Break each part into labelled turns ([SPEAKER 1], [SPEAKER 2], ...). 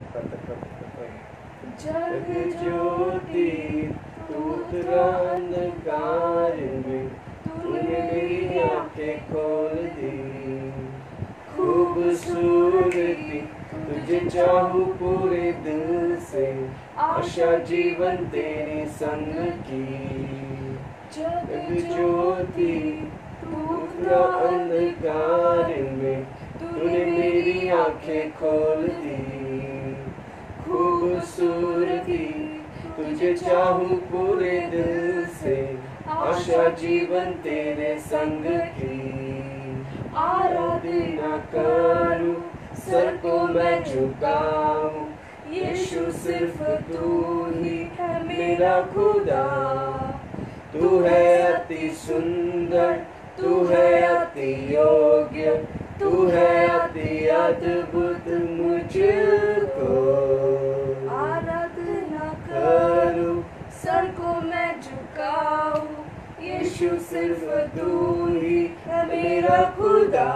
[SPEAKER 1] जग ज्योति तू उतरा अंधकार में, तूने मेरी आंखें खोल दी। खूबसूरती तुझे चाहूं पूरे दिल से, आशा जीवन तेरी संग की। जग ज्योति तू उतरा अंधकार में, तूने मेरी आंखें खोल दी। खूबसूरती तुझे चाहूं पूरे दिल से, आशा जीवन तेरे संग की। आराधना करूं, सर को मैं झुकाऊं, यीशु सिर्फ तू ही है मेरा खुदा। तू है अति सुंदर, तू है अति योग्य, तू है अति अद्भुत मुझको। आराधना करूं, सर को मैं झुकाऊं, यीशु सिर्फ तू ही है मेरा खुदा।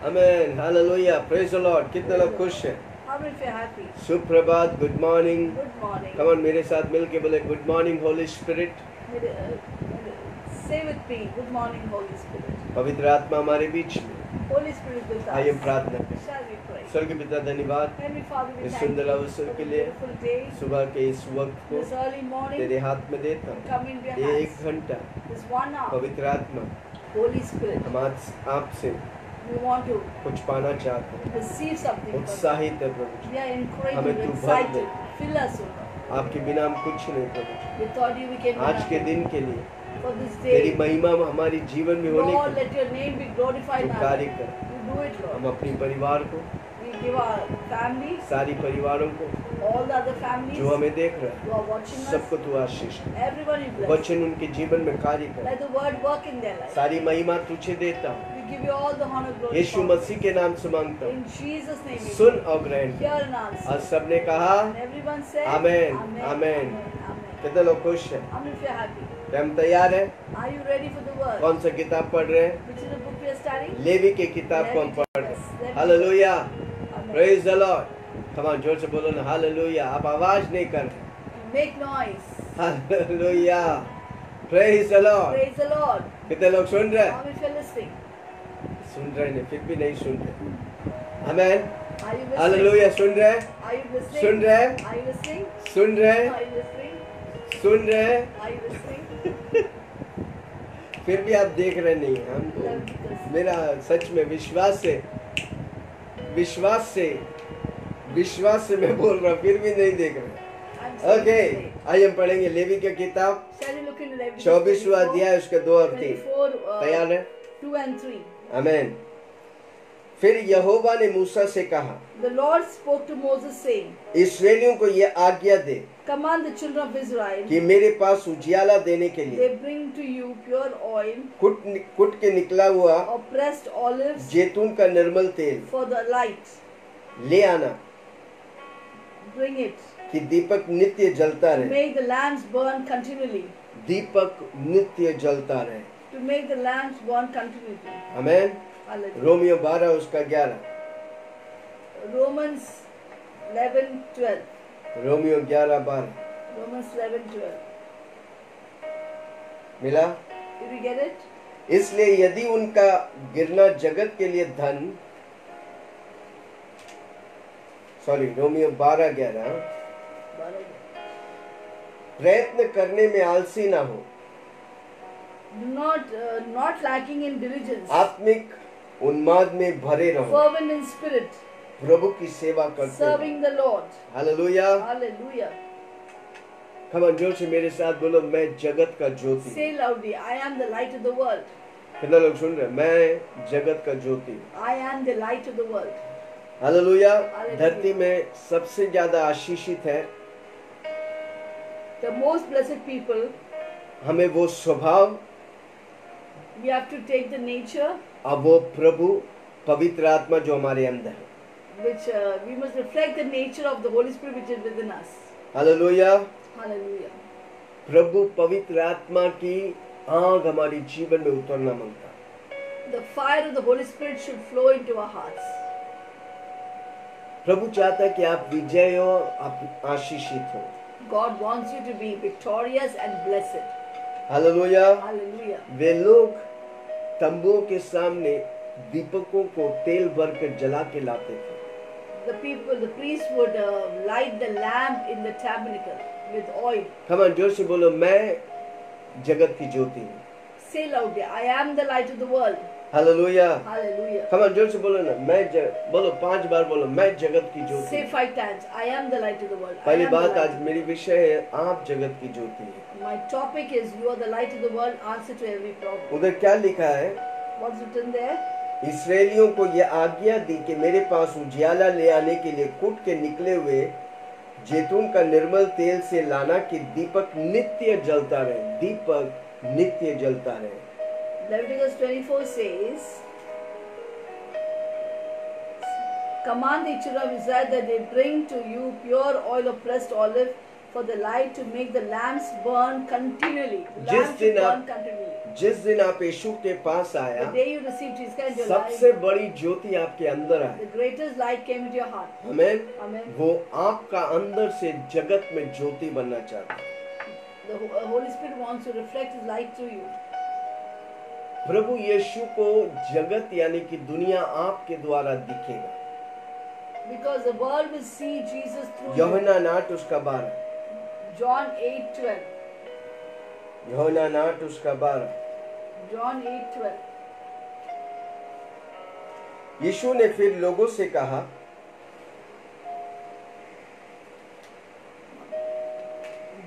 [SPEAKER 2] आमेन, हालेलुया, प्रेज द लॉर्ड। कितने लोग खुश हैं? सुप्रभात, good morning.
[SPEAKER 1] Good morning.
[SPEAKER 2] Come on, मेरे साथ मिलके बोले good morning Holi spirit.
[SPEAKER 1] Say with me, good morning, Holy Spirit.
[SPEAKER 2] पवित्र आत्मा हमारे बीच में,
[SPEAKER 1] Holy Spirit with us.
[SPEAKER 2] आइए प्रार्थना करें।
[SPEAKER 1] Shall we pray?
[SPEAKER 2] स्वर्ग पिता धन्यवाद
[SPEAKER 1] Heavenly Father, we
[SPEAKER 2] इस
[SPEAKER 1] thank
[SPEAKER 2] सुंदर
[SPEAKER 1] you
[SPEAKER 2] अवसर
[SPEAKER 1] for
[SPEAKER 2] के
[SPEAKER 1] the
[SPEAKER 2] लिए।
[SPEAKER 1] beautiful day.
[SPEAKER 2] सुबह के इस वक्त को
[SPEAKER 1] This early morning,
[SPEAKER 2] तेरे हाथ में देता हूँ।
[SPEAKER 1] come in your
[SPEAKER 2] ये
[SPEAKER 1] hands.
[SPEAKER 2] एक घंटा
[SPEAKER 1] This 1 hour,
[SPEAKER 2] पवित्र आत्मा
[SPEAKER 1] Holy Spirit,
[SPEAKER 2] हम आज आपसे
[SPEAKER 1] we want to
[SPEAKER 2] कुछ पाना चाहते हैं।
[SPEAKER 1] receive something from you.
[SPEAKER 2] उत्साहित है प्रभु,
[SPEAKER 1] We are encouraged,
[SPEAKER 2] हमें
[SPEAKER 1] we're
[SPEAKER 2] तू भर दे।
[SPEAKER 1] excited. Fill us, O Lord.
[SPEAKER 2] आपके बिना हम कुछ नहीं प्रभु।
[SPEAKER 1] Without you, we can do
[SPEAKER 2] आज के
[SPEAKER 1] nothing.
[SPEAKER 2] दिन के लिए
[SPEAKER 1] For this
[SPEAKER 2] तेरी
[SPEAKER 1] day,
[SPEAKER 2] महिमा हमारी जीवन में होने
[SPEAKER 1] Lord,
[SPEAKER 2] के
[SPEAKER 1] let your name be glorified
[SPEAKER 2] तू
[SPEAKER 1] in our
[SPEAKER 2] कार्य
[SPEAKER 1] life.
[SPEAKER 2] कर।
[SPEAKER 1] You do it,
[SPEAKER 2] हम
[SPEAKER 1] Lord.
[SPEAKER 2] अपनी परिवार को,
[SPEAKER 1] We give our family,
[SPEAKER 2] सारी परिवारों को,
[SPEAKER 1] all the other families
[SPEAKER 2] जो हमें देख रहा
[SPEAKER 1] who are watching
[SPEAKER 2] है,
[SPEAKER 1] us,
[SPEAKER 2] सबको तू आशीष दे।
[SPEAKER 1] everyone you bless.
[SPEAKER 2] वचन उनके जीवन में कार्य कर।
[SPEAKER 1] Let the word work in their life.
[SPEAKER 2] सारी महिमा तुझे देता हूँ,
[SPEAKER 1] We give you all the honor, glory,
[SPEAKER 2] Yeshu
[SPEAKER 1] power.
[SPEAKER 2] मसीह के नाम से मांगता हूँ।
[SPEAKER 1] In Jesus' name we
[SPEAKER 2] soon
[SPEAKER 1] pray.
[SPEAKER 2] और ग्रहण कर।
[SPEAKER 1] Hear and answer.
[SPEAKER 2] आज सबने कहा
[SPEAKER 1] And everyone said,
[SPEAKER 2] Amen.
[SPEAKER 1] Amen.
[SPEAKER 2] Amen.
[SPEAKER 1] Amen.
[SPEAKER 2] कितने लोग खुश हैं?
[SPEAKER 1] Amen. If you're happy.
[SPEAKER 2] हम तैयार हैं?
[SPEAKER 1] Are you ready for the word?
[SPEAKER 2] कौन सा किताब पढ़ रहे हैं?
[SPEAKER 1] Which is the book we are studying?
[SPEAKER 2] Levi के किताब को हम पढ़ रहे
[SPEAKER 1] Leviticus.
[SPEAKER 2] हैं। Hallelujah,
[SPEAKER 1] Amen.
[SPEAKER 2] Praise the Lord. Come on, जोर से बोलो ना हालेलुया। आप आवाज नहीं कर रहे।
[SPEAKER 1] Make noise.
[SPEAKER 2] Hallelujah, praise the Lord.
[SPEAKER 1] Praise the Lord.
[SPEAKER 2] कितने लोग सुन रहे हैं?
[SPEAKER 1] How if you're listening?
[SPEAKER 2] सुन रहे नहीं, फिर भी नहीं सुन रहे। आमेन,
[SPEAKER 1] Are you listening?
[SPEAKER 2] हालेलुया। सुन रहे हैं?
[SPEAKER 1] Are you listening?
[SPEAKER 2] सुन रहे हैं?
[SPEAKER 1] Are you listening?
[SPEAKER 2] सुन रहे हैं?
[SPEAKER 1] Are you listening?
[SPEAKER 2] सुन रहे हैं?
[SPEAKER 1] Are you listening?
[SPEAKER 2] फिर भी आप देख रहे नहीं हैं। हम, मेरा सच में विश्वास से मैं बोल रहा हूँ, फिर भी नहीं देख रहे।
[SPEAKER 1] I'm saying
[SPEAKER 2] okay,
[SPEAKER 1] today.
[SPEAKER 2] आइए हम पढ़ेंगे लेवी की किताब
[SPEAKER 1] Shall we look into Leviticus
[SPEAKER 2] 24वां
[SPEAKER 1] 24,
[SPEAKER 2] अध्याय उसके 2 और 3।
[SPEAKER 1] 24,
[SPEAKER 2] तैयार है?
[SPEAKER 1] 2 and 3.
[SPEAKER 2] आमेन। फिर यहोवा ने मूसा से कहा,
[SPEAKER 1] The Lord spoke to Moses saying,
[SPEAKER 2] इस्राएलियों को यह आज्ञा दे
[SPEAKER 1] Command the children of Israel,
[SPEAKER 2] कि मेरे पास उजियाला देने के लिए
[SPEAKER 1] they bring to you pure oil
[SPEAKER 2] कुट के निकला हुआ
[SPEAKER 1] or pressed olives
[SPEAKER 2] जैतून का निर्मल तेल
[SPEAKER 1] for the light.
[SPEAKER 2] ले आना,
[SPEAKER 1] Bring it.
[SPEAKER 2] कि दीपक नित्य जलता रहे।
[SPEAKER 1] Make the lamps burn continually.
[SPEAKER 2] दीपक नित्य जलता रहे।
[SPEAKER 1] To make the lamps burn continually.
[SPEAKER 2] Amen.
[SPEAKER 1] Hallelujah.
[SPEAKER 2] Romeo 12 उसका 11।
[SPEAKER 1] Romans 11:12.
[SPEAKER 2] Romeo 11:12
[SPEAKER 1] Romans 11:12.
[SPEAKER 2] मिला?
[SPEAKER 1] Did we get it?
[SPEAKER 2] इसलिए यदि उनका गिरना जगत के लिए धन, रोमियो 12:11, प्रयत्न करने में आलसी ना हो,
[SPEAKER 1] Not lacking in diligence,
[SPEAKER 2] आत्मिक उन्माद में भरे रहो,
[SPEAKER 1] fervent in spirit,
[SPEAKER 2] प्रभु की सेवा करते रहो।
[SPEAKER 1] serving the Lord.
[SPEAKER 2] Hallelujah.
[SPEAKER 1] Hallelujah.
[SPEAKER 2] Come on, जोर से मेरे साथ बोलो, मैं जगत का ज्योति।
[SPEAKER 1] Say loudly, I am the light of the world.
[SPEAKER 2] कितने लोग सुन रहे हैं? मैं जगत का ज्योति।
[SPEAKER 1] I am the light of the world.
[SPEAKER 2] Hallelujah.
[SPEAKER 1] Hallelujah.
[SPEAKER 2] धरती में सबसे ज्यादा आशीषित है,
[SPEAKER 1] The most blessed people,
[SPEAKER 2] हमें वो स्वभाव
[SPEAKER 1] we have to take the nature
[SPEAKER 2] अब वो प्रभु पवित्र आत्मा जो हमारे अंदर है।
[SPEAKER 1] which we must reflect the nature of the Holy Spirit which is within us.
[SPEAKER 2] Hallelujah.
[SPEAKER 1] Hallelujah.
[SPEAKER 2] प्रभु पवित्र आत्मा की आग हमारी जीवन में उतरना मांगता है।
[SPEAKER 1] The fire of the Holy Spirit should flow into our hearts.
[SPEAKER 2] प्रभु चाहता है कि आप विजय हो, आप आशीषित हो।
[SPEAKER 1] God wants you to be victorious and blessed.
[SPEAKER 2] Hallelujah.
[SPEAKER 1] Hallelujah.
[SPEAKER 2] वे लोग तंबुओं के सामने दीपकों को तेल भरकर जला के लाते थे।
[SPEAKER 1] The priests would light the lamp in the tabernacle with oil.
[SPEAKER 2] Come on, जोर से बोलो, मैं जगत की ज्योति हूँ।
[SPEAKER 1] Say loudly, I am the light of the world.
[SPEAKER 2] Hallelujah.
[SPEAKER 1] Hallelujah.
[SPEAKER 2] Come on, जोर से बोलो ना, बोलो 5 बार बोलो, मैं जगत की ज्योति।
[SPEAKER 1] Say 5 times, I am the light of the world.
[SPEAKER 2] पहली बात आज मेरी विषय है, आप जगत की ज्योति हैं।
[SPEAKER 1] My topic is you are the light of the world. Answer to every problem.
[SPEAKER 2] उधर क्या लिखा है?
[SPEAKER 1] What's written there?
[SPEAKER 2] इस्राएलियों को यह आज्ञा दी कि मेरे पास उजियाला ले आने के लिए कूट के निकले हुए जैतून का निर्मल तेल से लाना कि दीपक नित्य जलता रहे। दीपक नित्य जलता रहे।
[SPEAKER 1] Leviticus 24 says, command the children of Israel that they bring to you pure oil of pressed olive for the light to make the lamps burn continually.
[SPEAKER 2] जिस दिन आप यीशु के पास आया,
[SPEAKER 1] the day you received Jesus Christ, your
[SPEAKER 2] सबसे
[SPEAKER 1] life,
[SPEAKER 2] बड़ी ज्योति आपके अंदर आई।
[SPEAKER 1] the greatest light came into your heart.
[SPEAKER 2] Amen.
[SPEAKER 1] Amen.
[SPEAKER 2] वो आपका अंदर से जगत में ज्योति बनना चाहता है।
[SPEAKER 1] The Holy Spirit wants to reflect His light through you.
[SPEAKER 2] प्रभु यीशु को जगत यानी कि दुनिया आपके द्वारा दिखेगा।
[SPEAKER 1] Because the world will see Jesus through you.
[SPEAKER 2] यूहन्ना 8:12।
[SPEAKER 1] John 8:12.
[SPEAKER 2] यूहन्ना 8:12।
[SPEAKER 1] John 8:12.
[SPEAKER 2] यीशु ने फिर लोगों से कहा,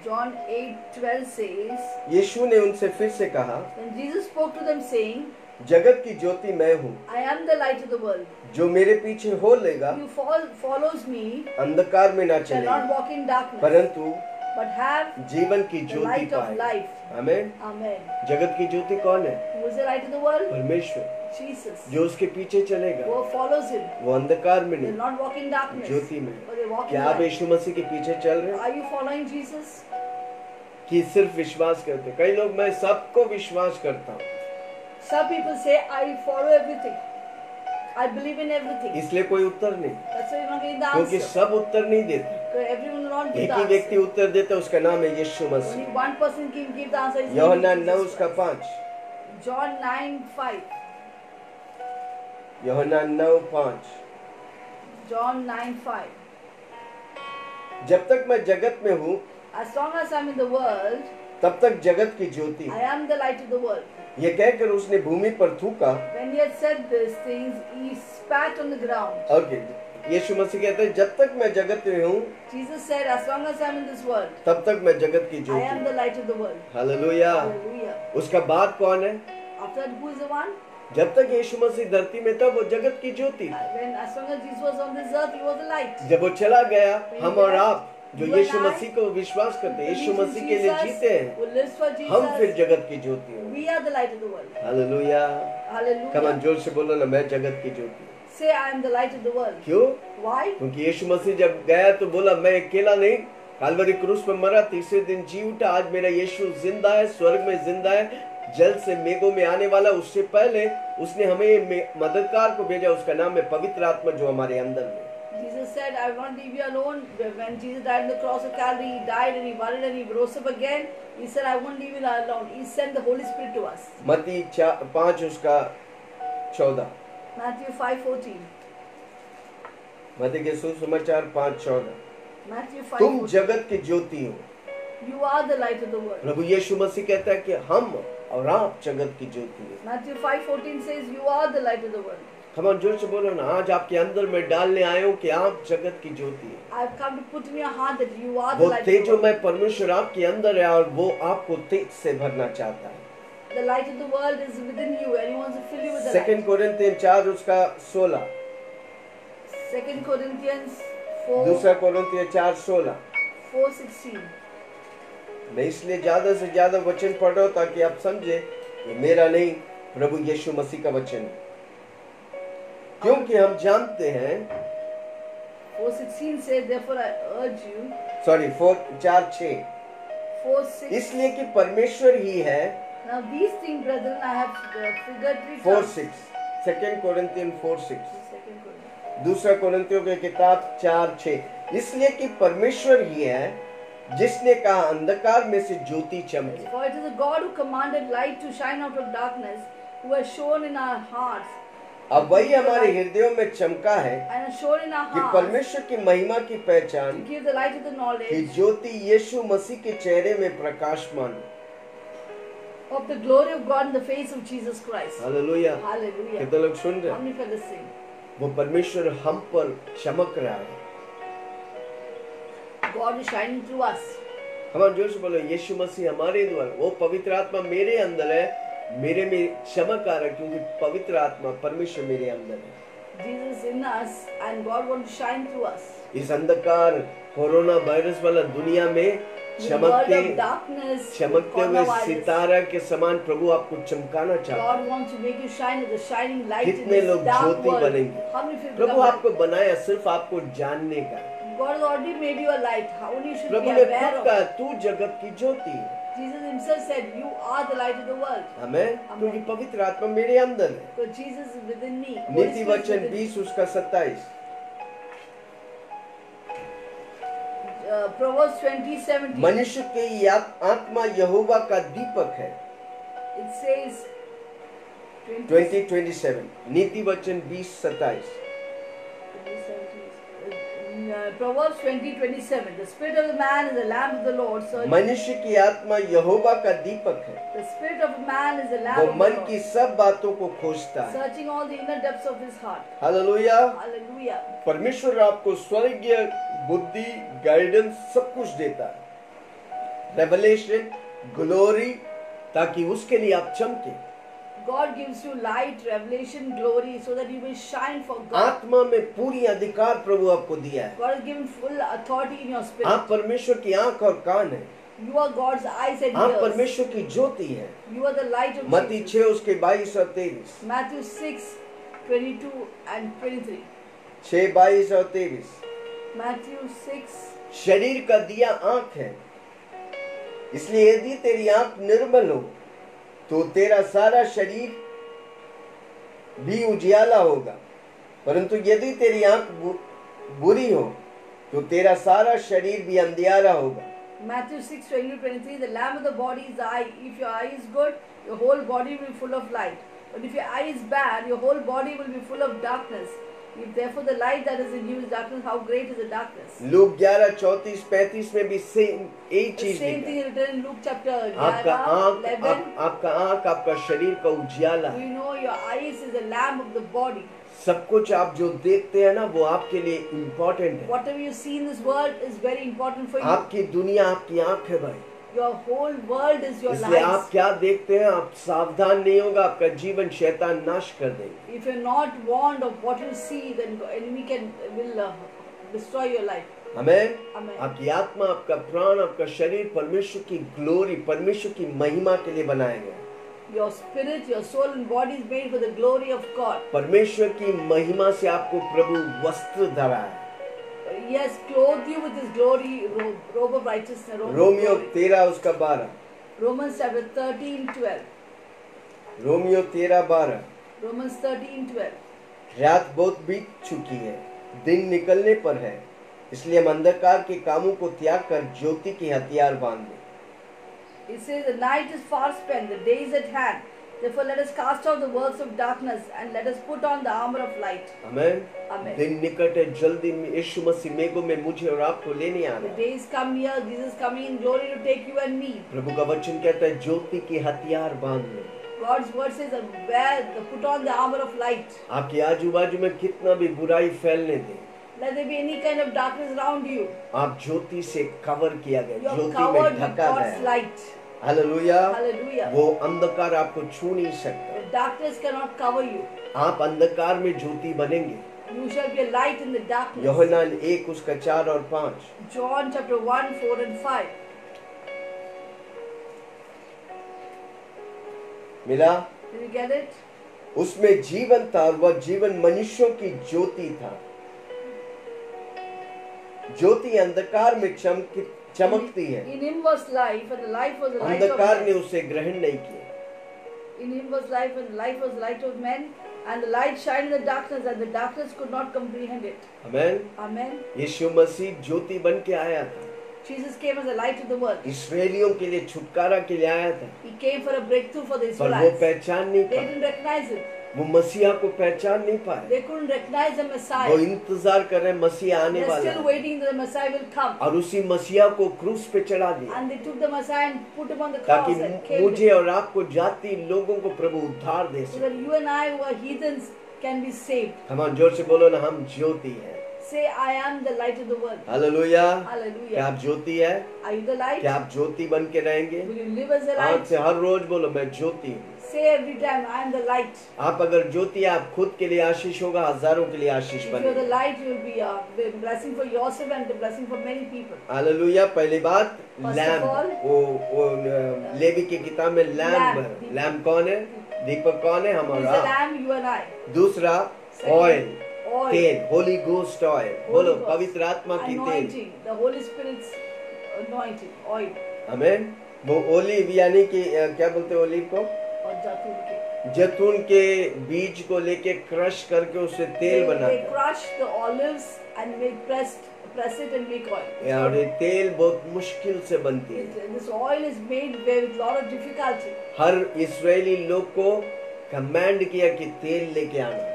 [SPEAKER 1] John 8:12 says,
[SPEAKER 2] यीशु ने उनसे फिर से कहा,
[SPEAKER 1] when Jesus spoke to them saying,
[SPEAKER 2] जगत की ज्योति मैं हूँ।
[SPEAKER 1] I am the light of the world.
[SPEAKER 2] जो मेरे पीछे हो लेगा,
[SPEAKER 1] You follows me,
[SPEAKER 2] अंधकार में ना
[SPEAKER 1] shall
[SPEAKER 2] चलेगा,
[SPEAKER 1] not walk in darkness,
[SPEAKER 2] परंतु
[SPEAKER 1] but have
[SPEAKER 2] जीवन की
[SPEAKER 1] the
[SPEAKER 2] ज्योति
[SPEAKER 1] light of
[SPEAKER 2] पाएगा।
[SPEAKER 1] life.
[SPEAKER 2] आमेन।
[SPEAKER 1] Amen.
[SPEAKER 2] जगत की ज्योति कौन है?
[SPEAKER 1] Who is the light of the world?
[SPEAKER 2] परमेश्वर।
[SPEAKER 1] Jesus.
[SPEAKER 2] जो उसके पीछे चलेगा,
[SPEAKER 1] Who follows him,
[SPEAKER 2] वो अंधकार में
[SPEAKER 1] will
[SPEAKER 2] नहीं,
[SPEAKER 1] not walk in darkness,
[SPEAKER 2] ज्योति में।
[SPEAKER 1] but they walk in
[SPEAKER 2] क्या आप
[SPEAKER 1] light.
[SPEAKER 2] यीशु मसीह के पीछे चल रहे हैं
[SPEAKER 1] Are you following Jesus?
[SPEAKER 2] कि सिर्फ विश्वास करते? कई लोग मैं सबको विश्वास करता हूँ,
[SPEAKER 1] Some people say, I follow everything. I believe in everything.
[SPEAKER 2] इसलिए कोई उत्तर नहीं,
[SPEAKER 1] That's why you're not getting the
[SPEAKER 2] क्योंकि
[SPEAKER 1] answer.
[SPEAKER 2] सब उत्तर नहीं देते।
[SPEAKER 1] Because everyone will not give
[SPEAKER 2] एक
[SPEAKER 1] the
[SPEAKER 2] ही व्यक्ति
[SPEAKER 1] answer.
[SPEAKER 2] उत्तर देता है, उसका नाम है यीशु मसीह।
[SPEAKER 1] Only one person can give the answer. His name
[SPEAKER 2] यूहन्ना
[SPEAKER 1] is
[SPEAKER 2] 9
[SPEAKER 1] Jesus
[SPEAKER 2] उसका
[SPEAKER 1] Christ.
[SPEAKER 2] 5।
[SPEAKER 1] John 9:5.
[SPEAKER 2] यूहन्ना 9:5।
[SPEAKER 1] John 9:5.
[SPEAKER 2] जब तक मैं जगत में हूँ,
[SPEAKER 1] As long as I'm in the world,
[SPEAKER 2] तब तक जगत की ज्योति
[SPEAKER 1] I
[SPEAKER 2] है।
[SPEAKER 1] am the light of the world.
[SPEAKER 2] ये कहकर उसने भूमि पर थूका।
[SPEAKER 1] When he had said these things, he spat on the ground.
[SPEAKER 2] Okay, Yeshu Masih कहते हैं जब तक मैं जगत में हूँ,
[SPEAKER 1] Jesus said, as long as I'm in this world,
[SPEAKER 2] तब तक मैं जगत की
[SPEAKER 1] I
[SPEAKER 2] ज्योति
[SPEAKER 1] am the
[SPEAKER 2] हूँ।
[SPEAKER 1] light of the world.
[SPEAKER 2] Hallelujah.
[SPEAKER 1] Hallelujah.
[SPEAKER 2] उसका बाद कौन है?
[SPEAKER 1] After that, who is the one?
[SPEAKER 2] जब तक यीशु मसीह धरती में था, वो जगत की ज्योति थी।
[SPEAKER 1] When as long as Jesus was on this earth, he was the light.
[SPEAKER 2] जब वो चला गया, हम और आप जो
[SPEAKER 1] You
[SPEAKER 2] यीशु
[SPEAKER 1] and I,
[SPEAKER 2] मसीह को विश्वास करते हैं, यीशु
[SPEAKER 1] Believes in
[SPEAKER 2] मसीह के लिए
[SPEAKER 1] Jesus,
[SPEAKER 2] जीते हैं,
[SPEAKER 1] who lives for
[SPEAKER 2] हम फिर
[SPEAKER 1] Jesus,
[SPEAKER 2] जगत की ज्योति हैं।
[SPEAKER 1] we are the light of the world.
[SPEAKER 2] Hallelujah.
[SPEAKER 1] Hallelujah.
[SPEAKER 2] कमान जोर से बोलो ना, मैं जगत की ज्योति हूँ।
[SPEAKER 1] Say, I am the light of the world.
[SPEAKER 2] क्यों?
[SPEAKER 1] Why?
[SPEAKER 2] क्योंकि यीशु मसीह जब गया तो बोला, मैं अकेला नहीं, कालवरी क्रूस पर मरा, तीसरे दिन जी उठा। आज मेरा यीशु जिंदा है, स्वर्ग में जिंदा है, जल से मेघों में आने वाला। उससे पहले उसने हमें मददगार को भेजा, उसका नाम है पवित्र आत्मा, जो हमारे अंदर में।
[SPEAKER 1] Jesus said, I will not leave you alone. When Jesus died on the cross of Calvary, he died and he buried and he rose up again. He said, I won't leave you alone. He sent the Holy Spirit to us.
[SPEAKER 2] मत्ती 5 उसका 14।
[SPEAKER 1] Matthew 5:14.
[SPEAKER 2] मत्ती के सुसमाचार 5:14।
[SPEAKER 1] Matthew
[SPEAKER 2] तुम
[SPEAKER 1] 5:14.
[SPEAKER 2] जगत की ज्योति हो।
[SPEAKER 1] You are the light of the world.
[SPEAKER 2] प्रभु यीशु मसीह कहता है कि हम और आप जगत की ज्योति हैं।
[SPEAKER 1] Matthew 5:14 says, you are the light of the world.
[SPEAKER 2] हम जोर से बोलो ना, आज आपके अंदर में डालने आए हो कि आप जगत की ज्योति हैं।
[SPEAKER 1] I've come to put in your heart that you are the
[SPEAKER 2] वो
[SPEAKER 1] light of
[SPEAKER 2] तेज
[SPEAKER 1] the
[SPEAKER 2] जो
[SPEAKER 1] world.
[SPEAKER 2] मैं परमेश्वर आपके अंदर है और वो आपको तेज से भरना चाहता है।
[SPEAKER 1] The light of the world is within you and he wants to fill you with the
[SPEAKER 2] second
[SPEAKER 1] light.
[SPEAKER 2] Corinthian 4 उसका 16।
[SPEAKER 1] 2 Corinthians 4,
[SPEAKER 2] दूसरा कोरिन्थियन 4:16।
[SPEAKER 1] 4:16.
[SPEAKER 2] मैं इसलिए ज्यादा से ज्यादा वचन पढ़ रहा हूँ ताकि आप समझे कि मेरा नहीं, प्रभु यीशु मसीह का वचन है। क्योंकि हम जानते हैं,
[SPEAKER 1] 4:16 says, therefore I urge you.
[SPEAKER 2] Sorry 4:6,
[SPEAKER 1] 4:6.
[SPEAKER 2] इसलिए कि परमेश्वर ही है।
[SPEAKER 1] Now these things, brethren, I have figuratively
[SPEAKER 2] 4:6, second Corinthian 4:6। दूसरा कोरिन्थियों की किताब 4:6। इसलिए कि परमेश्वर ही है जिसने कहा अंधकार में से ज्योति चमके।
[SPEAKER 1] For it is the God who commanded light to shine out of darkness, who has shown in our hearts
[SPEAKER 2] अब वही हमारे हृदयों में चमका है
[SPEAKER 1] and has shown in our
[SPEAKER 2] कि
[SPEAKER 1] hearts
[SPEAKER 2] परमेश्वर की महिमा की
[SPEAKER 1] to
[SPEAKER 2] पहचान
[SPEAKER 1] give the light of the
[SPEAKER 2] कि
[SPEAKER 1] knowledge
[SPEAKER 2] ज्योति यीशु मसीह के चेहरे में प्रकाशमान।
[SPEAKER 1] of the glory of God in the face of Jesus Christ.
[SPEAKER 2] Hallelujah.
[SPEAKER 1] Hallelujah.
[SPEAKER 2] कितने लोग सुन रहे
[SPEAKER 1] How
[SPEAKER 2] हैं?
[SPEAKER 1] many fellows sing?
[SPEAKER 2] वो परमेश्वर हम पर चमक रहा है।
[SPEAKER 1] God is shining through us.
[SPEAKER 2] हमारे जोर से बोलो, यीशु मसीह हमारे द्वारा, वो पवित्र आत्मा मेरे अंदर है, मेरे में चमक आ रहा है क्योंकि पवित्र आत्मा परमेश्वर मेरे अंदर है।
[SPEAKER 1] Jesus in us and God wants to shine through us.
[SPEAKER 2] इस अंधकार कोरोना वायरस वाला दुनिया में
[SPEAKER 1] In the world of
[SPEAKER 2] चमकते
[SPEAKER 1] darkness, with
[SPEAKER 2] चमकते हुए
[SPEAKER 1] coronavirus,
[SPEAKER 2] सितारा के समान प्रभु आपको चमकाना चाहता है।
[SPEAKER 1] God wants to make you shine as a shining light in
[SPEAKER 2] कितने
[SPEAKER 1] this
[SPEAKER 2] लोग
[SPEAKER 1] dark
[SPEAKER 2] ज्योति
[SPEAKER 1] world.
[SPEAKER 2] बनेंगे?
[SPEAKER 1] How many people
[SPEAKER 2] Prabhu
[SPEAKER 1] become
[SPEAKER 2] आपको बनाया सिर्फ आपको जानने का।
[SPEAKER 1] God has already made you a light. How only you should
[SPEAKER 2] Prabhu
[SPEAKER 1] be
[SPEAKER 2] ने
[SPEAKER 1] aware
[SPEAKER 2] खुद
[SPEAKER 1] of
[SPEAKER 2] कहा
[SPEAKER 1] it.
[SPEAKER 2] तू जगत की ज्योति है।
[SPEAKER 1] Jesus himself said, "You are the light of the world."
[SPEAKER 2] हमें क्योंकि पवित्र आत्मा मेरे अंदर है।
[SPEAKER 1] So Jesus is within me. Holy
[SPEAKER 2] नीति
[SPEAKER 1] Spirit is
[SPEAKER 2] वचन
[SPEAKER 1] within me.
[SPEAKER 2] 20 उसका 27।
[SPEAKER 1] Proverbs 20:17.
[SPEAKER 2] मनुष्य की आत्मा यहोवा का दीपक है।
[SPEAKER 1] It says
[SPEAKER 2] 20:27 नीति वचन 20:27।
[SPEAKER 1] Proverbs 20:27. The spirit of the man is the lamp of the Lord.
[SPEAKER 2] मनुष्य की आत्मा यहोवा का दीपक है।
[SPEAKER 1] The spirit of man is the lamp
[SPEAKER 2] वो
[SPEAKER 1] of the
[SPEAKER 2] मन
[SPEAKER 1] Lord,
[SPEAKER 2] की सब बातों को खोजता है।
[SPEAKER 1] searching all the inner depths of his heart.
[SPEAKER 2] Hallelujah.
[SPEAKER 1] Hallelujah.
[SPEAKER 2] परमेश्वर आपको स्वर्गीय बुद्धि, गाइडेंस सब कुछ देता है, रेवलेशन, ग्लोरी, ताकि उसके लिए आप चमके।
[SPEAKER 1] God gives you light, revelation, glory, so that you will shine for God.
[SPEAKER 2] आत्मा में पूरी अधिकार प्रभु आपको दिया है।
[SPEAKER 1] God has given full authority in your spirit.
[SPEAKER 2] आप परमेश्वर की आंख और कान है।
[SPEAKER 1] You are God's eyes and
[SPEAKER 2] आप
[SPEAKER 1] ears.
[SPEAKER 2] परमेश्वर की ज्योति है।
[SPEAKER 1] You are the light of
[SPEAKER 2] मत्ती
[SPEAKER 1] Jesus.
[SPEAKER 2] 6 उसके 22 और 23।
[SPEAKER 1] Matthew 6:22 and 23.
[SPEAKER 2] 6, 22 और 23।
[SPEAKER 1] Matthew 6.
[SPEAKER 2] शरीर का दिया आंख है, इसलिए यदि तेरी आंख निर्मल हो तो तेरा सारा शरीर भी उजियाला होगा, परंतु यदि तेरी आंख बुरी हो तो तेरा सारा शरीर भी अंधियारा होगा।
[SPEAKER 1] Matthew 6:22-23. The lamp of the body is the eye. If your eye is good, your whole body will be full of light. But if your eye is bad, your whole body will be full of darkness. If therefore the light that is in you is darkness, how great is the darkness?
[SPEAKER 2] Look 11:34-35 में भी same एक
[SPEAKER 1] The
[SPEAKER 2] चीज
[SPEAKER 1] same thing
[SPEAKER 2] लिखा है।
[SPEAKER 1] is written in Luke chapter
[SPEAKER 2] आपका
[SPEAKER 1] 11.
[SPEAKER 2] आपका आंख आपका शरीर का उजियाला
[SPEAKER 1] We
[SPEAKER 2] है।
[SPEAKER 1] know your eyes is the lamp of the body.
[SPEAKER 2] सब कुछ आप जो देखते हैं ना वो आपके लिए इम्पोर्टेंट है।
[SPEAKER 1] Whatever you see in this world is very important for you.
[SPEAKER 2] आपकी दुनिया आपकी आंख है भाई,
[SPEAKER 1] Your whole world is your
[SPEAKER 2] इसलिए
[SPEAKER 1] life.
[SPEAKER 2] आप क्या देखते हैं, आप सावधान नहीं होगा, आपका जीवन शैतान नाश कर देंगे।
[SPEAKER 1] If you're not warned of what you see, then the enemy will destroy your life.
[SPEAKER 2] Amen.
[SPEAKER 1] Amen.
[SPEAKER 2] आपकी आत्मा, आपका प्राण, आपका शरीर परमेश्वर की ग्लोरी, परमेश्वर की महिमा के लिए बनाया गया है।
[SPEAKER 1] Your spirit, your soul and body is made for the glory of God.
[SPEAKER 2] परमेश्वर की महिमा से आपको प्रभु वस्त्र धरा है।
[SPEAKER 1] He has clothed you with His glory, robe of righteousness. Robe of
[SPEAKER 2] Romeo
[SPEAKER 1] glory.
[SPEAKER 2] 13 उसका 12।
[SPEAKER 1] Romans chapter 13:12.
[SPEAKER 2] रोमियो 13:12।
[SPEAKER 1] Romans 13:12.
[SPEAKER 2] रात बहुत बीत चुकी है, दिन निकलने पर है, इसलिए हम अंधकार के कामों को त्याग कर ज्योति की हथियार बांध लें।
[SPEAKER 1] It says the night is far spent, the day is at hand. Therefore let us cast out the works of darkness and let us put on the armor of light.
[SPEAKER 2] Amen.
[SPEAKER 1] Amen.
[SPEAKER 2] दिन निकट है, जल्दी में यीशु मसीह मेघों में मुझे और आपको लेने आ
[SPEAKER 1] The
[SPEAKER 2] रहा है।
[SPEAKER 1] days come near, Jesus coming in glory to take you and me.
[SPEAKER 2] प्रभु का वचन कहता है ज्योति की हथियार बांध लें।
[SPEAKER 1] God's word says, put on the armor of light.
[SPEAKER 2] आपके आजू बाजू में कितना भी बुराई फैलने दे,
[SPEAKER 1] Let there be any kind of darkness around you.
[SPEAKER 2] आप ज्योति से कवर किया गया,
[SPEAKER 1] You are
[SPEAKER 2] ज्योति
[SPEAKER 1] covered
[SPEAKER 2] में
[SPEAKER 1] with
[SPEAKER 2] ढका
[SPEAKER 1] God's
[SPEAKER 2] गया।
[SPEAKER 1] light.
[SPEAKER 2] हालेलुया।
[SPEAKER 1] Hallelujah.
[SPEAKER 2] वो अंधकार आपको छू नहीं सकता।
[SPEAKER 1] The darkness cannot cover you.
[SPEAKER 2] आप अंधकार में ज्योति बनेंगे।
[SPEAKER 1] You shall be a light in the darkness.
[SPEAKER 2] यूहन्ना 1 उसका 4 और 5।
[SPEAKER 1] John chapter 1, 4 and 5.
[SPEAKER 2] मिला?
[SPEAKER 1] Did you get it?
[SPEAKER 2] उसमें जीवन था और वह जीवन मनुष्यों की ज्योति था। ज्योति अंधकार में चमकती है,
[SPEAKER 1] In him was life, and the life was the light of
[SPEAKER 2] अंधकार ने
[SPEAKER 1] men.
[SPEAKER 2] उसे ग्रहण नहीं किया।
[SPEAKER 1] In him was life, and the life was the light of men. And the light shined in the darkness, and the darkness could not comprehend it.
[SPEAKER 2] Amen.
[SPEAKER 1] Amen.
[SPEAKER 2] यीशु मसीह ज्योति बन के आया था,
[SPEAKER 1] Jesus came as a light to the world.
[SPEAKER 2] इसराइलियों के लिए छुटकारा के लिए आया था,
[SPEAKER 1] He came for a breakthrough for the
[SPEAKER 2] पर वो
[SPEAKER 1] Israelites.
[SPEAKER 2] पहचान नहीं
[SPEAKER 1] They
[SPEAKER 2] पाए,
[SPEAKER 1] didn't recognize him.
[SPEAKER 2] वो मसीहा को पहचान नहीं पाए।
[SPEAKER 1] They couldn't recognize the
[SPEAKER 2] वो
[SPEAKER 1] Messiah.
[SPEAKER 2] इंतजार कर रहे हैं मसीह आने
[SPEAKER 1] They're
[SPEAKER 2] वाला
[SPEAKER 1] still
[SPEAKER 2] है,
[SPEAKER 1] waiting that the Messiah will come.
[SPEAKER 2] और उसी मसीहा को क्रूस पे चढ़ा दिया
[SPEAKER 1] And they took the Messiah and put him on the
[SPEAKER 2] ताकि
[SPEAKER 1] cross and killed
[SPEAKER 2] मुझे
[SPEAKER 1] him.
[SPEAKER 2] और आपको जाति लोगों को प्रभु उद्धार दे
[SPEAKER 1] So
[SPEAKER 2] सके।
[SPEAKER 1] that you and I who are heathens can be saved.
[SPEAKER 2] हम जोर से बोलो ना, हम ज्योति हैं।
[SPEAKER 1] Say, I am the light of the world.
[SPEAKER 2] Hallelujah. क्या
[SPEAKER 1] Hallelujah.
[SPEAKER 2] आप ज्योति है?
[SPEAKER 1] Are you the light?
[SPEAKER 2] क्या आप ज्योति बन के रहेंगे?
[SPEAKER 1] Will you live as a
[SPEAKER 2] आज
[SPEAKER 1] light?
[SPEAKER 2] से हर रोज बोलो मैं ज्योति हूँ।
[SPEAKER 1] Say every time, I am the light.
[SPEAKER 2] आप अगर ज्योति है, आप खुद के लिए आशीष होगा, हजारों के लिए आशीष
[SPEAKER 1] If you're the
[SPEAKER 2] बनेगा।
[SPEAKER 1] light, you will be a blessing for yourself and a blessing for many people.
[SPEAKER 2] Hallelujah. पहली बात
[SPEAKER 1] First
[SPEAKER 2] लैम्प,
[SPEAKER 1] of all,
[SPEAKER 2] वो लेवी की किताब में लैम्प है।
[SPEAKER 1] दीपक।
[SPEAKER 2] लैम्प कौन है? दीपक कौन है?
[SPEAKER 1] Who is the
[SPEAKER 2] हमारा।
[SPEAKER 1] lamb? You and I.
[SPEAKER 2] दूसरा
[SPEAKER 1] Second,
[SPEAKER 2] ऑयल,
[SPEAKER 1] oil.
[SPEAKER 2] तेल, होली गोस्ट ऑयल।
[SPEAKER 1] Holy
[SPEAKER 2] बोलो
[SPEAKER 1] Ghost.
[SPEAKER 2] पवित्र आत्मा की तेल।
[SPEAKER 1] Anointing. The Holy Spirit's anointing. Oil.
[SPEAKER 2] आमेन। वो ओलिव यानी कि क्या बोलते हैं ओलिव को?
[SPEAKER 1] और जैतून के.
[SPEAKER 2] जैतून के बीज को लेके क्रश करके उससे तेल
[SPEAKER 1] They
[SPEAKER 2] बनाते हैं।
[SPEAKER 1] crush the olives and press it and make oil.
[SPEAKER 2] और ये तेल बहुत मुश्किल से बनती है।
[SPEAKER 1] This oil is made with lot of difficulty.
[SPEAKER 2] हर इस्राएली लोग को कमांड किया कि तेल लेके आना।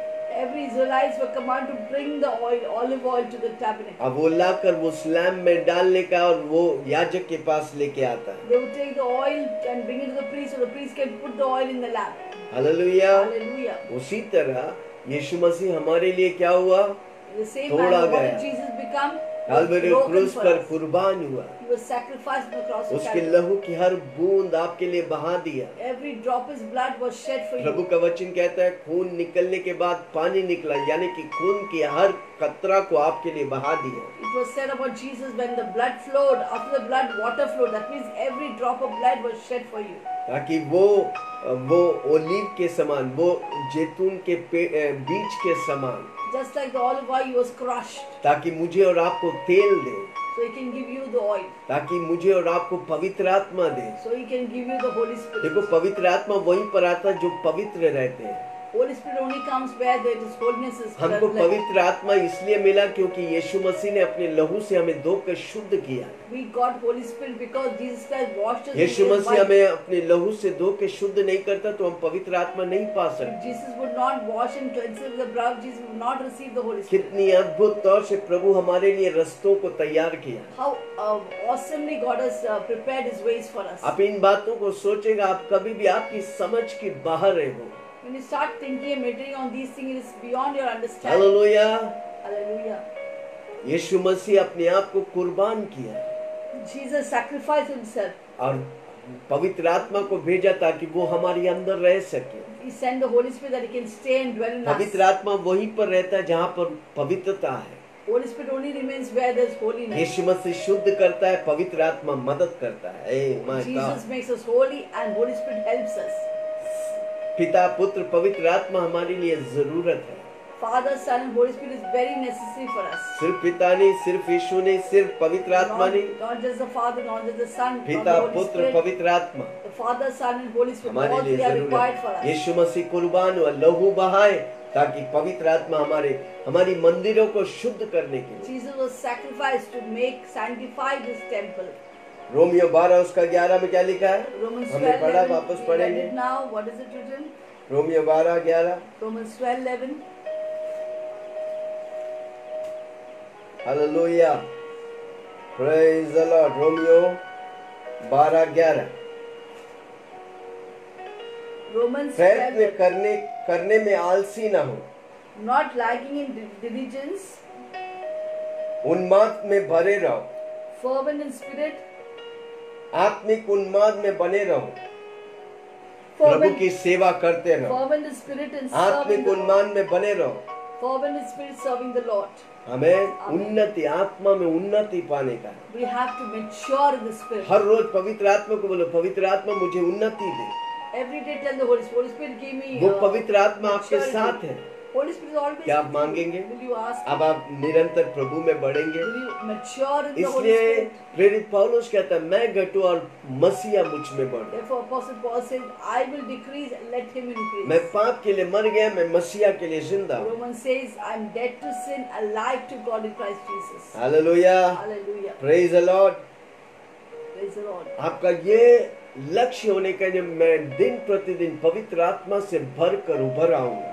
[SPEAKER 1] Every Israelites were commanded to bring the oil, olive oil, to the tabernacle.
[SPEAKER 2] अब वो लाकर वो स्लैम में डालने का और वो याजक के पास लेके आता है।
[SPEAKER 1] They would take the oil and bring it to the priest, so the priest can put the oil in the lamp.
[SPEAKER 2] Hallelujah.
[SPEAKER 1] Hallelujah.
[SPEAKER 2] उसी तरह यीशु मसीह हमारे लिए क्या हुआ?
[SPEAKER 1] The same
[SPEAKER 2] थोड़ा
[SPEAKER 1] manner, what
[SPEAKER 2] गया।
[SPEAKER 1] did Jesus become?
[SPEAKER 2] काल्वरी
[SPEAKER 1] Broken
[SPEAKER 2] क्रूस
[SPEAKER 1] for
[SPEAKER 2] पर
[SPEAKER 1] us.
[SPEAKER 2] कुर्बान हुआ,
[SPEAKER 1] He was sacrificed on the cross of
[SPEAKER 2] उसके
[SPEAKER 1] Calvary.
[SPEAKER 2] लहू की हर बूंद आपके लिए बहा दिया।
[SPEAKER 1] Every drop of his blood was shed for
[SPEAKER 2] Prabhu
[SPEAKER 1] you.
[SPEAKER 2] का वचन कहता है खून निकलने के बाद पानी निकला, यानी कि खून की हर कतरा को आपके लिए बहा दिया।
[SPEAKER 1] It was said about Jesus, when the blood flowed, after the blood, water flowed. That means every drop of blood was shed for you.
[SPEAKER 2] ताकि वो ओलीव के समान, वो जैतून के बीज के समान,
[SPEAKER 1] Just like the olive oil, he was crushed,
[SPEAKER 2] ताकि मुझे और आपको तेल दे,
[SPEAKER 1] so he can give you the oil.
[SPEAKER 2] ताकि मुझे और आपको पवित्र आत्मा दे।
[SPEAKER 1] So he can give you the Holy Spirit.
[SPEAKER 2] देखो पवित्र आत्मा वहीं पर आता है जो पवित्र रहते हैं।
[SPEAKER 1] Holy Spirit only comes where there is holiness is
[SPEAKER 2] हमको
[SPEAKER 1] present.
[SPEAKER 2] पवित्र आत्मा इसलिए मिला क्योंकि यीशु मसीह ने अपने लहू से हमें धोकर शुद्ध किया।
[SPEAKER 1] We got Holy Spirit because Jesus Christ washed us.
[SPEAKER 2] Yeshu
[SPEAKER 1] with his
[SPEAKER 2] Masih
[SPEAKER 1] blood.
[SPEAKER 2] हमें अपने लहू से धोकर शुद्ध नहीं करता तो हम पवित्र आत्मा नहीं पा
[SPEAKER 1] If
[SPEAKER 2] सकते।
[SPEAKER 1] Jesus would not wash and cleanse us with the blood, Jesus would not receive the Holy Spirit.
[SPEAKER 2] कितनी अद्भुत तौर से प्रभु हमारे लिए रस्तों को तैयार किया।
[SPEAKER 1] How awesomely God has prepared His ways for us.
[SPEAKER 2] आप इन बातों को सोचेगा, आप कभी भी आपकी समझ के बाहर है वो।
[SPEAKER 1] When you start thinking and meditating on these things, it is beyond your understanding.
[SPEAKER 2] Hallelujah.
[SPEAKER 1] Hallelujah.
[SPEAKER 2] यीशु मसीह अपने आप को कुर्बान किया
[SPEAKER 1] Jesus sacrificed Himself.
[SPEAKER 2] और पवित्र आत्मा को भेजा ताकि वो हमारे अंदर रह सके।
[SPEAKER 1] He sent the Holy Spirit that He can stay and dwell in
[SPEAKER 2] पवित्र
[SPEAKER 1] us.
[SPEAKER 2] आत्मा वहीं पर रहता है जहाँ पर पवित्रता है।
[SPEAKER 1] Holy Spirit only remains where there is holiness.
[SPEAKER 2] यीशु मसीह शुद्ध करता है, पवित्र आत्मा मदद करता है। My
[SPEAKER 1] Jesus
[SPEAKER 2] God.
[SPEAKER 1] makes us holy and Holy Spirit helps us.
[SPEAKER 2] पिता पुत्र पवित्र आत्मा हमारे लिए जरूरत है।
[SPEAKER 1] Father, Son and Holy Spirit is very necessary for us.
[SPEAKER 2] सिर्फ पिता नहीं, सिर्फ यीशु नहीं, सिर्फ पवित्र आत्मा नहीं,
[SPEAKER 1] Not just the Father, not just the Son, not
[SPEAKER 2] पिता
[SPEAKER 1] the Holy
[SPEAKER 2] पुत्र
[SPEAKER 1] Spirit.
[SPEAKER 2] पवित्र आत्मा
[SPEAKER 1] The Father, Son and Holy Spirit,
[SPEAKER 2] हमारे
[SPEAKER 1] all
[SPEAKER 2] लिए
[SPEAKER 1] three are
[SPEAKER 2] जरूरत
[SPEAKER 1] required for
[SPEAKER 2] है।
[SPEAKER 1] us.
[SPEAKER 2] यीशु मसीह कुर्बान हुआ, लहू बहाए ताकि पवित्र आत्मा हमारी मंदिरों को शुद्ध करने के लिए।
[SPEAKER 1] Jesus was sacrificed to sanctify this temple.
[SPEAKER 2] Romeo 12 उसका 11 में क्या लिखा है?
[SPEAKER 1] Romans
[SPEAKER 2] हमने
[SPEAKER 1] 12,
[SPEAKER 2] पढ़ा,
[SPEAKER 1] 11,
[SPEAKER 2] वापस
[SPEAKER 1] we read
[SPEAKER 2] पढ़ेंगे।
[SPEAKER 1] it now. What is it written?
[SPEAKER 2] Romeo 12 11।
[SPEAKER 1] Romans 12, 11.
[SPEAKER 2] Hallelujah, praise the Lord. Romeo 12 11।
[SPEAKER 1] Romans 12,
[SPEAKER 2] प्रयत्न करने में आलसी ना हो,
[SPEAKER 1] not lagging in diligence,
[SPEAKER 2] उन्माद में भरे रहो,
[SPEAKER 1] fervent in spirit,
[SPEAKER 2] आत्मिक उन्माद में बने रहो, प्रभु की सेवा करते रहो,
[SPEAKER 1] fervent in spirit and serving
[SPEAKER 2] आत्मिक
[SPEAKER 1] the Lord.
[SPEAKER 2] उन्माद में बने रहो।
[SPEAKER 1] Fervent in spirit, serving the Lord.
[SPEAKER 2] हमें उन्नति, आत्मा में उन्नति पाने का है।
[SPEAKER 1] We have to mature in the spirit.
[SPEAKER 2] हर रोज पवित्र आत्मा को बोलो, पवित्र आत्मा मुझे उन्नति दे।
[SPEAKER 1] Every day tell the Holy Spirit, give me
[SPEAKER 2] वो पवित्र आत्मा आपके
[SPEAKER 1] maturity.
[SPEAKER 2] साथ है।
[SPEAKER 1] Holy Spirit is always
[SPEAKER 2] क्या आप
[SPEAKER 1] with you.
[SPEAKER 2] मांगेंगे?
[SPEAKER 1] Will you ask?
[SPEAKER 2] अब आप निरंतर प्रभु में बढ़ेंगे।
[SPEAKER 1] Will you mature in the Holy
[SPEAKER 2] इसलिए
[SPEAKER 1] Spirit?
[SPEAKER 2] प्रेरित पौलुस कहता है मैं घटूं और मसीहा मुझ में बढ़े।
[SPEAKER 1] Therefore, Apostle Paul says, "I will decrease, let him increase."
[SPEAKER 2] मैं पाप के लिए मर गया, मैं मसीहा के लिए जिंदा हूँ।
[SPEAKER 1] Romans says, "I'm dead to sin, alive to God in Christ Jesus."
[SPEAKER 2] Hallelujah,
[SPEAKER 1] Hallelujah.
[SPEAKER 2] Praise the Lord.
[SPEAKER 1] Praise the Lord.
[SPEAKER 2] आपका ये लक्ष्य होने का जब मैं दिन प्रतिदिन पवित्र आत्मा से भर कर उभर आऊंगा।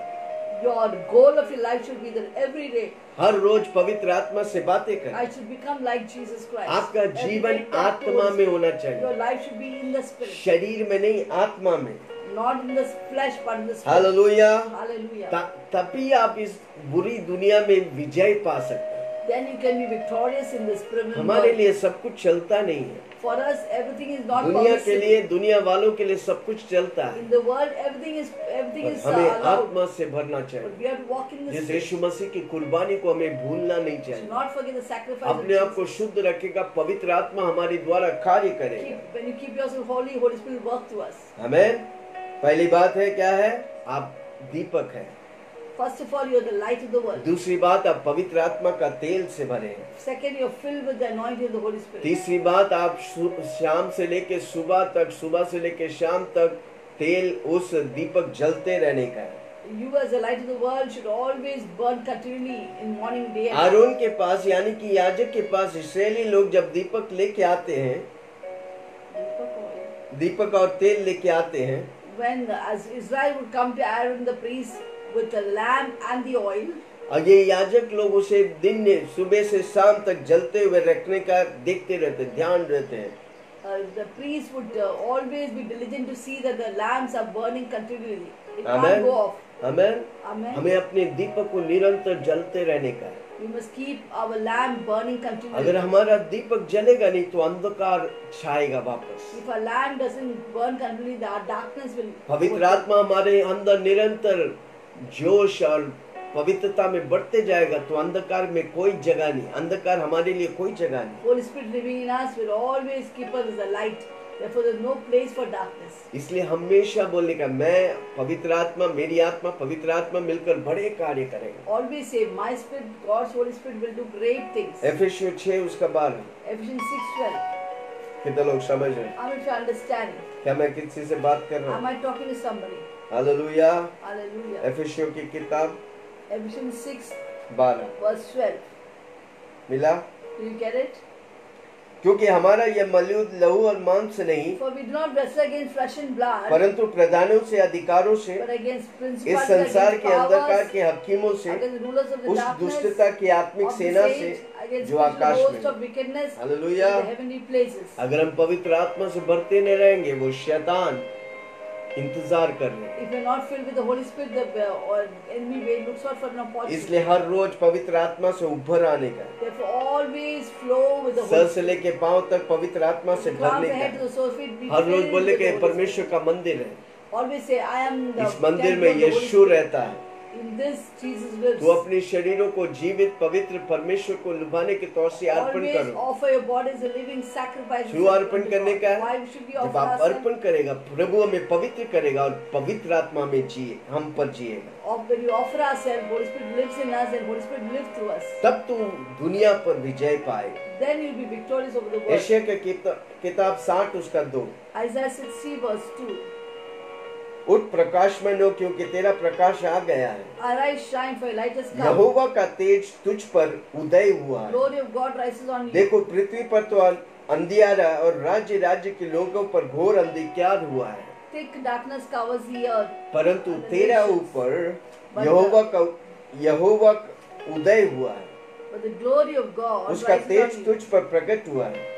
[SPEAKER 1] Your goal of your life should be that every day
[SPEAKER 2] हर रोज पवित्र आत्मा से बातें करें।
[SPEAKER 1] I should become like Jesus Christ.
[SPEAKER 2] आपका
[SPEAKER 1] Every
[SPEAKER 2] जीवन
[SPEAKER 1] day talk to
[SPEAKER 2] आत्मा
[SPEAKER 1] Holy
[SPEAKER 2] में
[SPEAKER 1] Spirit.
[SPEAKER 2] होना
[SPEAKER 1] Your
[SPEAKER 2] चाहिए,
[SPEAKER 1] life should be in the Spirit,
[SPEAKER 2] शरीर में नहीं, आत्मा में।
[SPEAKER 1] not in the flesh, but in the Spirit.
[SPEAKER 2] Hallelujah.
[SPEAKER 1] Hallelujah.
[SPEAKER 2] तभी आप इस बुरी दुनिया में विजय पा सकते हैं।
[SPEAKER 1] Then you can be victorious in this criminal
[SPEAKER 2] हमारे
[SPEAKER 1] world.
[SPEAKER 2] लिए सब कुछ चलता नहीं है।
[SPEAKER 1] For us, everything is not
[SPEAKER 2] दुनिया के
[SPEAKER 1] permissible.
[SPEAKER 2] लिए, दुनिया वालों के लिए सब कुछ चलता है।
[SPEAKER 1] In the world, everything is
[SPEAKER 2] हमें
[SPEAKER 1] allowed.
[SPEAKER 2] आत्मा से भरना
[SPEAKER 1] But
[SPEAKER 2] चाहिए।
[SPEAKER 1] we have to walk in the
[SPEAKER 2] जिस
[SPEAKER 1] Spirit.
[SPEAKER 2] यीशु मसीह की कुर्बानी को हमें भूलना नहीं
[SPEAKER 1] Do
[SPEAKER 2] चाहिए।
[SPEAKER 1] not forget the sacrifice of
[SPEAKER 2] अपने आप को
[SPEAKER 1] Jesus.
[SPEAKER 2] शुद्ध रखेगा, पवित्र आत्मा हमारे द्वारा कार्य करेगा।
[SPEAKER 1] When you keep yourself holy, Holy Spirit will work through us.
[SPEAKER 2] आमेन। पहली बात है क्या है? आप दीपक हैं।
[SPEAKER 1] First of all, you're the light of the world.
[SPEAKER 2] दूसरी बात, आप पवित्र आत्मा का तेल से भरे हैं।
[SPEAKER 1] Second, you're filled with the anointing of the Holy Spirit.
[SPEAKER 2] तीसरी बात, आप शाम से लेके सुबह तक, सुबह से लेके शाम तक तेल उस दीपक जलते रहने का है।
[SPEAKER 1] You as the light of the world should always burn continually in morning, day and night.
[SPEAKER 2] Aron के पास यानी कि याजक के पास इस्राएली लोग जब दीपक लेके आते हैं, दीपक और तेल लेके आते हैं,
[SPEAKER 1] When as Israel would come to Aaron the priest with the lamp and the oil,
[SPEAKER 2] और ये याजक लोग उसे दिन में सुबह से शाम तक जलते हुए रखने का देखते रहते, ध्यान रहते हैं।
[SPEAKER 1] the priest would always be diligent to see that the lamps are burning continually. It
[SPEAKER 2] Amen.
[SPEAKER 1] can't go off.
[SPEAKER 2] Amen.
[SPEAKER 1] Amen.
[SPEAKER 2] हमें अपने दीपक को निरंतर जलते रहने का है।
[SPEAKER 1] We must keep our lamp burning continually.
[SPEAKER 2] अगर हमारा दीपक जलेगा नहीं तो अंधकार छाएगा वापस।
[SPEAKER 1] If our lamp doesn't burn continually, the darkness will.
[SPEAKER 2] पवित्र आत्मा हमारे अंदर निरंतर जोश और पवित्रता में बढ़ते जाएगा तो अंधकार में कोई जगह नहीं, अंधकार हमारे लिए कोई जगह नहीं।
[SPEAKER 1] Holy Spirit living in us will always keep us as a light. Therefore, there is no place for darkness.
[SPEAKER 2] इसलिए हमेशा बोलने का, मैं पवित्र आत्मा, मेरी आत्मा, पवित्र आत्मा मिलकर बड़े कार्य करेगा।
[SPEAKER 1] Always say, my spirit, God's Holy Spirit will do great things.
[SPEAKER 2] एफेसियों 6 उसका 12।
[SPEAKER 1] Ephesians 6:12.
[SPEAKER 2] कितने लोग समझ रहे हैं?
[SPEAKER 1] How many of you understand?
[SPEAKER 2] क्या मैं किसी से बात कर रहा
[SPEAKER 1] Am
[SPEAKER 2] हूँ?
[SPEAKER 1] I talking to somebody?
[SPEAKER 2] Hallelujah.
[SPEAKER 1] Hallelujah.
[SPEAKER 2] एफेसियों की किताब
[SPEAKER 1] Ephesians 6
[SPEAKER 2] 12
[SPEAKER 1] verse 12.
[SPEAKER 2] मिला?
[SPEAKER 1] Do you get it?
[SPEAKER 2] क्योंकि हमारा यह मलयूद लहू और मांस से नहीं,
[SPEAKER 1] For we do not wrestle against flesh and blood,
[SPEAKER 2] परंतु प्रधानों से, अधिकारों से,
[SPEAKER 1] but against
[SPEAKER 2] इस
[SPEAKER 1] principalities,
[SPEAKER 2] संसार
[SPEAKER 1] against
[SPEAKER 2] के अंधकार
[SPEAKER 1] powers,
[SPEAKER 2] के हकीमों से,
[SPEAKER 1] against the rulers of the
[SPEAKER 2] उस
[SPEAKER 1] darkness
[SPEAKER 2] दुष्टता की आत्मिक
[SPEAKER 1] of
[SPEAKER 2] सेना
[SPEAKER 1] this
[SPEAKER 2] से
[SPEAKER 1] age, against
[SPEAKER 2] जो
[SPEAKER 1] spiritual
[SPEAKER 2] आकाश
[SPEAKER 1] host
[SPEAKER 2] में
[SPEAKER 1] of wickedness in
[SPEAKER 2] hallelujah.
[SPEAKER 1] the heavenly places.
[SPEAKER 2] अगर हम पवित्र आत्मा से भरते नहीं रहेंगे, वो शैतान इंतजार कर रहे हैं।
[SPEAKER 1] If you are not filled with the Holy Spirit, the or enemy way looks out for an opportunity.
[SPEAKER 2] इसलिए हर रोज पवित्र आत्मा से उभर आने का,
[SPEAKER 1] Therefore, always flow with the
[SPEAKER 2] sir
[SPEAKER 1] Holy
[SPEAKER 2] से
[SPEAKER 1] Spirit.
[SPEAKER 2] लेके पांव तक पवित्र आत्मा से
[SPEAKER 1] From
[SPEAKER 2] भरने
[SPEAKER 1] the head to
[SPEAKER 2] का।
[SPEAKER 1] the soul feet, be
[SPEAKER 2] her rose
[SPEAKER 1] filled
[SPEAKER 2] बोले
[SPEAKER 1] with
[SPEAKER 2] कि
[SPEAKER 1] the Holy
[SPEAKER 2] परमेश्वर
[SPEAKER 1] Spirit.
[SPEAKER 2] का मंदिर है,
[SPEAKER 1] Always say, I am the
[SPEAKER 2] इस मंदिर
[SPEAKER 1] temple
[SPEAKER 2] में
[SPEAKER 1] of the Holy
[SPEAKER 2] Yeshu
[SPEAKER 1] Spirit.
[SPEAKER 2] रहता है।
[SPEAKER 1] In this, Jesus lives.
[SPEAKER 2] तो अपने शरीरों को जीवित पवित्र परमेश्वर को लुभाने के तौर से अर्पण
[SPEAKER 1] Always
[SPEAKER 2] करो।
[SPEAKER 1] offer your body as a living sacrifice.
[SPEAKER 2] क्यों अर्पण करने का है?
[SPEAKER 1] Why should we
[SPEAKER 2] जब
[SPEAKER 1] offer
[SPEAKER 2] आप
[SPEAKER 1] ourselves?
[SPEAKER 2] अर्पण करेगा, प्रभु हमें पवित्र करेगा और पवित्र आत्मा में जिए, हम पर जिएगा।
[SPEAKER 1] When we offer ourselves, Holy Spirit lives in us and Holy Spirit lives through us.
[SPEAKER 2] तब तू दुनिया पर विजय पाएगा।
[SPEAKER 1] Then you'll be victorious over the world.
[SPEAKER 2] यशायाह के किताब 60 उसका 2।
[SPEAKER 1] Isaiah 60 verse 2.
[SPEAKER 2] उठ प्रकाश में हो, क्योंकि तेरा प्रकाश आ गया है।
[SPEAKER 1] Arise, shine, for your light has come.
[SPEAKER 2] यहोवा का तेज तुझ पर उदय हुआ है।
[SPEAKER 1] Glory of God rises on you.
[SPEAKER 2] देखो पृथ्वी पर तो अंधियारा और राज्य राज्य के लोगों पर घोर अंधकार हुआ है,
[SPEAKER 1] Thick darkness covers the earth.
[SPEAKER 2] परंतु तेरा ऊपर यहोवा उदय हुआ है,
[SPEAKER 1] But the glory of God
[SPEAKER 2] उसका
[SPEAKER 1] rises
[SPEAKER 2] तेज
[SPEAKER 1] on you.
[SPEAKER 2] तुझ पर प्रकट हुआ है,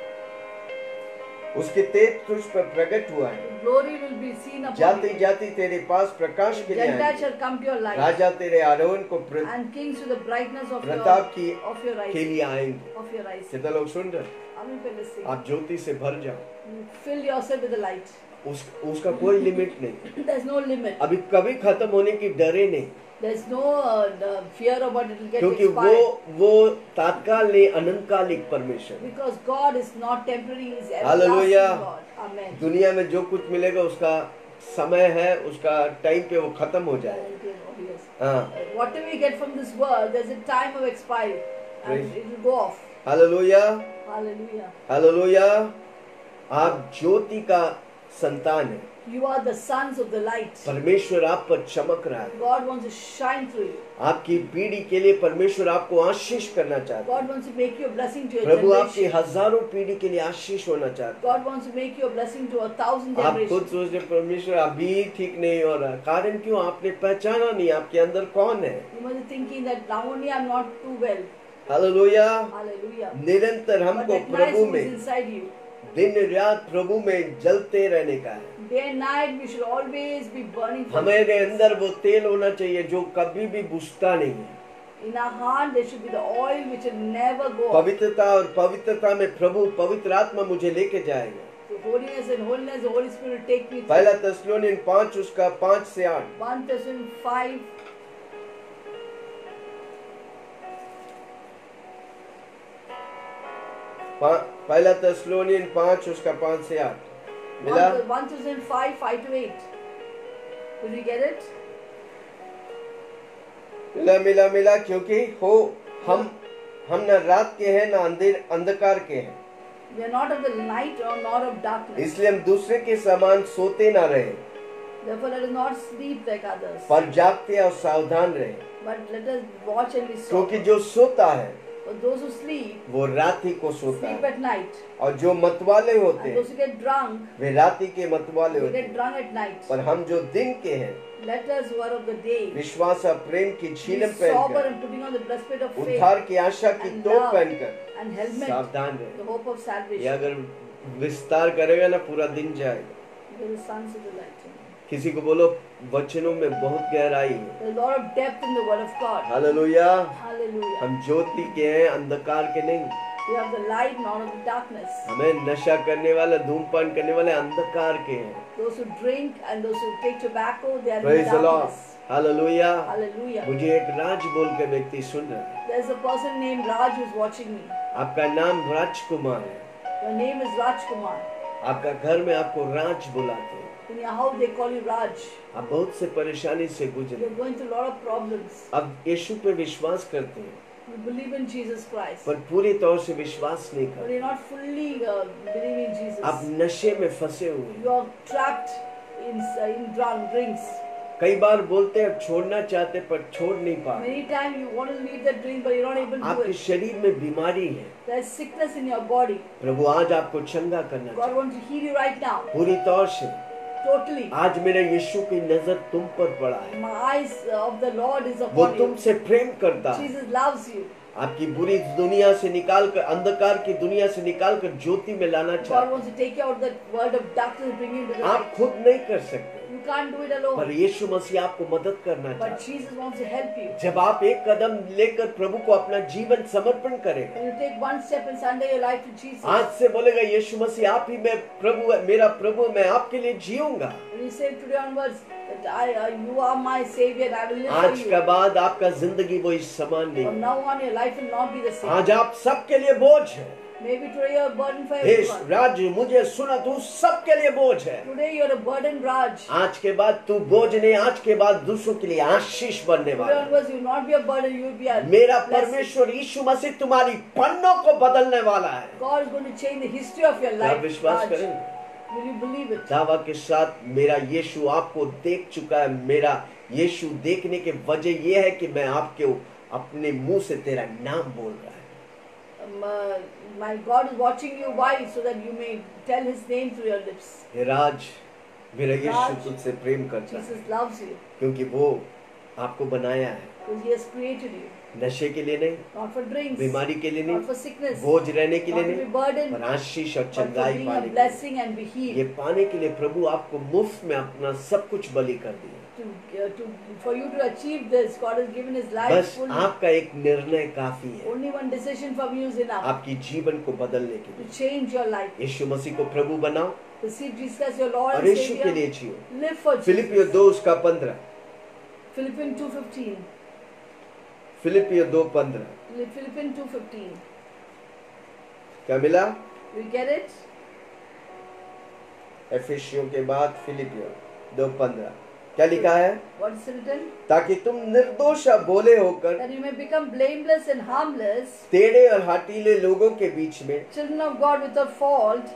[SPEAKER 2] उसके तेज तुझ पर प्रकट हुआ है।
[SPEAKER 1] The glory will be seen upon
[SPEAKER 2] जाति
[SPEAKER 1] you.
[SPEAKER 2] जाति तेरे पास प्रकाश के लिए
[SPEAKER 1] Gentiles
[SPEAKER 2] आएंगे,
[SPEAKER 1] shall come to your light,
[SPEAKER 2] राजा तेरे आरोहण को
[SPEAKER 1] and kings to the brightness of
[SPEAKER 2] Pratap की
[SPEAKER 1] your
[SPEAKER 2] के
[SPEAKER 1] rising.
[SPEAKER 2] लिए आएंगे।
[SPEAKER 1] Of your rising.
[SPEAKER 2] कितना लोग सुन रहे?
[SPEAKER 1] Amen. Listening.
[SPEAKER 2] आप ज्योति से भर जाओ,
[SPEAKER 1] You fill yourself with the light.
[SPEAKER 2] उसका कोई लिमिट नहीं।
[SPEAKER 1] There's no limit.
[SPEAKER 2] अभी कभी खत्म होने की डरे नहीं,
[SPEAKER 1] There's no the fear about it will get
[SPEAKER 2] क्योंकि
[SPEAKER 1] expired.
[SPEAKER 2] वो तात्काल नहीं, अनंतकालिक परमेश्वर है।
[SPEAKER 1] Because God is not temporary, He is
[SPEAKER 2] Hallelujah.
[SPEAKER 1] everlasting God. Amen.
[SPEAKER 2] दुनिया में जो कुछ मिलेगा उसका समय है, उसका टाइम पे वो खत्म हो जाए।
[SPEAKER 1] Yes.
[SPEAKER 2] हाँ,
[SPEAKER 1] Whatever we get from this world, there's a time of expiry, and
[SPEAKER 2] Praise.
[SPEAKER 1] it will go off.
[SPEAKER 2] Hallelujah,
[SPEAKER 1] Hallelujah.
[SPEAKER 2] Hallelujah. आप ज्योति का संतान है।
[SPEAKER 1] You are the sons of the light.
[SPEAKER 2] परमेश्वर आप पर चमक रहा है।
[SPEAKER 1] God wants to shine through you.
[SPEAKER 2] आपकी पीढ़ी के लिए परमेश्वर आपको आशीष करना चाहता है।
[SPEAKER 1] God wants to make you a blessing to your
[SPEAKER 2] प्रभु आपकी
[SPEAKER 1] generation.
[SPEAKER 2] हजारों पीढ़ी के लिए आशीष होना चाहता
[SPEAKER 1] God wants to make you a blessing to 1,000
[SPEAKER 2] है। आप खुद
[SPEAKER 1] generations.
[SPEAKER 2] सोच रहे परमेश्वर अभी ठीक नहीं हो रहा, कारण क्यों? आपने पहचाना नहीं आपके अंदर कौन है।
[SPEAKER 1] You must be thinking that now only I'm not too well.
[SPEAKER 2] Hallelujah.
[SPEAKER 1] Hallelujah.
[SPEAKER 2] निरंतर
[SPEAKER 1] But
[SPEAKER 2] हमको
[SPEAKER 1] that nice
[SPEAKER 2] Prabhu
[SPEAKER 1] who is
[SPEAKER 2] में
[SPEAKER 1] inside you.
[SPEAKER 2] दिन रात प्रभु में जलते रहने का है।
[SPEAKER 1] Day and night we should always be burning for
[SPEAKER 2] हमारे
[SPEAKER 1] Jesus.
[SPEAKER 2] अंदर वो तेल होना चाहिए जो कभी भी बुझता नहीं है।
[SPEAKER 1] In our heart there should be the oil which will never go off.
[SPEAKER 2] पवित्रता और पवित्रता में प्रभु पवित्र आत्मा मुझे लेके जाएगा।
[SPEAKER 1] So holiness and holiness, the Holy Spirit will take me through.
[SPEAKER 2] पहला थिस्सलुनीन 5 उसका 5 से 8।
[SPEAKER 1] 1 Thessalonians 5.
[SPEAKER 2] पहला थिस्सलुनीन 5 उसका 5 से 8 मिला।
[SPEAKER 1] 1 Thessalonians 5, 5 to 8. Did we get it?
[SPEAKER 2] मिला क्योंकि हो हम न रात के हैं न अंधकार के हैं,
[SPEAKER 1] We are not of the night or not of darkness.
[SPEAKER 2] इसलिए हम दूसरे के समान सोते ना रहे,
[SPEAKER 1] Therefore let us not sleep like others,
[SPEAKER 2] पर जागते और सावधान रहे।
[SPEAKER 1] but let us watch and be
[SPEAKER 2] क्योंकि
[SPEAKER 1] sober.
[SPEAKER 2] जो सोता है
[SPEAKER 1] For those who sleep,
[SPEAKER 2] वो रात ही को सोता
[SPEAKER 1] sleep
[SPEAKER 2] है,
[SPEAKER 1] at night.
[SPEAKER 2] और जो मतवाले होते
[SPEAKER 1] And
[SPEAKER 2] हैं
[SPEAKER 1] those who get drunk,
[SPEAKER 2] वे रात ही के मतवाले
[SPEAKER 1] they
[SPEAKER 2] होते
[SPEAKER 1] get
[SPEAKER 2] हैं।
[SPEAKER 1] drunk at night.
[SPEAKER 2] पर हम जो दिन के हैं
[SPEAKER 1] Let us who are of the day
[SPEAKER 2] विश्वास और प्रेम की
[SPEAKER 1] be
[SPEAKER 2] झीलम
[SPEAKER 1] sober
[SPEAKER 2] पहनकर,
[SPEAKER 1] and putting on the breastplate of faith
[SPEAKER 2] उद्धार की आशा की
[SPEAKER 1] and
[SPEAKER 2] टोप
[SPEAKER 1] love
[SPEAKER 2] पहनकर
[SPEAKER 1] and helmet,
[SPEAKER 2] सावधान
[SPEAKER 1] the
[SPEAKER 2] रहे।
[SPEAKER 1] hope of
[SPEAKER 2] ये
[SPEAKER 1] salvation.
[SPEAKER 2] अगर विस्तार करेगा ना पूरा दिन जाएगा।
[SPEAKER 1] We are the sons of the light.
[SPEAKER 2] किसी को बोलो वचनों में बहुत गहराई है।
[SPEAKER 1] There is a lot of depth in the word of God.
[SPEAKER 2] Hallelujah.
[SPEAKER 1] Hallelujah.
[SPEAKER 2] हम ज्योति के हैं, अंधकार के नहीं।
[SPEAKER 1] We have the light, not of the darkness.
[SPEAKER 2] हमें नशा करने वाले, धूमपान करने वाले अंधकार के हैं।
[SPEAKER 1] Those who drink and those who take tobacco, they are in
[SPEAKER 2] Praise the Lord.
[SPEAKER 1] darkness.
[SPEAKER 2] Hallelujah.
[SPEAKER 1] Hallelujah.
[SPEAKER 2] मुझे एक राज बोल के व्यक्ति सुन रहा है।
[SPEAKER 1] There is a person named Raj who is watching me.
[SPEAKER 2] आपका नाम राजकुमार है।
[SPEAKER 1] Your name is Raj Kumar.
[SPEAKER 2] आपका घर में आपको राज बुलाते हैं।
[SPEAKER 1] In your house they call you Raj.
[SPEAKER 2] आप बहुत से परेशानी से
[SPEAKER 1] You
[SPEAKER 2] गुजरे,
[SPEAKER 1] are going through a lot of problems.
[SPEAKER 2] अब यीशु पे विश्वास करते हैं
[SPEAKER 1] You believe in Jesus Christ,
[SPEAKER 2] पर पूरी तौर से विश्वास नहीं
[SPEAKER 1] but
[SPEAKER 2] करते।
[SPEAKER 1] you're not fully believing in Jesus.
[SPEAKER 2] आप नशे में फंसे हुए हैं।
[SPEAKER 1] You are trapped in drinks.
[SPEAKER 2] कई बार बोलते हैं छोड़ना चाहते पर छोड़ नहीं पा रहे।
[SPEAKER 1] Many times you want to leave that drink, but you're not able to do
[SPEAKER 2] आपके
[SPEAKER 1] it.
[SPEAKER 2] शरीर में बीमारी है,
[SPEAKER 1] There is sickness in your body.
[SPEAKER 2] प्रभु आज आपको चंगा करना
[SPEAKER 1] God
[SPEAKER 2] चाहता
[SPEAKER 1] wants to heal you right now,
[SPEAKER 2] है पूरी तौर से।
[SPEAKER 1] totally.
[SPEAKER 2] आज मेरा यीशु की नजर तुम पर पड़ा है,
[SPEAKER 1] My eyes of the Lord is
[SPEAKER 2] वो
[SPEAKER 1] upon you.
[SPEAKER 2] तुमसे प्रेम करता है।
[SPEAKER 1] Jesus loves you.
[SPEAKER 2] आपकी बुरी दुनिया से निकाल कर, अंधकार की दुनिया से निकाल कर ज्योति में लाना
[SPEAKER 1] God
[SPEAKER 2] चाहता
[SPEAKER 1] wants to take you out of that world of darkness and bring you into the
[SPEAKER 2] है। आप
[SPEAKER 1] light.
[SPEAKER 2] खुद नहीं कर सकते
[SPEAKER 1] You can't do it
[SPEAKER 2] पर
[SPEAKER 1] alone,
[SPEAKER 2] यीशु मसीह आपको मदद करना
[SPEAKER 1] but
[SPEAKER 2] चाहता है।
[SPEAKER 1] Jesus wants to help you.
[SPEAKER 2] जब आप एक कदम लेकर प्रभु को अपना जीवन समर्पण करेंगे,
[SPEAKER 1] When you take one step and surrender your life to Jesus,
[SPEAKER 2] आज से बोलेगा यीशु मसीह आप ही मैं प्रभु है, मेरा प्रभु, मैं आपके लिए जीऊंगा।
[SPEAKER 1] when you say today onwards that you are my Savior and I will live
[SPEAKER 2] आज
[SPEAKER 1] for
[SPEAKER 2] का
[SPEAKER 1] you,
[SPEAKER 2] बाद आपका जिंदगी वो इस समान
[SPEAKER 1] from
[SPEAKER 2] नहीं।
[SPEAKER 1] now on your life will not be the same.
[SPEAKER 2] आज आप सबके लिए बोझ है।
[SPEAKER 1] Maybe today you're a burden for
[SPEAKER 2] hey
[SPEAKER 1] everyone.
[SPEAKER 2] राज मुझे सुना, तू सबके लिए बोझ है।
[SPEAKER 1] Today you're a burden, Raj.
[SPEAKER 2] आज के बाद तू बोझ नहीं, आज के बाद दूसरों के लिए आशीष बनने
[SPEAKER 1] Today
[SPEAKER 2] वाला है।
[SPEAKER 1] onwards you will not be a burden, you will be a
[SPEAKER 2] मेरा
[SPEAKER 1] blessing.
[SPEAKER 2] परमेश्वर यीशु मसीह तुम्हारी पन्नों को बदलने वाला है।
[SPEAKER 1] God is going to change the history of your
[SPEAKER 2] आप
[SPEAKER 1] life,
[SPEAKER 2] विश्वास
[SPEAKER 1] Raj.
[SPEAKER 2] करेंगे?
[SPEAKER 1] Will you believe it?
[SPEAKER 2] दावा के साथ मेरा यीशु आपको देख चुका है। मेरा यीशु देखने के वजह यह है कि मैं आपके अपने मुंह से तेरा नाम बोल रहा है।
[SPEAKER 1] My God is watching you. Why? So that you may tell His name through your lips.
[SPEAKER 2] हे राज, मेरा यीशु
[SPEAKER 1] राज,
[SPEAKER 2] तुझसे प्रेम करता है
[SPEAKER 1] Jesus loves you
[SPEAKER 2] क्योंकि वो आपको बनाया है,
[SPEAKER 1] because He has created you,
[SPEAKER 2] नशे के लिए नहीं,
[SPEAKER 1] not for drinks,
[SPEAKER 2] बीमारी के लिए
[SPEAKER 1] not
[SPEAKER 2] नहीं,
[SPEAKER 1] for sickness,
[SPEAKER 2] बोझ रहने के
[SPEAKER 1] not
[SPEAKER 2] लिए
[SPEAKER 1] to be
[SPEAKER 2] नहीं,
[SPEAKER 1] burdened,
[SPEAKER 2] पर आशीष और
[SPEAKER 1] but for
[SPEAKER 2] चंगाई
[SPEAKER 1] being a
[SPEAKER 2] पाने के लिए।
[SPEAKER 1] blessing and be
[SPEAKER 2] ये
[SPEAKER 1] healed.
[SPEAKER 2] पाने के लिए प्रभु आपको मुफ्त में अपना सब कुछ बलि कर दिया।
[SPEAKER 1] For you to achieve this, God has given His life
[SPEAKER 2] बस
[SPEAKER 1] fully.
[SPEAKER 2] आपका एक निर्णय काफी है
[SPEAKER 1] Only one decision from you is enough
[SPEAKER 2] आपकी जीवन को बदलने के लिए।
[SPEAKER 1] to change your life.
[SPEAKER 2] यीशु मसीह को प्रभु बनाओ
[SPEAKER 1] Receive Jesus as your Lord
[SPEAKER 2] और
[SPEAKER 1] and
[SPEAKER 2] यीशु के लिए
[SPEAKER 1] Savior.
[SPEAKER 2] Jio.
[SPEAKER 1] Live for
[SPEAKER 2] फिलिपियो
[SPEAKER 1] Jesus.
[SPEAKER 2] 2:15,
[SPEAKER 1] Philippians 2:15.
[SPEAKER 2] फिलिपियो 2:15
[SPEAKER 1] Philippians 2:15.
[SPEAKER 2] क्या मिला?
[SPEAKER 1] We get it?
[SPEAKER 2] एफेसियों के बाद फिलिपियो 2:15 क्या लिखा है?
[SPEAKER 1] What is written?
[SPEAKER 2] ताकि तुम निर्दोष भोले होकर
[SPEAKER 1] That you may become blameless and harmless,
[SPEAKER 2] टेढ़े और हठीले लोगों के बीच में
[SPEAKER 1] children of God without fault,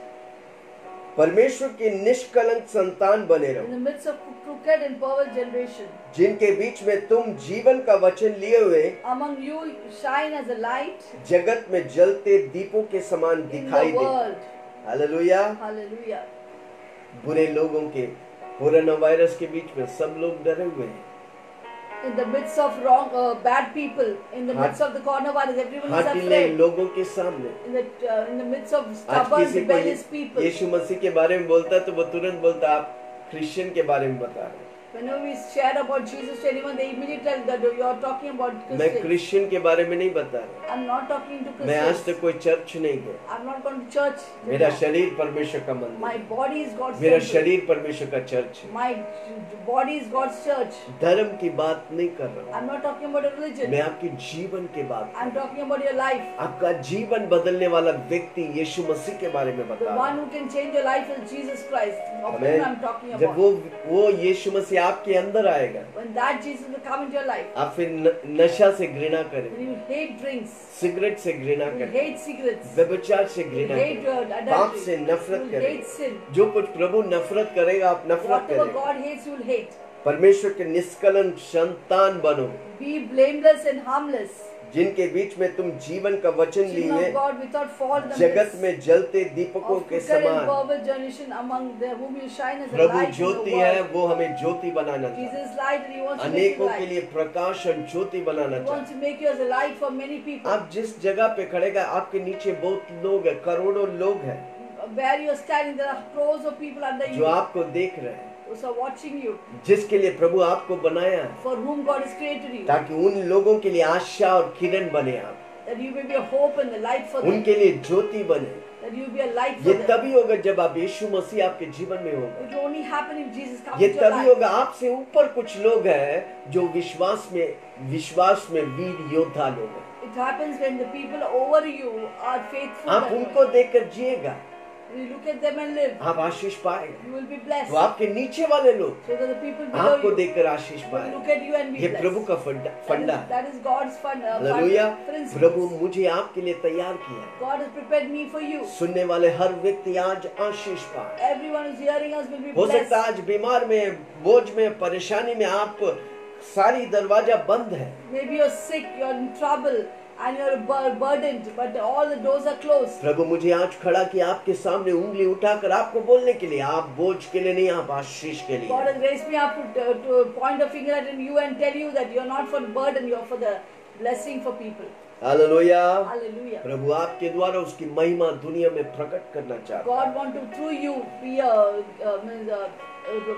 [SPEAKER 2] परमेश्वर की निष्कलंक संतान बने
[SPEAKER 1] in
[SPEAKER 2] रहो,
[SPEAKER 1] the midst of crooked and perverse generation.
[SPEAKER 2] जिनके बीच में तुम जीवन का वचन लिए हुए
[SPEAKER 1] Among you shine as a light
[SPEAKER 2] जगत में जलते दीपों के समान
[SPEAKER 1] in
[SPEAKER 2] दिखाई
[SPEAKER 1] the
[SPEAKER 2] they.
[SPEAKER 1] world.
[SPEAKER 2] Hallelujah.
[SPEAKER 1] Hallelujah.
[SPEAKER 2] बुरे लोगों के, कोरोना वायरस के बीच में सब लोग डरे हुए हैं।
[SPEAKER 1] In the midst of bad people, in the midst of the coronavirus, everyone is
[SPEAKER 2] हठीले
[SPEAKER 1] afraid.
[SPEAKER 2] लोगों के सामने
[SPEAKER 1] In the midst of
[SPEAKER 2] आज
[SPEAKER 1] stubborn,
[SPEAKER 2] किसी को
[SPEAKER 1] rebellious people.
[SPEAKER 2] यीशु मसीह के बारे में बोलता है तो वो तुरंत बोलता है आप क्रिश्चियन के बारे में बता रहे हैं।
[SPEAKER 1] Whenever we share about Jesus to anyone, they immediately tell that you are talking about
[SPEAKER 2] मैं
[SPEAKER 1] Christians.
[SPEAKER 2] क्रिश्चियन के बारे में नहीं बता रहा।
[SPEAKER 1] I'm not talking to
[SPEAKER 2] मैं आज
[SPEAKER 1] Christians.
[SPEAKER 2] तक कोई चर्च नहीं गया।
[SPEAKER 1] I'm not going to church.
[SPEAKER 2] मेरा शरीर परमेश्वर का
[SPEAKER 1] My
[SPEAKER 2] मंदिर,
[SPEAKER 1] body is God's
[SPEAKER 2] मेरा
[SPEAKER 1] temple.
[SPEAKER 2] शरीर परमेश्वर का चर्च है।
[SPEAKER 1] My body is God's church.
[SPEAKER 2] धर्म की बात नहीं कर रहा हूँ,
[SPEAKER 1] I'm not talking about a
[SPEAKER 2] मैं
[SPEAKER 1] religion.
[SPEAKER 2] आपकी जीवन के बात कर
[SPEAKER 1] I'm
[SPEAKER 2] रहा हूँ।
[SPEAKER 1] talking about your life.
[SPEAKER 2] आपका जीवन बदलने वाला व्यक्ति यीशु मसीह के बारे में
[SPEAKER 1] The
[SPEAKER 2] बता रहा
[SPEAKER 1] one
[SPEAKER 2] हूँ।
[SPEAKER 1] who can change your life is Jesus Christ. Of whom
[SPEAKER 2] आमीन।
[SPEAKER 1] I'm talking
[SPEAKER 2] जब
[SPEAKER 1] about.
[SPEAKER 2] वो यीशु मसीह आपके अंदर आएगा,
[SPEAKER 1] When that Jesus will come into your life,
[SPEAKER 2] आप फिर नशा से घृणा करें,
[SPEAKER 1] then you will hate drinks,
[SPEAKER 2] cigarette से घृणा
[SPEAKER 1] you will
[SPEAKER 2] करें,
[SPEAKER 1] hate cigarettes,
[SPEAKER 2] व्यभिचार से
[SPEAKER 1] you will
[SPEAKER 2] घृणा
[SPEAKER 1] hate
[SPEAKER 2] करें, पाप
[SPEAKER 1] adultery,
[SPEAKER 2] से
[SPEAKER 1] you
[SPEAKER 2] नफरत
[SPEAKER 1] will
[SPEAKER 2] करें।
[SPEAKER 1] hate sin.
[SPEAKER 2] जो कुछ प्रभु नफरत करेगा आप नफरत
[SPEAKER 1] Whatever
[SPEAKER 2] करें।
[SPEAKER 1] God hates, you will hate.
[SPEAKER 2] परमेश्वर के निष्कलंक संतान बनो,
[SPEAKER 1] Be blameless and harmless.
[SPEAKER 2] जिनके बीच में तुम जीवन का वचन
[SPEAKER 1] Children
[SPEAKER 2] लिए
[SPEAKER 1] of God without fault in the
[SPEAKER 2] जगत
[SPEAKER 1] midst
[SPEAKER 2] में जलते दीपकों
[SPEAKER 1] of
[SPEAKER 2] के
[SPEAKER 1] crooked and
[SPEAKER 2] समान।
[SPEAKER 1] perverse generation among them whom you shine as a
[SPEAKER 2] Prabhu
[SPEAKER 1] light in the
[SPEAKER 2] ज्योति है,
[SPEAKER 1] world.
[SPEAKER 2] वो हमें ज्योति बनाना चाहता
[SPEAKER 1] Jesus
[SPEAKER 2] है।
[SPEAKER 1] is light and he wants to make you
[SPEAKER 2] अनेकों के
[SPEAKER 1] light.
[SPEAKER 2] लिए प्रकाश और ज्योति बनाना
[SPEAKER 1] He
[SPEAKER 2] चाहता
[SPEAKER 1] wants to make you as a light for many
[SPEAKER 2] है।
[SPEAKER 1] people.
[SPEAKER 2] आप जिस जगह पे खड़ेगा आपके नीचे बहुत लोग हैं, करोड़ों लोग हैं
[SPEAKER 1] Where you are standing, there are crores of people under
[SPEAKER 2] जो
[SPEAKER 1] you
[SPEAKER 2] आपको देख रहे हैं,
[SPEAKER 1] who are watching you,
[SPEAKER 2] जिसके लिए प्रभु आपको बनाया है,
[SPEAKER 1] for whom God has created you,
[SPEAKER 2] ताकि उन लोगों के लिए आशा और किरण बने, आप
[SPEAKER 1] that you may be a hope and a light for them,
[SPEAKER 2] उनके लिए ज्योति बने।
[SPEAKER 1] that you be a light
[SPEAKER 2] ये
[SPEAKER 1] for them.
[SPEAKER 2] तभी होगा जब आप यीशु मसीह आपके जीवन में होगा।
[SPEAKER 1] It will only happen if Jesus comes
[SPEAKER 2] ये
[SPEAKER 1] into your
[SPEAKER 2] तभी
[SPEAKER 1] life.
[SPEAKER 2] होगा, आपसे ऊपर कुछ लोग हैं जो विश्वास में वीर योद्धा लोग हैं।
[SPEAKER 1] It happens when the people over you are faithful.
[SPEAKER 2] आप
[SPEAKER 1] that way.
[SPEAKER 2] उनको देखकर जिएगा,
[SPEAKER 1] You look at them and live.
[SPEAKER 2] आप आशीष पाएगा।
[SPEAKER 1] You will be blessed.
[SPEAKER 2] तो आपके नीचे वाले लोग
[SPEAKER 1] So that the people below
[SPEAKER 2] आपको
[SPEAKER 1] you
[SPEAKER 2] देखकर आशीष
[SPEAKER 1] will
[SPEAKER 2] पाएगा।
[SPEAKER 1] look at you and be
[SPEAKER 2] ये
[SPEAKER 1] blessed.
[SPEAKER 2] प्रभु का फंडा है।
[SPEAKER 1] That is God's fund.
[SPEAKER 2] Hallelujah.
[SPEAKER 1] principle.
[SPEAKER 2] प्रभु मुझे आपके लिए तैयार किया है।
[SPEAKER 1] God has prepared me for you.
[SPEAKER 2] सुनने वाले हर व्यक्ति आज आशीष पाए।
[SPEAKER 1] Everyone who's hearing us will be
[SPEAKER 2] हो
[SPEAKER 1] blessed.
[SPEAKER 2] सकता है आज बीमार में, बोझ में, परेशानी में आप सारी दरवाजा बंद है,
[SPEAKER 1] Maybe you're sick, you're in trouble, and you're burdened, but all the doors are closed.
[SPEAKER 2] प्रभु मुझे आज खड़ा किया आपके सामने उंगली उठाकर आपको बोलने के लिए, आप बोझ के लिए नहीं, आप आशीष के लिए।
[SPEAKER 1] God has raised me up to point a finger at you and tell you that you're not for burden, you're for the blessing for people.
[SPEAKER 2] Hallelujah.
[SPEAKER 1] Hallelujah.
[SPEAKER 2] प्रभु आपके द्वारा उसकी महिमा दुनिया में प्रकट करना चाहता है।
[SPEAKER 1] God want to through you be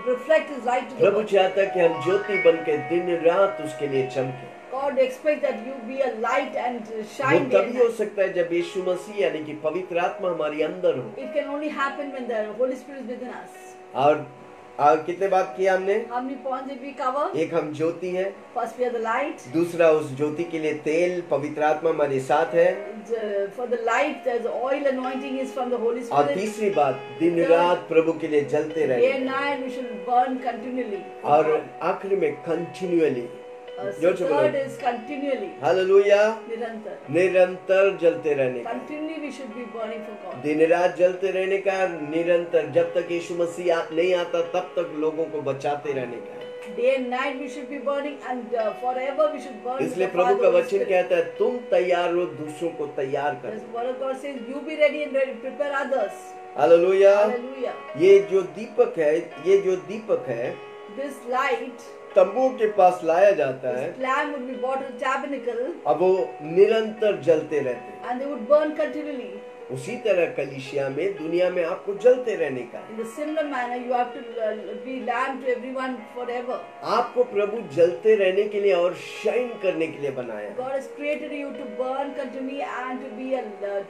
[SPEAKER 1] reflect His light to the
[SPEAKER 2] Prabhu
[SPEAKER 1] world.
[SPEAKER 2] चाहता है कि हम ज्योति बनके दिन रात उसके लिए चमके।
[SPEAKER 1] God expects that you be a light and
[SPEAKER 2] वो
[SPEAKER 1] shine day and
[SPEAKER 2] तभी हो
[SPEAKER 1] night.
[SPEAKER 2] सकता है जब यीशु मसीह यानी कि पवित्र आत्मा हमारी अंदर हो।
[SPEAKER 1] It can only happen when the Holy Spirit is within us.
[SPEAKER 2] और कितने बात किया हमने?
[SPEAKER 1] How many points did we cover?
[SPEAKER 2] एक हम ज्योति है,
[SPEAKER 1] First we are the light.
[SPEAKER 2] दूसरा उस ज्योति के लिए तेल, पवित्र आत्मा हमारे साथ है,
[SPEAKER 1] For the light, there's oil anointing is from the Holy
[SPEAKER 2] और
[SPEAKER 1] Spirit.
[SPEAKER 2] तीसरी बात दिन रात प्रभु के लिए जलते
[SPEAKER 1] Day
[SPEAKER 2] रहे,
[SPEAKER 1] and night we should burn continually.
[SPEAKER 2] और आखिरी में continually
[SPEAKER 1] So third is continually.
[SPEAKER 2] Hallelujah,
[SPEAKER 1] Nirantar.
[SPEAKER 2] निरंतर जलते रहने का,
[SPEAKER 1] Continually we should be burning for God.
[SPEAKER 2] दिन रात जलते रहने का, निरंतर जब तक यीशु मसीह नहीं आता तब तक लोगों को बचाते रहने का।
[SPEAKER 1] Day and night we should be burning and forever we should burn.
[SPEAKER 2] इसलिए
[SPEAKER 1] for
[SPEAKER 2] प्रभु
[SPEAKER 1] Father,
[SPEAKER 2] का
[SPEAKER 1] Holy
[SPEAKER 2] वचन
[SPEAKER 1] Spirit.
[SPEAKER 2] कहता है तुम तैयार हो, दूसरों को तैयार
[SPEAKER 1] Yes,
[SPEAKER 2] करो।
[SPEAKER 1] Word of God says, you be ready and ready, prepare others.
[SPEAKER 2] Hallelujah.
[SPEAKER 1] Hallelujah.
[SPEAKER 2] ये जो दीपक है
[SPEAKER 1] This light,
[SPEAKER 2] तंबू के पास लाया जाता है,
[SPEAKER 1] this lamp would be brought to the tabernacle
[SPEAKER 2] अब वो निरंतर जलते रहते हैं।
[SPEAKER 1] and they would burn continually.
[SPEAKER 2] उसी तरह कलीसिया में, दुनिया में आपको जलते रहने का है।
[SPEAKER 1] In the similar manner, you have to be lamp to everyone forever.
[SPEAKER 2] आपको प्रभु जलते रहने के लिए और शाइन करने के लिए बनाया है,
[SPEAKER 1] God has created you to burn continually and to be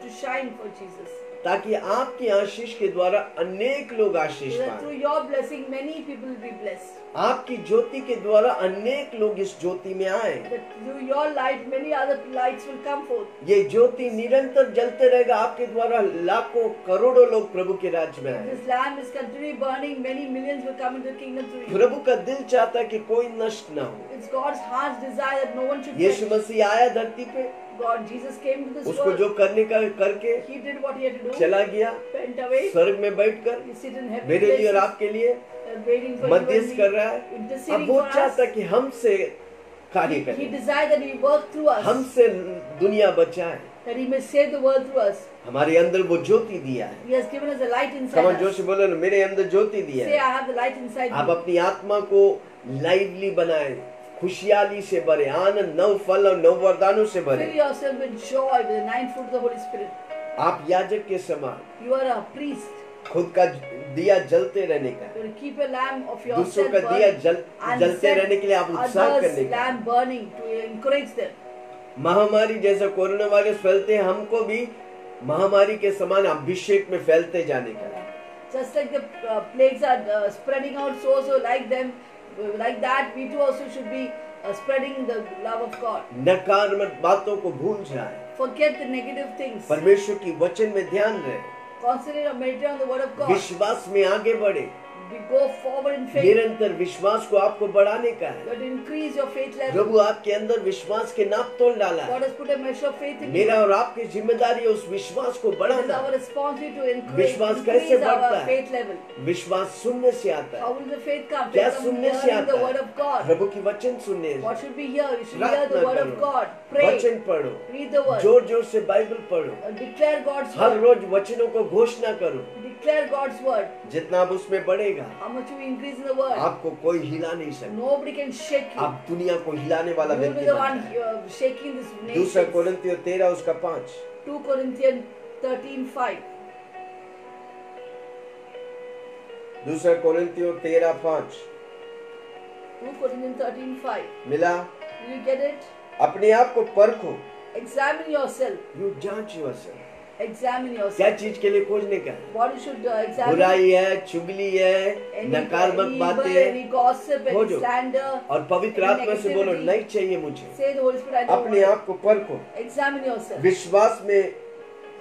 [SPEAKER 1] to shine for Jesus.
[SPEAKER 2] ताकि आपकी आशीष के द्वारा अनेक लोग आशीष
[SPEAKER 1] So that
[SPEAKER 2] पाएं।
[SPEAKER 1] through your blessing, many people will be blessed.
[SPEAKER 2] आपकी ज्योति के द्वारा अनेक लोग इस ज्योति में आए।
[SPEAKER 1] That through your light, many other lights will come forth.
[SPEAKER 2] ये ज्योति निरंतर जलते रहेगा, आपके द्वारा लाखों करोड़ों लोग प्रभु के राज्य में
[SPEAKER 1] If
[SPEAKER 2] आए।
[SPEAKER 1] this lamp is continually burning, many millions will come into the kingdom through you.
[SPEAKER 2] प्रभु का दिल चाहता है कि कोई नष्ट ना हो।
[SPEAKER 1] It's God's heart's desire that no one should
[SPEAKER 2] Yeshu
[SPEAKER 1] perish.
[SPEAKER 2] मसीह आया धरती पे,
[SPEAKER 1] God, Jesus came to this
[SPEAKER 2] उसको
[SPEAKER 1] world.
[SPEAKER 2] जो करने का करके
[SPEAKER 1] He did what he had to do.
[SPEAKER 2] चला गया,
[SPEAKER 1] Went away.
[SPEAKER 2] स्वर्ग में बैठकर
[SPEAKER 1] He sit in heavenly
[SPEAKER 2] मेरे लिए और
[SPEAKER 1] places,
[SPEAKER 2] आपके लिए
[SPEAKER 1] waiting for you and
[SPEAKER 2] मध्यस्थ कर
[SPEAKER 1] me,
[SPEAKER 2] रहा है।
[SPEAKER 1] interceding
[SPEAKER 2] अब वो
[SPEAKER 1] for us.
[SPEAKER 2] चाहता है कि हमसे कार्य
[SPEAKER 1] He
[SPEAKER 2] करे,
[SPEAKER 1] desired that he work through us,
[SPEAKER 2] हमसे दुनिया बचाए।
[SPEAKER 1] that he may save the world through us.
[SPEAKER 2] हमारे अंदर वो ज्योति दिया है।
[SPEAKER 1] He has given us a light inside
[SPEAKER 2] common
[SPEAKER 1] us.
[SPEAKER 2] जोश से बोलो ना, मेरे अंदर ज्योति दिया
[SPEAKER 1] Say,
[SPEAKER 2] है।
[SPEAKER 1] I have the light inside
[SPEAKER 2] आप
[SPEAKER 1] me.
[SPEAKER 2] अपनी आत्मा को लाइवली बनाए, खुशहाली से भरे, आनंद, नव फल और नव वरदानों से
[SPEAKER 1] Fill
[SPEAKER 2] भरे।
[SPEAKER 1] yourself with joy, with the 9 fruit of the Holy Spirit.
[SPEAKER 2] आप याजक के समान
[SPEAKER 1] You are a priest.
[SPEAKER 2] खुद का दिया जलते रहने का,
[SPEAKER 1] You will keep a lamp of
[SPEAKER 2] दूसरों
[SPEAKER 1] yourself
[SPEAKER 2] का दिया
[SPEAKER 1] burning and
[SPEAKER 2] जलते
[SPEAKER 1] set
[SPEAKER 2] रहने के लिए आप उत्साह
[SPEAKER 1] others'
[SPEAKER 2] करने का।
[SPEAKER 1] lamp burning to encourage them.
[SPEAKER 2] महामारी जैसा कोरोना वायरस फैलते हैं, हमको भी महामारी के समान अभिषेक में फैलते जाने का।
[SPEAKER 1] Just like the plagues are spreading out, so like them, like that, we too also should be spreading the love of God.
[SPEAKER 2] नकारात्मक बातों को भूल जाए,
[SPEAKER 1] Forget the negative things.
[SPEAKER 2] परमेश्वर की वचन में ध्यान रहे,
[SPEAKER 1] Concentrate or meditate on the word of God.
[SPEAKER 2] विश्वास में आगे बढ़े।
[SPEAKER 1] We go forward in faith.
[SPEAKER 2] निरंतर विश्वास को आपको बढ़ाने का है।
[SPEAKER 1] You have to increase your faith level.
[SPEAKER 2] प्रभु आपके अंदर विश्वास के नाप तोल डाला है।
[SPEAKER 1] God has put a measure of faith in you.
[SPEAKER 2] मेरा और आपकी जिम्मेदारी है उस विश्वास को
[SPEAKER 1] It is
[SPEAKER 2] बढ़ाना।
[SPEAKER 1] our responsibility to increase,
[SPEAKER 2] विश्वास कैसे
[SPEAKER 1] increase
[SPEAKER 2] बढ़ता
[SPEAKER 1] our
[SPEAKER 2] है?
[SPEAKER 1] faith level.
[SPEAKER 2] विश्वास सुनने से आता
[SPEAKER 1] How
[SPEAKER 2] है।
[SPEAKER 1] will the faith come?
[SPEAKER 2] क्या
[SPEAKER 1] Faith comes
[SPEAKER 2] सुनने से
[SPEAKER 1] hearing
[SPEAKER 2] आता
[SPEAKER 1] the word
[SPEAKER 2] है?
[SPEAKER 1] of God.
[SPEAKER 2] प्रभु की वचन सुनने से।
[SPEAKER 1] What should be here? You should hear
[SPEAKER 2] प्रार्थना
[SPEAKER 1] the word of
[SPEAKER 2] करो,
[SPEAKER 1] God. Pray.
[SPEAKER 2] वचन पढ़ो,
[SPEAKER 1] Read the word.
[SPEAKER 2] जोर जोर से बाइबल पढ़ो,
[SPEAKER 1] Declare God's
[SPEAKER 2] हर
[SPEAKER 1] word.
[SPEAKER 2] रोज वचनों को घोषणा करो।
[SPEAKER 1] Declare God's word.
[SPEAKER 2] जितना आप उसमें बढ़ेगा,
[SPEAKER 1] How much you increase in the word.
[SPEAKER 2] आपको कोई हिला नहीं सकता।
[SPEAKER 1] Nobody can shake you.
[SPEAKER 2] आप दुनिया को हिलाने वाला
[SPEAKER 1] You will be
[SPEAKER 2] व्यक्ति
[SPEAKER 1] the
[SPEAKER 2] बन
[SPEAKER 1] one
[SPEAKER 2] जाए।
[SPEAKER 1] shaking this
[SPEAKER 2] दूसरा
[SPEAKER 1] nation.
[SPEAKER 2] कोरिन्थियों 13 उसका 5।
[SPEAKER 1] 2 Corinthians 13:5.
[SPEAKER 2] दूसरा कोरिन्थियों 13:5
[SPEAKER 1] 2 Corinthians 13:5.
[SPEAKER 2] मिला।
[SPEAKER 1] Will you get it?
[SPEAKER 2] अपने आप को परखो,
[SPEAKER 1] Examine yourself.
[SPEAKER 2] यू जांच yourself।
[SPEAKER 1] Examine
[SPEAKER 2] क्या
[SPEAKER 1] yourself.
[SPEAKER 2] चीज के लिए खोजने का है?
[SPEAKER 1] What you should examine.
[SPEAKER 2] बुराई है, चुगली है,
[SPEAKER 1] Any
[SPEAKER 2] नकारात्मक
[SPEAKER 1] evil,
[SPEAKER 2] बातें,
[SPEAKER 1] any gossip, any
[SPEAKER 2] खोजो।
[SPEAKER 1] slander.
[SPEAKER 2] और पवित्र
[SPEAKER 1] any
[SPEAKER 2] आत्मा से बोलो,
[SPEAKER 1] negativity.
[SPEAKER 2] नहीं चाहिए मुझे।
[SPEAKER 1] Say the Holy Spirit, I don't
[SPEAKER 2] अपने
[SPEAKER 1] want
[SPEAKER 2] आप को परखो,
[SPEAKER 1] it. Examine yourself.
[SPEAKER 2] विश्वास में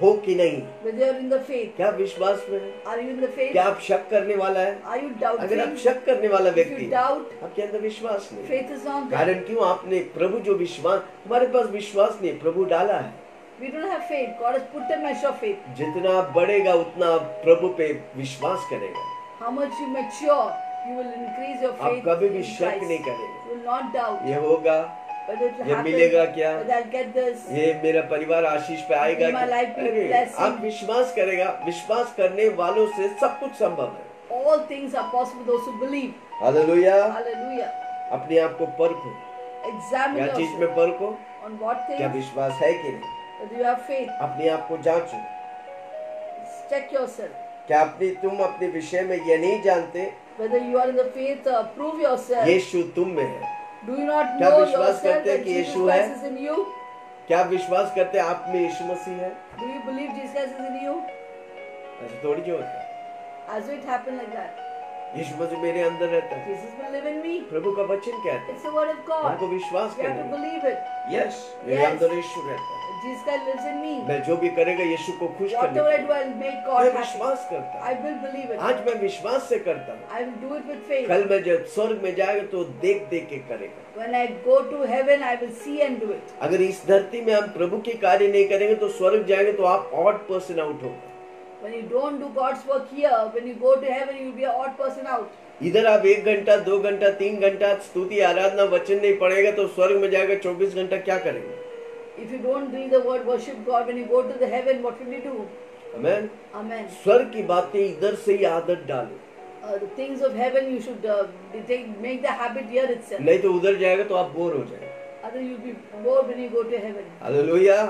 [SPEAKER 2] हो कि नहीं।
[SPEAKER 1] Whether you're in the faith.
[SPEAKER 2] क्या विश्वास में है?
[SPEAKER 1] Are you in the faith?
[SPEAKER 2] क्या आप शक करने वाला है?
[SPEAKER 1] Are you doubting?
[SPEAKER 2] अगर आप शक करने वाला
[SPEAKER 1] If
[SPEAKER 2] व्यक्ति
[SPEAKER 1] you doubt,
[SPEAKER 2] आपके अंदर विश्वास नहीं,
[SPEAKER 1] faith is not there.
[SPEAKER 2] कारण क्यों? आपने प्रभु जो विश्वास, हमारे पास विश्वास नहीं, प्रभु डाला है।
[SPEAKER 1] We don't have faith. God has put a measure of faith.
[SPEAKER 2] जितना आप बढ़ेगा उतना आप प्रभु पे विश्वास करेगा।
[SPEAKER 1] How much you mature, you will increase your
[SPEAKER 2] आप
[SPEAKER 1] faith
[SPEAKER 2] कभी भी
[SPEAKER 1] in
[SPEAKER 2] शक
[SPEAKER 1] Christ.
[SPEAKER 2] नहीं करेंगे,
[SPEAKER 1] You will not doubt
[SPEAKER 2] ये होगा,
[SPEAKER 1] whether it will
[SPEAKER 2] ये
[SPEAKER 1] happen,
[SPEAKER 2] मिलेगा क्या?
[SPEAKER 1] whether I'll get this.
[SPEAKER 2] ये मेरा परिवार आशीष पे आएगा
[SPEAKER 1] May my life be
[SPEAKER 2] अरे,
[SPEAKER 1] blessing.
[SPEAKER 2] आप विश्वास करेगा। विश्वास करने वालों से सब कुछ संभव है।
[SPEAKER 1] All things are possible to those who believe.
[SPEAKER 2] Hallelujah.
[SPEAKER 1] Hallelujah.
[SPEAKER 2] अपने आप को परखो,
[SPEAKER 1] Examine
[SPEAKER 2] क्या चीज
[SPEAKER 1] yourself.
[SPEAKER 2] में परखो?
[SPEAKER 1] On what
[SPEAKER 2] क्या
[SPEAKER 1] things?
[SPEAKER 2] विश्वास है कि नहीं?
[SPEAKER 1] Whether you have faith.
[SPEAKER 2] अपने आप को जांचो।
[SPEAKER 1] Check yourself.
[SPEAKER 2] क्या तुम अपने विषय में ये नहीं जानते
[SPEAKER 1] Whether you are in the faith, prove yourself.
[SPEAKER 2] यीशु तुम में है?
[SPEAKER 1] Do you not
[SPEAKER 2] क्या
[SPEAKER 1] know
[SPEAKER 2] विश्वास
[SPEAKER 1] yourself
[SPEAKER 2] करते हैं
[SPEAKER 1] that
[SPEAKER 2] कि
[SPEAKER 1] Jesus
[SPEAKER 2] यीशु है?
[SPEAKER 1] Christ is in you?
[SPEAKER 2] क्या विश्वास करते हैं आप में यीशु मसीह है?
[SPEAKER 1] Do you believe Jesus Christ is in you?
[SPEAKER 2] ऐसा थोड़ी जो होता है।
[SPEAKER 1] As it happened like that.
[SPEAKER 2] यीशु मसीह मेरे अंदर रहता है।
[SPEAKER 1] Jesus will live in me.
[SPEAKER 2] प्रभु का वचन कहता
[SPEAKER 1] It's the word of
[SPEAKER 2] है,
[SPEAKER 1] God.
[SPEAKER 2] हमको विश्वास
[SPEAKER 1] We have to
[SPEAKER 2] करना।
[SPEAKER 1] believe it.
[SPEAKER 2] यस, मेरे
[SPEAKER 1] Yes.
[SPEAKER 2] अंदर यीशु रहता है।
[SPEAKER 1] Jesus Christ lives in me.
[SPEAKER 2] मैं जो भी करेगा यीशु को खुश करने
[SPEAKER 1] Whatever I
[SPEAKER 2] के
[SPEAKER 1] do,
[SPEAKER 2] लिए।
[SPEAKER 1] I'll make
[SPEAKER 2] मैं
[SPEAKER 1] God happy.
[SPEAKER 2] विश्वास करता
[SPEAKER 1] I
[SPEAKER 2] हूँ।
[SPEAKER 1] will believe it.
[SPEAKER 2] आज मैं विश्वास से करता हूँ।
[SPEAKER 1] I will do it with faith.
[SPEAKER 2] कल मैं जब स्वर्ग में जाएगा तो देख देख के करेगा।
[SPEAKER 1] When I go to heaven, I will see and do it.
[SPEAKER 2] अगर इस धरती में हम प्रभु के कार्य नहीं करेंगे तो स्वर्ग जाएंगे तो आप ऑड पर्सन आउट होगा।
[SPEAKER 1] When you don't do God's work here, when you go to heaven, you will be an odd person out.
[SPEAKER 2] इधर आप 1 घंटा 2 घंटा 3 घंटा स्तुति आराधना वचन नहीं पढ़ेगा तो स्वर्ग में जाएगा 24 घंटा क्या करेंगे?
[SPEAKER 1] If you don't read the word, worship God, when you go to the heaven, what will you do?
[SPEAKER 2] Amen.
[SPEAKER 1] Amen.
[SPEAKER 2] स्वर्ग की बातें इधर से ही आदत डालो,
[SPEAKER 1] The things of heaven, you should make the habit here itself.
[SPEAKER 2] नहीं तो उधर जाएगा तो आप बोर हो जाएंगे।
[SPEAKER 1] Otherwise, you'll be bored when you go to heaven.
[SPEAKER 2] Hallelujah.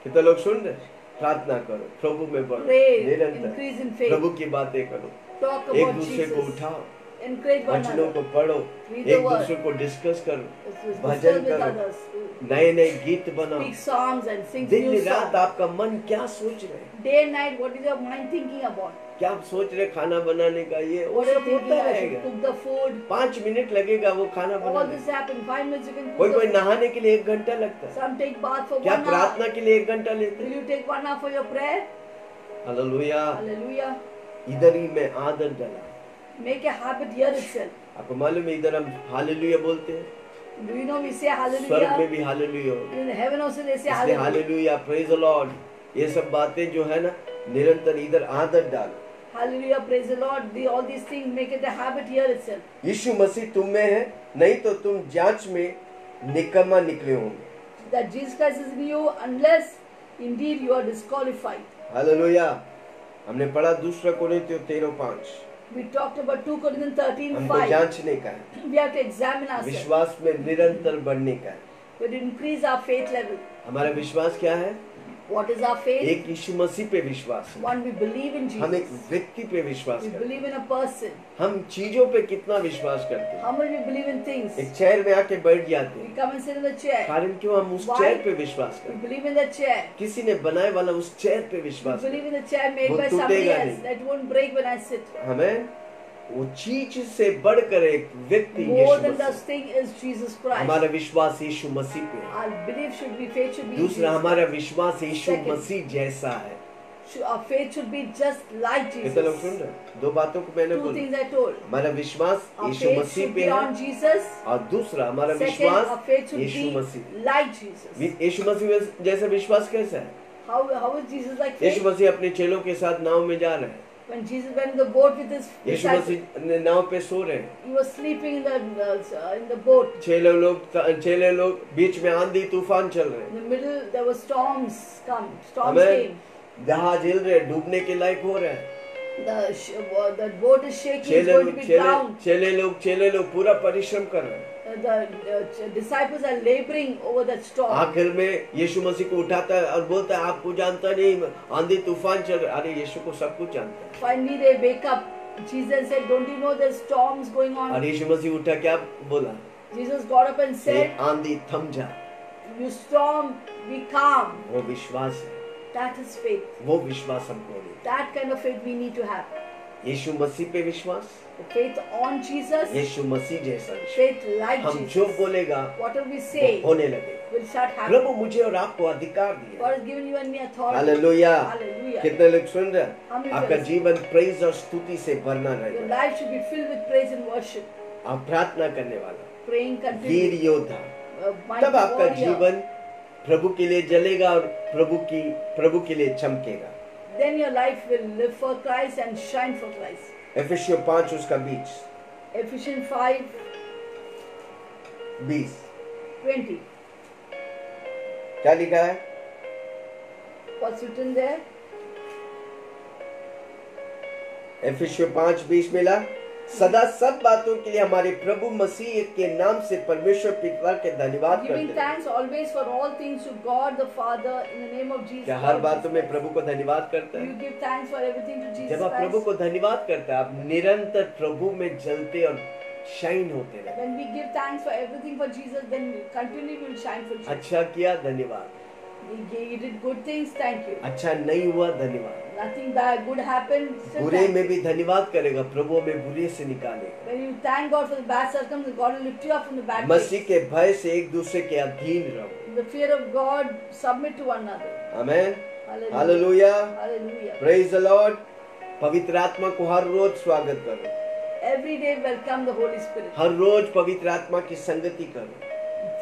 [SPEAKER 2] कितने लोग सुन रहे? प्रार्थना करो, प्रभु में बढ़ो,
[SPEAKER 1] Pray,
[SPEAKER 2] निरंतर
[SPEAKER 1] increase in faith.
[SPEAKER 2] प्रभु की बातें करो,
[SPEAKER 1] Talk
[SPEAKER 2] एक
[SPEAKER 1] about
[SPEAKER 2] दूसरे को
[SPEAKER 1] Jesus.
[SPEAKER 2] उठाओ,
[SPEAKER 1] encourage one
[SPEAKER 2] वचनों
[SPEAKER 1] another.
[SPEAKER 2] को पढ़ो,
[SPEAKER 1] Read the
[SPEAKER 2] एक
[SPEAKER 1] word.
[SPEAKER 2] दूसरे को डिस्कस करो,
[SPEAKER 1] Discuss
[SPEAKER 2] भजन
[SPEAKER 1] with
[SPEAKER 2] करो,
[SPEAKER 1] others.
[SPEAKER 2] नए नए गीत बनाओ।
[SPEAKER 1] Speak songs and sing
[SPEAKER 2] दिन
[SPEAKER 1] new
[SPEAKER 2] रात
[SPEAKER 1] songs.
[SPEAKER 2] आपका मन क्या सोच रहे हैं?
[SPEAKER 1] Day and night, what is your mind thinking about?
[SPEAKER 2] क्या आप सोच रहे खाना बनाने का? ये वो
[SPEAKER 1] What are you
[SPEAKER 2] सब
[SPEAKER 1] thinking?
[SPEAKER 2] होता
[SPEAKER 1] I should
[SPEAKER 2] रहेगा।
[SPEAKER 1] cook the food.
[SPEAKER 2] 5 मिनट लगेगा वो खाना
[SPEAKER 1] All
[SPEAKER 2] बनाने।
[SPEAKER 1] this happen. 5 minutes you can
[SPEAKER 2] कोई
[SPEAKER 1] cook
[SPEAKER 2] कोई
[SPEAKER 1] the food.
[SPEAKER 2] नहाने के लिए 1 घंटा लगता है।
[SPEAKER 1] Some take bath for
[SPEAKER 2] क्या
[SPEAKER 1] 1
[SPEAKER 2] प्रार्थना
[SPEAKER 1] hour.
[SPEAKER 2] के लिए 1 घंटा लेते
[SPEAKER 1] Will
[SPEAKER 2] हैं?
[SPEAKER 1] you take 1 hour for your prayer?
[SPEAKER 2] Hallelujah.
[SPEAKER 1] Hallelujah.
[SPEAKER 2] इधर ही में आदत डाला।
[SPEAKER 1] Make a habit here itself.
[SPEAKER 2] आपको मालूम है इधर हम हालेलुया बोलते हैं,
[SPEAKER 1] Do you know we say
[SPEAKER 2] स्वर्ग में
[SPEAKER 1] hallelujah?
[SPEAKER 2] भी हालेलुया होता है।
[SPEAKER 1] In heaven also they say
[SPEAKER 2] इसलिए
[SPEAKER 1] hallelujah.
[SPEAKER 2] Hallelujah, praise the Lord, ये सब बातें जो है ना निरंतर इधर आदत डालो।
[SPEAKER 1] Hallelujah, praise the Lord. All these things make it a habit here itself.
[SPEAKER 2] यीशु मसीह तुम में है, नहीं तो तुम जांच में निकम्मा निकले होंगे।
[SPEAKER 1] That Jesus Christ is in you unless indeed you are disqualified.
[SPEAKER 2] Hallelujah. हमने पढ़ा दूसरा कोरिन्थियों 13:5।
[SPEAKER 1] We talked about 2 Corinthians
[SPEAKER 2] हमको
[SPEAKER 1] 13:5.
[SPEAKER 2] जांचने का है,
[SPEAKER 1] We have to examine ourselves.
[SPEAKER 2] विश्वास में निरंतर बढ़ने का है।
[SPEAKER 1] We have to increase our faith level.
[SPEAKER 2] हमारा विश्वास क्या है?
[SPEAKER 1] What is our faith?
[SPEAKER 2] एक यीशु मसीह पे विश्वास है।
[SPEAKER 1] One, we believe in
[SPEAKER 2] हम एक
[SPEAKER 1] Jesus.
[SPEAKER 2] व्यक्ति पे विश्वास
[SPEAKER 1] We
[SPEAKER 2] करते हैं।
[SPEAKER 1] believe in a person.
[SPEAKER 2] हम चीजों पे कितना विश्वास करते हैं?
[SPEAKER 1] How much we believe in things?
[SPEAKER 2] एक चेयर में आके बैठ जाते
[SPEAKER 1] We
[SPEAKER 2] हैं,
[SPEAKER 1] come and sit in the chair.
[SPEAKER 2] कारण क्यों? हम उस
[SPEAKER 1] Why?
[SPEAKER 2] चेयर पे विश्वास
[SPEAKER 1] We
[SPEAKER 2] करते हैं।
[SPEAKER 1] believe in the chair.
[SPEAKER 2] किसी ने बनाए वाला उस चेयर पे
[SPEAKER 1] We
[SPEAKER 2] विश्वास करते
[SPEAKER 1] believe in the chair made
[SPEAKER 2] वो
[SPEAKER 1] by somebody
[SPEAKER 2] टूटेगा
[SPEAKER 1] else.
[SPEAKER 2] नहीं।
[SPEAKER 1] That won't break when I sit.
[SPEAKER 2] हैं। हमें वो चीज से बढ़कर एक व्यक्ति
[SPEAKER 1] More
[SPEAKER 2] Yeshu
[SPEAKER 1] than this
[SPEAKER 2] Masih.
[SPEAKER 1] thing is Jesus Christ.
[SPEAKER 2] हमारा विश्वास यीशु मसीह पे है।
[SPEAKER 1] Our belief should be, faith should be in
[SPEAKER 2] दूसरा
[SPEAKER 1] Jesus.
[SPEAKER 2] हमारा विश्वास यीशु
[SPEAKER 1] Second.
[SPEAKER 2] मसीह जैसा है।
[SPEAKER 1] Our faith should be just like
[SPEAKER 2] कितने लोग सुन
[SPEAKER 1] Jesus.
[SPEAKER 2] रहे हैं? 2 बातों को मैंने
[SPEAKER 1] 2
[SPEAKER 2] बोला।
[SPEAKER 1] things I told.
[SPEAKER 2] हमारा विश्वास
[SPEAKER 1] Our
[SPEAKER 2] Yeshu
[SPEAKER 1] faith
[SPEAKER 2] Masih
[SPEAKER 1] should
[SPEAKER 2] पे
[SPEAKER 1] be
[SPEAKER 2] है,
[SPEAKER 1] on Jesus.
[SPEAKER 2] और दूसरा हमारा
[SPEAKER 1] Second,
[SPEAKER 2] विश्वास
[SPEAKER 1] our faith should
[SPEAKER 2] Yeshu
[SPEAKER 1] be
[SPEAKER 2] Masih.
[SPEAKER 1] like Jesus.
[SPEAKER 2] यीशु मसीह जैसा विश्वास कैसा है?
[SPEAKER 1] How is Jesus like
[SPEAKER 2] Yeshu
[SPEAKER 1] faith?
[SPEAKER 2] मसीह अपने चेलों के साथ नाव में जा रहे हैं।
[SPEAKER 1] When Jesus went in the boat with his
[SPEAKER 2] Yeshu
[SPEAKER 1] disciples,
[SPEAKER 2] मसीह नाव पे सो रहे हैं।
[SPEAKER 1] he was sleeping in the boat.
[SPEAKER 2] चेले लोग बीच में आंधी तूफान चल रहे
[SPEAKER 1] In
[SPEAKER 2] हैं।
[SPEAKER 1] the middle, there were storms
[SPEAKER 2] हमें
[SPEAKER 1] came.
[SPEAKER 2] जहाज हिल रहे हैं, डूबने के लायक हो रहे हैं।
[SPEAKER 1] The boat is shaking, it's going to be drowned.
[SPEAKER 2] चेले लोग पूरा परिश्रम कर रहे हैं।
[SPEAKER 1] The disciples are laboring over that storm.
[SPEAKER 2] आखिर में यीशु मसीह को उठाता है और बोलता है आपको जानता नहीं आंधी तूफान चल रहा है। अरे यीशु को सब कुछ जानता है।
[SPEAKER 1] Finally, they wake up. Jesus said, "Don't you know there's storms going on?"
[SPEAKER 2] और यीशु मसीह उठा, क्या बोला?
[SPEAKER 1] Jesus got up and
[SPEAKER 2] ये
[SPEAKER 1] said,
[SPEAKER 2] आंधी थम जा।
[SPEAKER 1] "You storm, be calm."
[SPEAKER 2] वो विश्वास है,
[SPEAKER 1] That is faith.
[SPEAKER 2] वो विश्वास हमको नहीं।
[SPEAKER 1] That kind of faith we need to have.
[SPEAKER 2] यीशु मसीह पे विश्वास,
[SPEAKER 1] The faith on Jesus,
[SPEAKER 2] यीशु मसीह जैसा विश्वास।
[SPEAKER 1] faith like
[SPEAKER 2] हम जो
[SPEAKER 1] Jesus.
[SPEAKER 2] बोलेगा
[SPEAKER 1] Whatever we
[SPEAKER 2] वो
[SPEAKER 1] say
[SPEAKER 2] होने लगेगा।
[SPEAKER 1] will start happening.
[SPEAKER 2] प्रभु मुझे और आपको अधिकार दिया।
[SPEAKER 1] God has given you and me authority.
[SPEAKER 2] Hallelujah.
[SPEAKER 1] Hallelujah.
[SPEAKER 2] कितने लोग सुन रहे हैं?
[SPEAKER 1] हम भी
[SPEAKER 2] आपका
[SPEAKER 1] सुन-
[SPEAKER 2] जीवन प्रेज और स्तुति से भरना
[SPEAKER 1] Your
[SPEAKER 2] रहेगा।
[SPEAKER 1] life should be filled with praise and worship.
[SPEAKER 2] आप प्रार्थना करने वाला,
[SPEAKER 1] Praying
[SPEAKER 2] वीर
[SPEAKER 1] continually.
[SPEAKER 2] योद्धा,
[SPEAKER 1] Mighty
[SPEAKER 2] तब आपका
[SPEAKER 1] warrior.
[SPEAKER 2] जीवन प्रभु के लिए जलेगा और प्रभु के लिए चमकेगा।
[SPEAKER 1] Then your life will live for Christ and shine for Christ.
[SPEAKER 2] एफेसियों 5 उसका 20
[SPEAKER 1] Ephesians 5:20.
[SPEAKER 2] क्या लिखा है?
[SPEAKER 1] What's written there?
[SPEAKER 2] एफेसियों 5:20 मिला, सदा सब बातों के लिए हमारे प्रभु मसीह के नाम से परमेश्वर पिता के धन्यवाद करते
[SPEAKER 1] Giving
[SPEAKER 2] हैं।
[SPEAKER 1] thanks always for all things to God the Father in the name of Jesus.
[SPEAKER 2] क्या हर
[SPEAKER 1] Lord
[SPEAKER 2] बातों में
[SPEAKER 1] Jesus
[SPEAKER 2] प्रभु को धन्यवाद करता
[SPEAKER 1] Christ.
[SPEAKER 2] है?
[SPEAKER 1] You give thanks for everything to Jesus
[SPEAKER 2] जब आप प्रभु
[SPEAKER 1] Christ.
[SPEAKER 2] को धन्यवाद करते हैं, आप निरंतर प्रभु में जलते और शाइन होते रहे।
[SPEAKER 1] When we give thanks for everything for Jesus, then we continually will shine for Jesus.
[SPEAKER 2] अच्छा किया, धन्यवाद।
[SPEAKER 1] You did good things, thank you.
[SPEAKER 2] अच्छा नहीं हुआ, धन्यवाद।
[SPEAKER 1] Nothing bad, good happened, still
[SPEAKER 2] बुरे
[SPEAKER 1] thank
[SPEAKER 2] में
[SPEAKER 1] you.
[SPEAKER 2] भी धन्यवाद करेगा, प्रभु हमें बुरे से निकालेगा।
[SPEAKER 1] When you thank God for the bad circumstances, God will lift you up from the bad
[SPEAKER 2] Masih
[SPEAKER 1] things.
[SPEAKER 2] के भय से एक दूसरे के अधीन रहो।
[SPEAKER 1] In the fear of God, submit to one another.
[SPEAKER 2] Amen.
[SPEAKER 1] Hallelujah.
[SPEAKER 2] Hallelujah.
[SPEAKER 1] Hallelujah.
[SPEAKER 2] Praise the Lord. पवित्र आत्मा को हर रोज स्वागत करो।
[SPEAKER 1] Every day welcome the Holy Spirit.
[SPEAKER 2] हर रोज पवित्र आत्मा की संगति करो।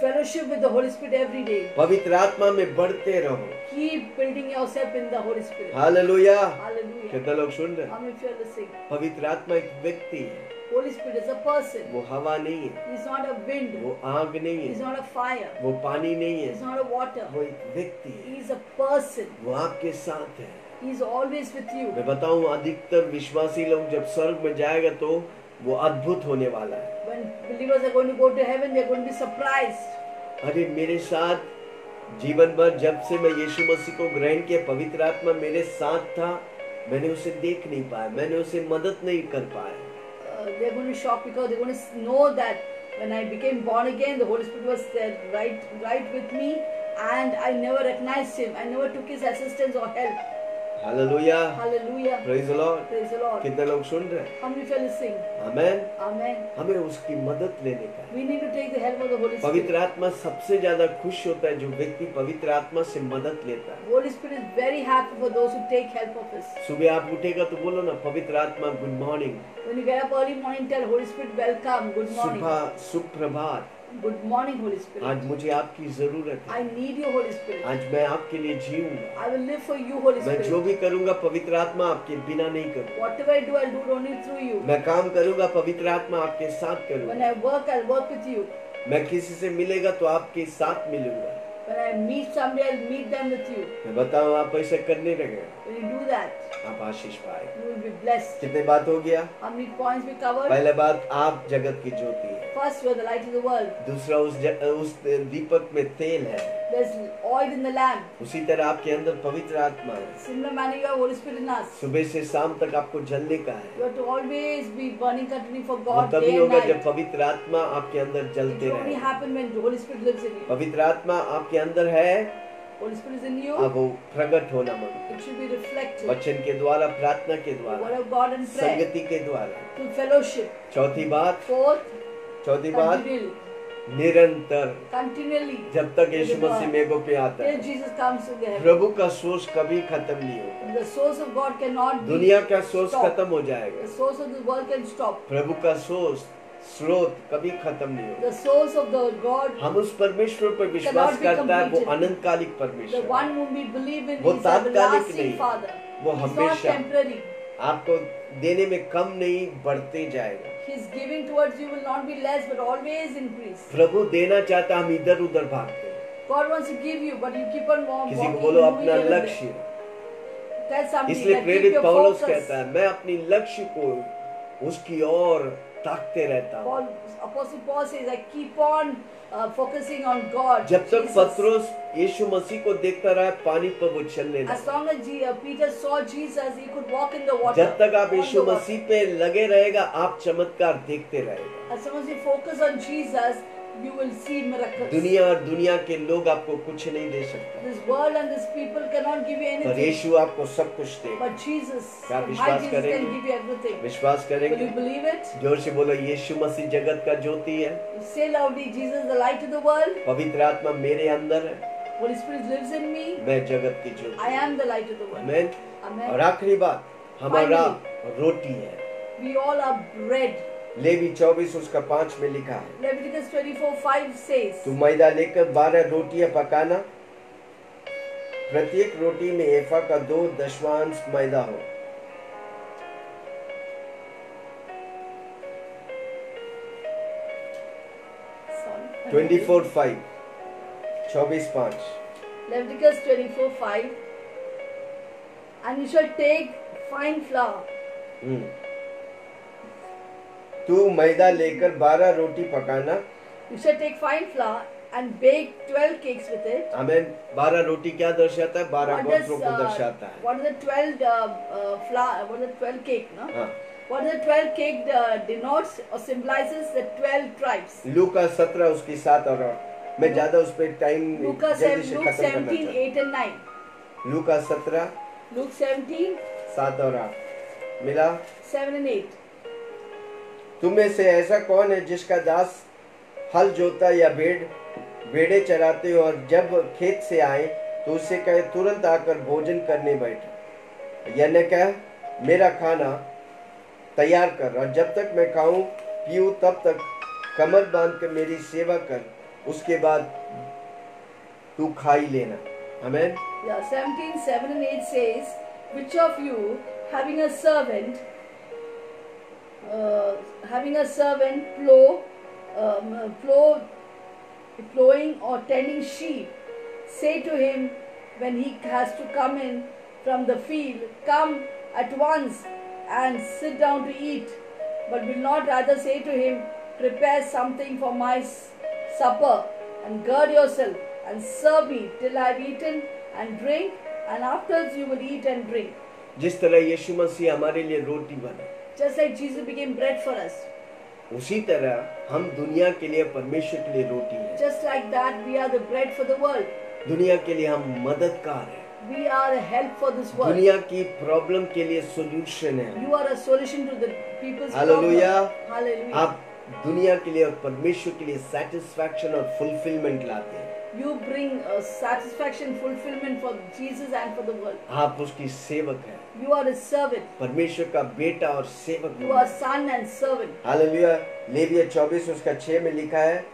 [SPEAKER 1] Fellowship with the Holy Spirit every day.
[SPEAKER 2] पवित्र आत्मा में बढ़ते रहो।
[SPEAKER 1] Keep building yourself in the Holy Spirit.
[SPEAKER 2] Hallelujah.
[SPEAKER 1] Hallelujah.
[SPEAKER 2] कितने लोग सुन रहे हैं?
[SPEAKER 1] How many of you are listening?
[SPEAKER 2] पवित्र आत्मा एक व्यक्ति है,
[SPEAKER 1] Holy Spirit is a person.
[SPEAKER 2] वो हवा नहीं है,
[SPEAKER 1] He's not a wind.
[SPEAKER 2] वो आग नहीं
[SPEAKER 1] He's
[SPEAKER 2] है,
[SPEAKER 1] not a fire.
[SPEAKER 2] वो पानी नहीं
[SPEAKER 1] He's
[SPEAKER 2] है,
[SPEAKER 1] not a water.
[SPEAKER 2] वो एक व्यक्ति है,
[SPEAKER 1] He's a person.
[SPEAKER 2] वो आपके साथ है।
[SPEAKER 1] He's always with you.
[SPEAKER 2] मैं बताऊं, अधिकतर विश्वासी लोग जब स्वर्ग में जाएगा तो वो अद्भुत होने वाला है।
[SPEAKER 1] When believers are going to go to heaven, they're going to be surprised.
[SPEAKER 2] अरे मेरे साथ जीवन भर जब से मैं यीशु मसीह को ग्रहण किया, पवित्र आत्मा मेरे साथ था, मैंने उसे देख नहीं पाया, मैंने उसे मदद नहीं कर पाया।
[SPEAKER 1] they're going to be shocked because they're going to know that when I became born again, the Holy Spirit was there right with me, and I never recognized Him. I never took His assistance or help.
[SPEAKER 2] Hallelujah,
[SPEAKER 1] Hallelujah.
[SPEAKER 2] Praise the Lord.
[SPEAKER 1] Praise the Lord.
[SPEAKER 2] कितने लोग सुन रहे हैं?
[SPEAKER 1] How many of you are listening?
[SPEAKER 2] Amen.
[SPEAKER 1] Amen.
[SPEAKER 2] हमें उसकी मदद लेने का है।
[SPEAKER 1] We need to take the help of the Holy Spirit.
[SPEAKER 2] पवित्र आत्मा सबसे ज्यादा खुश होता है जो व्यक्ति पवित्र आत्मा से मदद लेता है।
[SPEAKER 1] Holy Spirit is very happy for those who take help of His.
[SPEAKER 2] सुबह आप उठेगा तो बोलो ना, पवित्र आत्मा good morning,
[SPEAKER 1] When you get up early morning, tell Holy Spirit, welcome, good morning.
[SPEAKER 2] सुबह सुप्रभात,
[SPEAKER 1] Good morning, Holy Spirit.
[SPEAKER 2] आज मुझे आपकी जरूरत है।
[SPEAKER 1] I need you, Holy Spirit.
[SPEAKER 2] आज मैं आपके लिए जीऊंगा।
[SPEAKER 1] I will live for you, Holy
[SPEAKER 2] मैं जो
[SPEAKER 1] Spirit.
[SPEAKER 2] भी करूंगा पवित्र आत्मा आपके बिना नहीं करूंगा।
[SPEAKER 1] Whatever I do, I'll do it only through you.
[SPEAKER 2] मैं काम करूंगा पवित्र आत्मा आपके साथ
[SPEAKER 1] When
[SPEAKER 2] करूंगा।
[SPEAKER 1] I work, I'll work with you.
[SPEAKER 2] मैं किसी से मिलेगा तो आपके साथ मिलूंगा।
[SPEAKER 1] When I meet somebody, I'll meet them with you.
[SPEAKER 2] मैं बताऊं, आप ऐसा करने लगे,
[SPEAKER 1] When you do that,
[SPEAKER 2] आप आशीष पाए।
[SPEAKER 1] you will be blessed.
[SPEAKER 2] कितने बात हो गया?
[SPEAKER 1] How many points we covered?
[SPEAKER 2] पहला बात, आप जगत की ज्योति है।
[SPEAKER 1] First, you are the light of the world.
[SPEAKER 2] दूसरा, उस दीपक में तेल है।
[SPEAKER 1] There's oil in the lamp.
[SPEAKER 2] उसी तरह आपके अंदर पवित्र आत्मा है।
[SPEAKER 1] Similar manner, you have Holy Spirit in us.
[SPEAKER 2] सुबह से शाम तक आपको जलने का है।
[SPEAKER 1] You have to always be burning continually for
[SPEAKER 2] वो
[SPEAKER 1] God
[SPEAKER 2] तभी
[SPEAKER 1] day and
[SPEAKER 2] होगा
[SPEAKER 1] night.
[SPEAKER 2] जब पवित्र आत्मा आपके अंदर
[SPEAKER 1] It
[SPEAKER 2] जलते
[SPEAKER 1] will only
[SPEAKER 2] रहे।
[SPEAKER 1] happen when the Holy Spirit lives in you.
[SPEAKER 2] पवित्र आत्मा आपके अंदर है,
[SPEAKER 1] Holy Spirit is in you.
[SPEAKER 2] अब वो प्रकट होना मांगता
[SPEAKER 1] It should be reflected.
[SPEAKER 2] है। वचन के द्वारा, प्रार्थना के
[SPEAKER 1] The word
[SPEAKER 2] द्वारा,
[SPEAKER 1] of God and prayer.
[SPEAKER 2] संगति के द्वारा।
[SPEAKER 1] Through fellowship.
[SPEAKER 2] चौथी बात,
[SPEAKER 1] Fourth,
[SPEAKER 2] बात
[SPEAKER 1] continually.
[SPEAKER 2] निरंतर,
[SPEAKER 1] Continually.
[SPEAKER 2] जब तक यीशु मसीह मेघों पे आता
[SPEAKER 1] Till
[SPEAKER 2] है।
[SPEAKER 1] Jesus comes to the heaven.
[SPEAKER 2] प्रभु का सोच कभी खत्म नहीं होगा।
[SPEAKER 1] The source of God cannot be
[SPEAKER 2] दुनिया का सोच
[SPEAKER 1] stopped.
[SPEAKER 2] खत्म हो जाएगा,
[SPEAKER 1] The source of the world can stop.
[SPEAKER 2] प्रभु का सोच स्रोत कभी खत्म नहीं होगा।
[SPEAKER 1] The source of the God,
[SPEAKER 2] हम उस परमेश्वर पर विश्वास
[SPEAKER 1] cannot be
[SPEAKER 2] करता है, वो
[SPEAKER 1] completed.
[SPEAKER 2] अनंतकालिक
[SPEAKER 1] the
[SPEAKER 2] परमेश्वर है।
[SPEAKER 1] one whom we believe in,
[SPEAKER 2] वो
[SPEAKER 1] is
[SPEAKER 2] तात्कालिक
[SPEAKER 1] everlasting
[SPEAKER 2] नहीं,
[SPEAKER 1] Father.
[SPEAKER 2] वो
[SPEAKER 1] He's not
[SPEAKER 2] हमेशा
[SPEAKER 1] temporary.
[SPEAKER 2] आपको देने में कम नहीं, बढ़ते जाएगा।
[SPEAKER 1] His giving towards you will not be less, but always increase.
[SPEAKER 2] प्रभु देना चाहता, हम इधर उधर भागते हैं।
[SPEAKER 1] God wants to give you, but you keep on walking.
[SPEAKER 2] किसी को बोलो
[SPEAKER 1] moving
[SPEAKER 2] अपना
[SPEAKER 1] here and there.
[SPEAKER 2] लक्ष्य।
[SPEAKER 1] Tell somebody
[SPEAKER 2] इसलिए
[SPEAKER 1] that keep
[SPEAKER 2] प्रेरित
[SPEAKER 1] your
[SPEAKER 2] पौलुस
[SPEAKER 1] focus.
[SPEAKER 2] कहता है, मैं अपनी लक्ष्य को उसकी ओर ताकते रहता हूँ।
[SPEAKER 1] Apostle Paul says, I keep on focusing on God.
[SPEAKER 2] जब तक
[SPEAKER 1] Jesus.
[SPEAKER 2] पत्रोस यीशु मसीह को देखता रहा, पानी पर वो चलने
[SPEAKER 1] As
[SPEAKER 2] लगा।
[SPEAKER 1] long as Peter saw Jesus, he could walk in the water.
[SPEAKER 2] जब तक आप
[SPEAKER 1] on
[SPEAKER 2] यीशु
[SPEAKER 1] the water.
[SPEAKER 2] मसीह पे लगे रहेगा, आप चमत्कार देखते रहेगा।
[SPEAKER 1] As long as you focus on Jesus, you will see miracles.
[SPEAKER 2] दुनिया और दुनिया के लोग आपको कुछ नहीं दे सकते,
[SPEAKER 1] This world and these people cannot give you
[SPEAKER 2] पर
[SPEAKER 1] anything.
[SPEAKER 2] यीशु आपको सब कुछ देगा।
[SPEAKER 1] But Jesus,
[SPEAKER 2] क्या आप
[SPEAKER 1] my
[SPEAKER 2] विश्वास
[SPEAKER 1] Jesus
[SPEAKER 2] करेंगे?
[SPEAKER 1] can give you everything.
[SPEAKER 2] विश्वास
[SPEAKER 1] Will you
[SPEAKER 2] करेंगे?
[SPEAKER 1] believe it?
[SPEAKER 2] जोर से बोलो, यीशु मसीह जगत का ज्योति है।
[SPEAKER 1] Say loudly, Jesus is the light of the world.
[SPEAKER 2] पवित्र आत्मा मेरे अंदर है,
[SPEAKER 1] Holy Spirit lives in me.
[SPEAKER 2] मैं जगत की ज्योति।
[SPEAKER 1] I am the light of the world.
[SPEAKER 2] Amen.
[SPEAKER 1] Amen.
[SPEAKER 2] और आखिरी बात, हमारा रोटी है।
[SPEAKER 1] We all are bread.
[SPEAKER 2] Levi 24 उसका 5 में लिखा है,
[SPEAKER 1] Leviticus 24:5 says,
[SPEAKER 2] तू मैदा लेकर 12 रोटियां पकाना, प्रत्येक रोटी में एफा का 2 दशमांश मैदा हो।
[SPEAKER 1] sorry.
[SPEAKER 2] 24:5, 24:5।
[SPEAKER 1] Leviticus 24:5, and you shall take fine flour.
[SPEAKER 2] तू मैदा लेकर 12 रोटी पकाना।
[SPEAKER 1] You shall take fine flour and bake 12 cakes with it.
[SPEAKER 2] आमेन। 12 रोटी क्या दर्शाता है? 12 गोत्रों को दर्शाता है।
[SPEAKER 1] what is the 12 flour? What is the 12 cake? No?
[SPEAKER 2] हाँ।
[SPEAKER 1] What is the 12 cake denotes or symbolizes the 12 tribes.
[SPEAKER 2] लूका 17 उसकी 7 और 8। मैं ज्यादा उस पर टाइम
[SPEAKER 1] Luke
[SPEAKER 2] जल्दी से खत्म करना
[SPEAKER 1] 17,
[SPEAKER 2] चाहता
[SPEAKER 1] 8 and 9.
[SPEAKER 2] हूँ। लूका 17
[SPEAKER 1] Luke 17,
[SPEAKER 2] 7 और 8 मिला।
[SPEAKER 1] 7 and 8.
[SPEAKER 2] तुम में से ऐसा कौन है जिसका दास हल जोता या भेड़े चराते हो, और जब खेत से आए तो उससे कहे तुरंत आकर भोजन करने बैठे, या न कहे मेरा खाना तैयार कर, और जब तक मैं खाऊं पीऊं तब तक कमर बांध कर मेरी सेवा कर, उसके बाद तू खा ही लेना। आमेन।
[SPEAKER 1] Yeah, 17, 7 and 8 says, which of you having a servant plowing or tending sheep, say to him when he has to come in from the field, come at once and sit down to eat, but will not rather say to him, prepare something for my supper, and gird yourself and serve me till I have eaten and drink, and afterwards you will eat and drink.
[SPEAKER 2] जिस तरह यीशु मसीह हमारे लिए रोटी बना,
[SPEAKER 1] Just like Jesus became bread for us.
[SPEAKER 2] उसी तरह हम दुनिया के लिए परमेश्वर के लिए रोटी हैं।
[SPEAKER 1] Just like that, we are the bread for the world.
[SPEAKER 2] दुनिया के लिए हम मददगार हैं।
[SPEAKER 1] We are a help for this world.
[SPEAKER 2] दुनिया की प्रॉब्लम के लिए सॉल्यूशन है।
[SPEAKER 1] You are a solution to the people's
[SPEAKER 2] hallelujah.
[SPEAKER 1] problem. Hallelujah.
[SPEAKER 2] आप दुनिया के लिए और परमेश्वर के लिए सैटिस्फैक्शन और फुलफिलमेंट लाते हैं।
[SPEAKER 1] You bring satisfaction, fulfillment for Jesus and for the world.
[SPEAKER 2] आप उसकी सेवक हैं।
[SPEAKER 1] You are a servant.
[SPEAKER 2] परमेश्वर का बेटा और सेवक
[SPEAKER 1] You are son and servant.
[SPEAKER 2] Hallelujah. Labia 24 उसका 6 में लिखा है,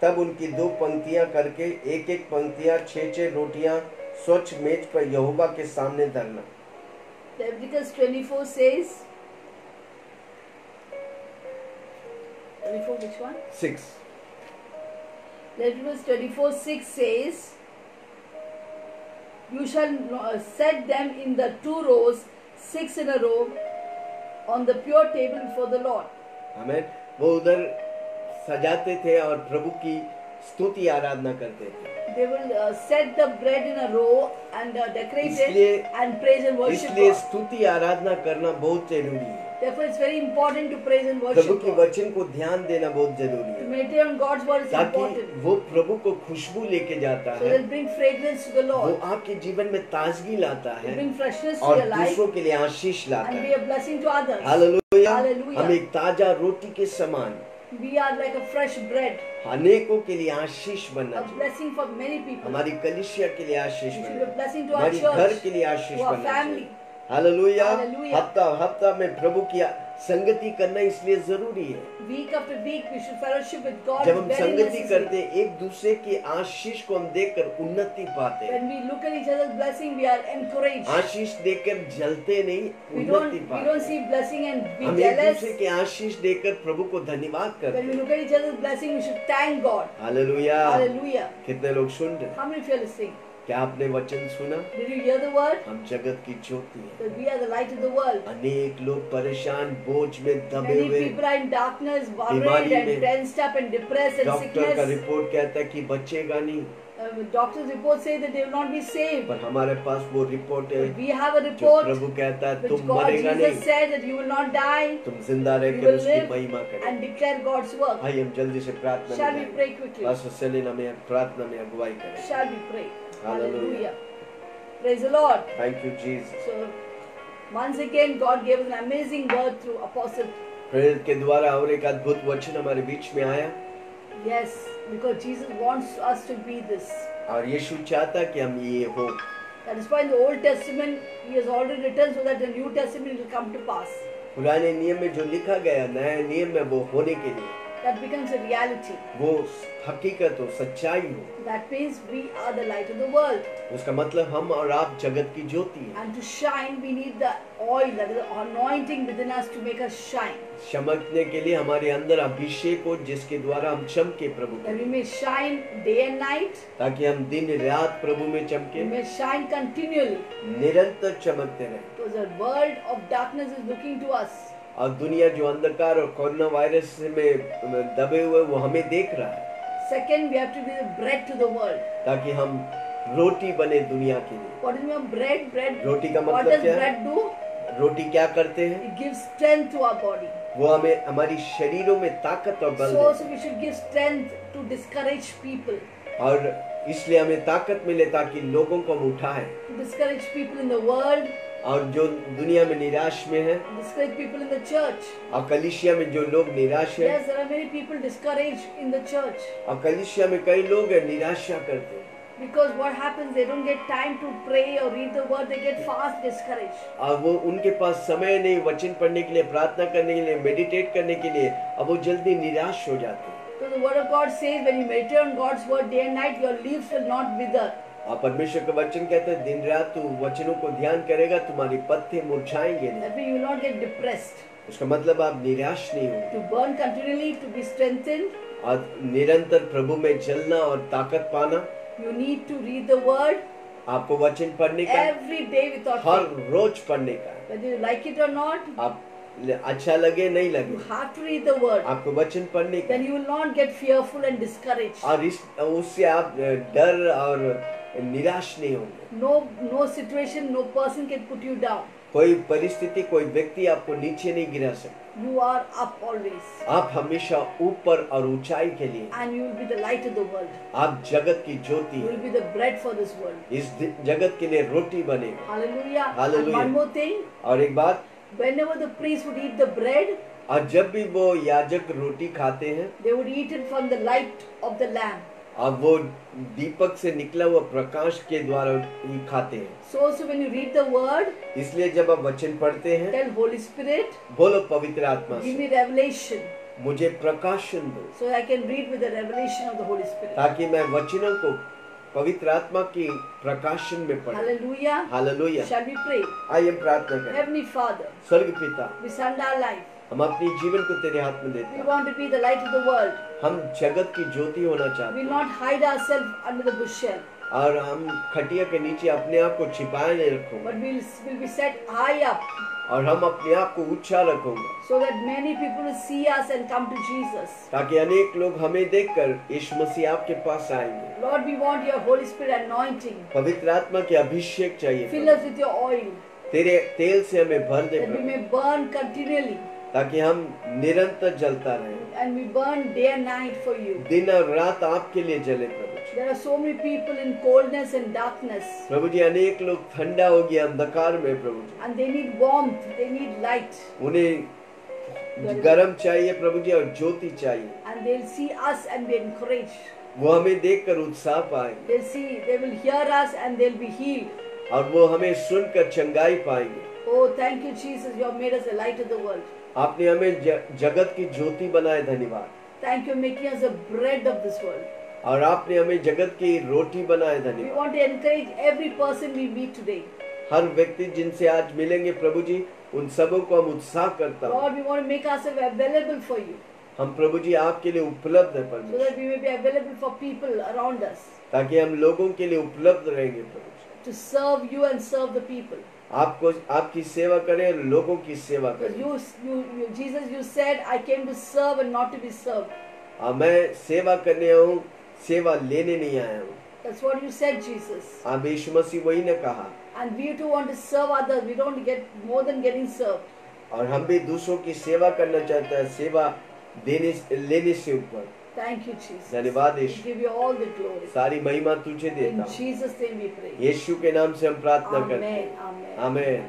[SPEAKER 2] तब उनकी 2 पंक्तियां करके एक एक पंक्तियां 6-6 रोटियां स्वच्छ मेज पर यहोवा के सामने धरना।
[SPEAKER 1] Leviticus 24 says, 24 which one?
[SPEAKER 2] 6
[SPEAKER 1] Leviticus 24:6 says, you shall set them in the 2 rows, 6 in a row, on the pure table before the Lord.
[SPEAKER 2] आमीन। वो उधर सजाते थे और प्रभु की स्तुति आराधना करते थे।
[SPEAKER 1] They will set the bread in a row and decorate it and praise and worship
[SPEAKER 2] इसलिए
[SPEAKER 1] God.
[SPEAKER 2] स्तुति आराधना करना बहुत जरूरी है।
[SPEAKER 1] Therefore, it's very important to praise and
[SPEAKER 2] Prabhu
[SPEAKER 1] worship
[SPEAKER 2] के
[SPEAKER 1] God.
[SPEAKER 2] वचन को ध्यान देना बहुत जरूरी
[SPEAKER 1] To
[SPEAKER 2] है,
[SPEAKER 1] meditate on God's word is
[SPEAKER 2] ताकि
[SPEAKER 1] important.
[SPEAKER 2] वो प्रभु को खुशबू लेके जाता
[SPEAKER 1] So
[SPEAKER 2] है,
[SPEAKER 1] they'll bring fragrance to the
[SPEAKER 2] वो
[SPEAKER 1] Lord.
[SPEAKER 2] आपके जीवन में ताजगी लाता
[SPEAKER 1] They
[SPEAKER 2] है
[SPEAKER 1] bring freshness to
[SPEAKER 2] और
[SPEAKER 1] your life
[SPEAKER 2] दूसरों के लिए आशीष लाता
[SPEAKER 1] and be
[SPEAKER 2] है।
[SPEAKER 1] a blessing to others.
[SPEAKER 2] Hallelujah.
[SPEAKER 1] Hallelujah.
[SPEAKER 2] हम एक ताजा रोटी के समान
[SPEAKER 1] We are like a fresh bread,
[SPEAKER 2] अनेकों के लिए आशीष बनना
[SPEAKER 1] a
[SPEAKER 2] चाहिए।
[SPEAKER 1] blessing for many people.
[SPEAKER 2] हमारी कलिसिया के लिए आशीष
[SPEAKER 1] We should
[SPEAKER 2] बनना
[SPEAKER 1] be a blessing to
[SPEAKER 2] चाहिए,
[SPEAKER 1] our
[SPEAKER 2] हमारी घर
[SPEAKER 1] church,
[SPEAKER 2] के लिए आशीष
[SPEAKER 1] to our
[SPEAKER 2] बनना
[SPEAKER 1] family.
[SPEAKER 2] चाहिए। हालेलुया।
[SPEAKER 1] Hallelujah.
[SPEAKER 2] हफ्ता में प्रभु की संगति करना इसलिए जरूरी है।
[SPEAKER 1] Week after week, we should fellowship with God.
[SPEAKER 2] जब
[SPEAKER 1] It's
[SPEAKER 2] हम
[SPEAKER 1] very
[SPEAKER 2] संगति
[SPEAKER 1] necessary.
[SPEAKER 2] करते हैं, एक दूसरे की आशीष को हम देखकर उन्नति पाते हैं।
[SPEAKER 1] When we look at each other's blessing, we are encouraged.
[SPEAKER 2] आशीष देकर जलते नहीं,
[SPEAKER 1] We
[SPEAKER 2] उन्नति
[SPEAKER 1] don't
[SPEAKER 2] पाते
[SPEAKER 1] see blessing and
[SPEAKER 2] हैं।
[SPEAKER 1] be
[SPEAKER 2] हम एक
[SPEAKER 1] jealous.
[SPEAKER 2] दूसरे की आशीष देकर प्रभु को धन्यवाद करते
[SPEAKER 1] When we
[SPEAKER 2] हैं।
[SPEAKER 1] look at each other's blessing, we should thank God.
[SPEAKER 2] Hallelujah.
[SPEAKER 1] Hallelujah.
[SPEAKER 2] कितने लोग सुन रहे हैं?
[SPEAKER 1] How many of you are listening?
[SPEAKER 2] क्या आपने वचन सुना?
[SPEAKER 1] Did you hear the word?
[SPEAKER 2] हम जगत की ज्योति हैं।
[SPEAKER 1] That we are the light of the world.
[SPEAKER 2] अनेक लोग परेशान, बोझ में दबे
[SPEAKER 1] Many
[SPEAKER 2] हुए,
[SPEAKER 1] people are in darkness, worried
[SPEAKER 2] बीमारी
[SPEAKER 1] and
[SPEAKER 2] में।
[SPEAKER 1] tensed up and depressed and
[SPEAKER 2] doctor का
[SPEAKER 1] sickness.
[SPEAKER 2] रिपोर्ट कहता है कि बचेगा नहीं,
[SPEAKER 1] Doctors' reports say that they will not be saved.
[SPEAKER 2] पर हमारे पास वो रिपोर्ट है
[SPEAKER 1] We have a
[SPEAKER 2] जो
[SPEAKER 1] report
[SPEAKER 2] प्रभु कहता है,
[SPEAKER 1] which
[SPEAKER 2] तुम
[SPEAKER 1] God
[SPEAKER 2] मरेगा
[SPEAKER 1] Jesus
[SPEAKER 2] नहीं,
[SPEAKER 1] said that you will not die.
[SPEAKER 2] तुम जिंदा
[SPEAKER 1] You
[SPEAKER 2] रहकर
[SPEAKER 1] will
[SPEAKER 2] उसकी
[SPEAKER 1] live
[SPEAKER 2] महिमा करें।
[SPEAKER 1] and declare God's work.
[SPEAKER 2] भाई हम जल्दी से प्रार्थना
[SPEAKER 1] Shall
[SPEAKER 2] में
[SPEAKER 1] we
[SPEAKER 2] जाएं।
[SPEAKER 1] pray quickly?
[SPEAKER 2] पास्टर सेलिना में प्रार्थना में अगुवाई करें।
[SPEAKER 1] Shall we pray?
[SPEAKER 2] Hallelujah.
[SPEAKER 1] Hallelujah. Praise the Lord.
[SPEAKER 2] Thank you Jesus.
[SPEAKER 1] So, once again, God gave us an amazing word through Apostle.
[SPEAKER 2] प्रेरित के द्वारा और एक अद्भुत वचन हमारे बीच में आया
[SPEAKER 1] Yes, because Jesus wants us to be this.
[SPEAKER 2] और यीशु चाहता कि हम ये हो।
[SPEAKER 1] That is why in the Old Testament, He has already written so that the New Testament will come to pass.
[SPEAKER 2] पुराने नियम में जो लिखा गया, नए नियम में वो होने के लिए,
[SPEAKER 1] That becomes a reality.
[SPEAKER 2] वो हकीकत हो, सच्चाई हो।
[SPEAKER 1] That means we are the light of the world.
[SPEAKER 2] उसका मतलब हम और आप जगत की ज्योति हैं।
[SPEAKER 1] And to shine, we need the oil, that is the anointing within us to make us shine.
[SPEAKER 2] चमकने के लिए हमारे अंदर अभिषेक हो, जिसके द्वारा हम चमके प्रभु
[SPEAKER 1] That we
[SPEAKER 2] के,
[SPEAKER 1] may shine day and night.
[SPEAKER 2] ताकि हम दिन रात प्रभु में
[SPEAKER 1] We
[SPEAKER 2] चमके,
[SPEAKER 1] may shine continually.
[SPEAKER 2] निरंतर चमकते रहे।
[SPEAKER 1] Because the world of darkness is looking to us.
[SPEAKER 2] और दुनिया जो अंधकार और कोरोना वायरस में दबे हुए, वो हमें देख रहा है,
[SPEAKER 1] Second, we have to be the bread to the world.
[SPEAKER 2] ताकि हम रोटी बने दुनिया के लिए।
[SPEAKER 1] What is bread? Bread.
[SPEAKER 2] रोटी का
[SPEAKER 1] What
[SPEAKER 2] मतलब
[SPEAKER 1] does
[SPEAKER 2] क्या है?
[SPEAKER 1] bread do?
[SPEAKER 2] रोटी क्या करते हैं?
[SPEAKER 1] It gives strength to our body.
[SPEAKER 2] वो हमें हमारी शरीरों में ताकत और बल
[SPEAKER 1] So
[SPEAKER 2] देते
[SPEAKER 1] we should give strength to discourage people.
[SPEAKER 2] हैं। और इसलिए हमें ताकत मिले ताकि लोगों को हम उठाएं।
[SPEAKER 1] To discourage people in the world.
[SPEAKER 2] और जो दुनिया में निराश में है,
[SPEAKER 1] Discourage people in the church.
[SPEAKER 2] और कलीसिया में जो लोग निराश है,
[SPEAKER 1] Yes, there are many people discouraged in the church.
[SPEAKER 2] और कलीसिया में कई लोग हैं निराशा करते हैं।
[SPEAKER 1] Because what happens, they don't get time to pray or read the word, they get fast discouraged.
[SPEAKER 2] और वो उनके पास समय नहीं वचन पढ़ने के लिए, प्रार्थना करने के लिए, मेडिटेट करने के लिए, अब वो जल्दी निराश हो जाते हैं।
[SPEAKER 1] So the word of God says, when you meditate on God's word day and night, your leaves will not wither.
[SPEAKER 2] और परमेश्वर का वचन कहता है, दिन रात तू वचनों को ध्यान करेगा, तुम्हारी पत्ते मुरझाएंगे नहीं।
[SPEAKER 1] That way you will not get depressed.
[SPEAKER 2] उसका मतलब आप निराश नहीं होंगे,
[SPEAKER 1] To burn continually, to be strengthened,
[SPEAKER 2] और निरंतर प्रभु में जलना और ताकत पाना।
[SPEAKER 1] you need to read the word
[SPEAKER 2] आपको वचन पढ़ने का,
[SPEAKER 1] every day without
[SPEAKER 2] हर
[SPEAKER 1] fail.
[SPEAKER 2] रोज पढ़ने का,
[SPEAKER 1] Whether you like it or not,
[SPEAKER 2] आप अच्छा लगे नहीं लगे,
[SPEAKER 1] you have to read the word.
[SPEAKER 2] आपको वचन पढ़ने का।
[SPEAKER 1] Then you will not get fearful and discouraged.
[SPEAKER 2] और उससे आप डर और निराश नहीं होंगे।
[SPEAKER 1] No situation, no person can put you down.
[SPEAKER 2] कोई परिस्थिति, कोई व्यक्ति आपको नीचे नहीं गिरा सकता।
[SPEAKER 1] You are up always.
[SPEAKER 2] आप हमेशा ऊपर और ऊंचाई के लिए,
[SPEAKER 1] And you will be the light of the world.
[SPEAKER 2] आप जगत की ज्योति
[SPEAKER 1] You will be the bread for this world.
[SPEAKER 2] इस जगत के लिए रोटी बनेगा।
[SPEAKER 1] Hallelujah.
[SPEAKER 2] Hallelujah.
[SPEAKER 1] And one more thing.
[SPEAKER 2] और एक बात,
[SPEAKER 1] Whenever the priest would eat the bread,
[SPEAKER 2] और जब भी वो याजक रोटी खाते हैं,
[SPEAKER 1] they would eat it from the light of the lamp.
[SPEAKER 2] अब वो दीपक से निकला हुआ प्रकाश के द्वारा ही खाते हैं।
[SPEAKER 1] So also when you read the word,
[SPEAKER 2] इसलिए जब आप वचन पढ़ते हैं,
[SPEAKER 1] tell Holy Spirit,
[SPEAKER 2] बोलो पवित्र आत्मा
[SPEAKER 1] give
[SPEAKER 2] से
[SPEAKER 1] me revelation,
[SPEAKER 2] मुझे प्रकाशन दो,
[SPEAKER 1] so I can read with the revelation of the Holy Spirit.
[SPEAKER 2] ताकि मैं वचनों को पवित्र आत्मा की प्रकाशन में पढ़ूं।
[SPEAKER 1] Hallelujah.
[SPEAKER 2] Hallelujah.
[SPEAKER 1] Shall we pray?
[SPEAKER 2] आइए हम प्रार्थना करें।
[SPEAKER 1] Heavenly Father,
[SPEAKER 2] स्वर्ग पिता,
[SPEAKER 1] we send our life.
[SPEAKER 2] हम अपनी जीवन को तेरे हाथ में देते
[SPEAKER 1] We
[SPEAKER 2] हैं।
[SPEAKER 1] want to be the light of the world.
[SPEAKER 2] हम जगत की ज्योति होना चाहते
[SPEAKER 1] We will
[SPEAKER 2] हैं
[SPEAKER 1] not hide ourselves under the bushel,
[SPEAKER 2] और हम खटिया के नीचे अपने आप को छिपाए नहीं रखोगे,
[SPEAKER 1] but will be set high up,
[SPEAKER 2] और हम अपने आप को ऊंचा रखोगे,
[SPEAKER 1] so that many people will see us and come to Jesus.
[SPEAKER 2] ताकि अनेक लोग हमें देखकर यीशु मसीह आपके पास आएंगे।
[SPEAKER 1] Lord, we want your Holy Spirit anointing.
[SPEAKER 2] पवित्र आत्मा के अभिषेक चाहिए
[SPEAKER 1] Fill
[SPEAKER 2] Prabhu.
[SPEAKER 1] us with your oil,
[SPEAKER 2] तेरे तेल से हमें भर दे
[SPEAKER 1] that we
[SPEAKER 2] Prabhu,
[SPEAKER 1] may burn continually,
[SPEAKER 2] ताकि हम निरंतर जलता रहे,
[SPEAKER 1] and we burn day and night for you.
[SPEAKER 2] दिन और रात आपके लिए जले प्रभु।
[SPEAKER 1] There are so many people in coldness and darkness,
[SPEAKER 2] प्रभु जी, अनेक लोग ठंडा हो गया अंधकार में प्रभु जी,
[SPEAKER 1] and they need warmth, they need light,
[SPEAKER 2] उन्हें गरम चाहिए प्रभु जी और ज्योति चाहिए।
[SPEAKER 1] and they'll see us and be encouraged.
[SPEAKER 2] वो हमें देखकर उत्साह पाएंगे
[SPEAKER 1] They will hear us and they'll be healed.
[SPEAKER 2] और वो हमें सुनकर चंगाई पाएंगे।
[SPEAKER 1] Oh, thank you, Jesus. You have made us the light of the world.
[SPEAKER 2] आपने हमें जगत की ज्योति बनाए, धन्यवाद।
[SPEAKER 1] Thank you, making us the bread of this world.
[SPEAKER 2] और आपने हमें जगत की रोटी बनाए,
[SPEAKER 1] We
[SPEAKER 2] धन्यवाद।
[SPEAKER 1] want to encourage every person we meet today.
[SPEAKER 2] हर व्यक्ति जिनसे आज मिलेंगे प्रभु जी, उन सबों को हम उत्साह करता हूँ।
[SPEAKER 1] Lord, we want to make ourselves available for you,
[SPEAKER 2] हम प्रभु जी आपके लिए उपलब्ध है
[SPEAKER 1] so
[SPEAKER 2] परमेश्वर,
[SPEAKER 1] that we may be available for people around us,
[SPEAKER 2] ताकि हम लोगों के लिए उपलब्ध रहेंगे प्रभु जी।
[SPEAKER 1] to serve you and serve the people.
[SPEAKER 2] आपको आपकी सेवा करें और लोगों की सेवा
[SPEAKER 1] Because
[SPEAKER 2] करें।
[SPEAKER 1] Jesus, you said, I came to serve and not to be served.
[SPEAKER 2] मैं सेवा करने आया हूँ, सेवा लेने नहीं आया हूँ।
[SPEAKER 1] That's what you said, Jesus.
[SPEAKER 2] आप यीशु मसीह वही ने कहा,
[SPEAKER 1] And we too want to serve others. We don't get more than getting served.
[SPEAKER 2] और हम भी दूसरों की सेवा करना चाहते हैं, सेवा लेने से ऊपर।
[SPEAKER 1] Thank you, Jesus.
[SPEAKER 2] धन्यवाद
[SPEAKER 1] We
[SPEAKER 2] Yeshu,
[SPEAKER 1] give you all the glory.
[SPEAKER 2] सारी महिमा तुझे
[SPEAKER 1] In
[SPEAKER 2] देता हूँ।
[SPEAKER 1] Jesus' name we pray.
[SPEAKER 2] यीशु के नाम से हम प्रार्थना करते
[SPEAKER 1] Amen.
[SPEAKER 2] हैं।
[SPEAKER 1] Amen.
[SPEAKER 2] आमेन।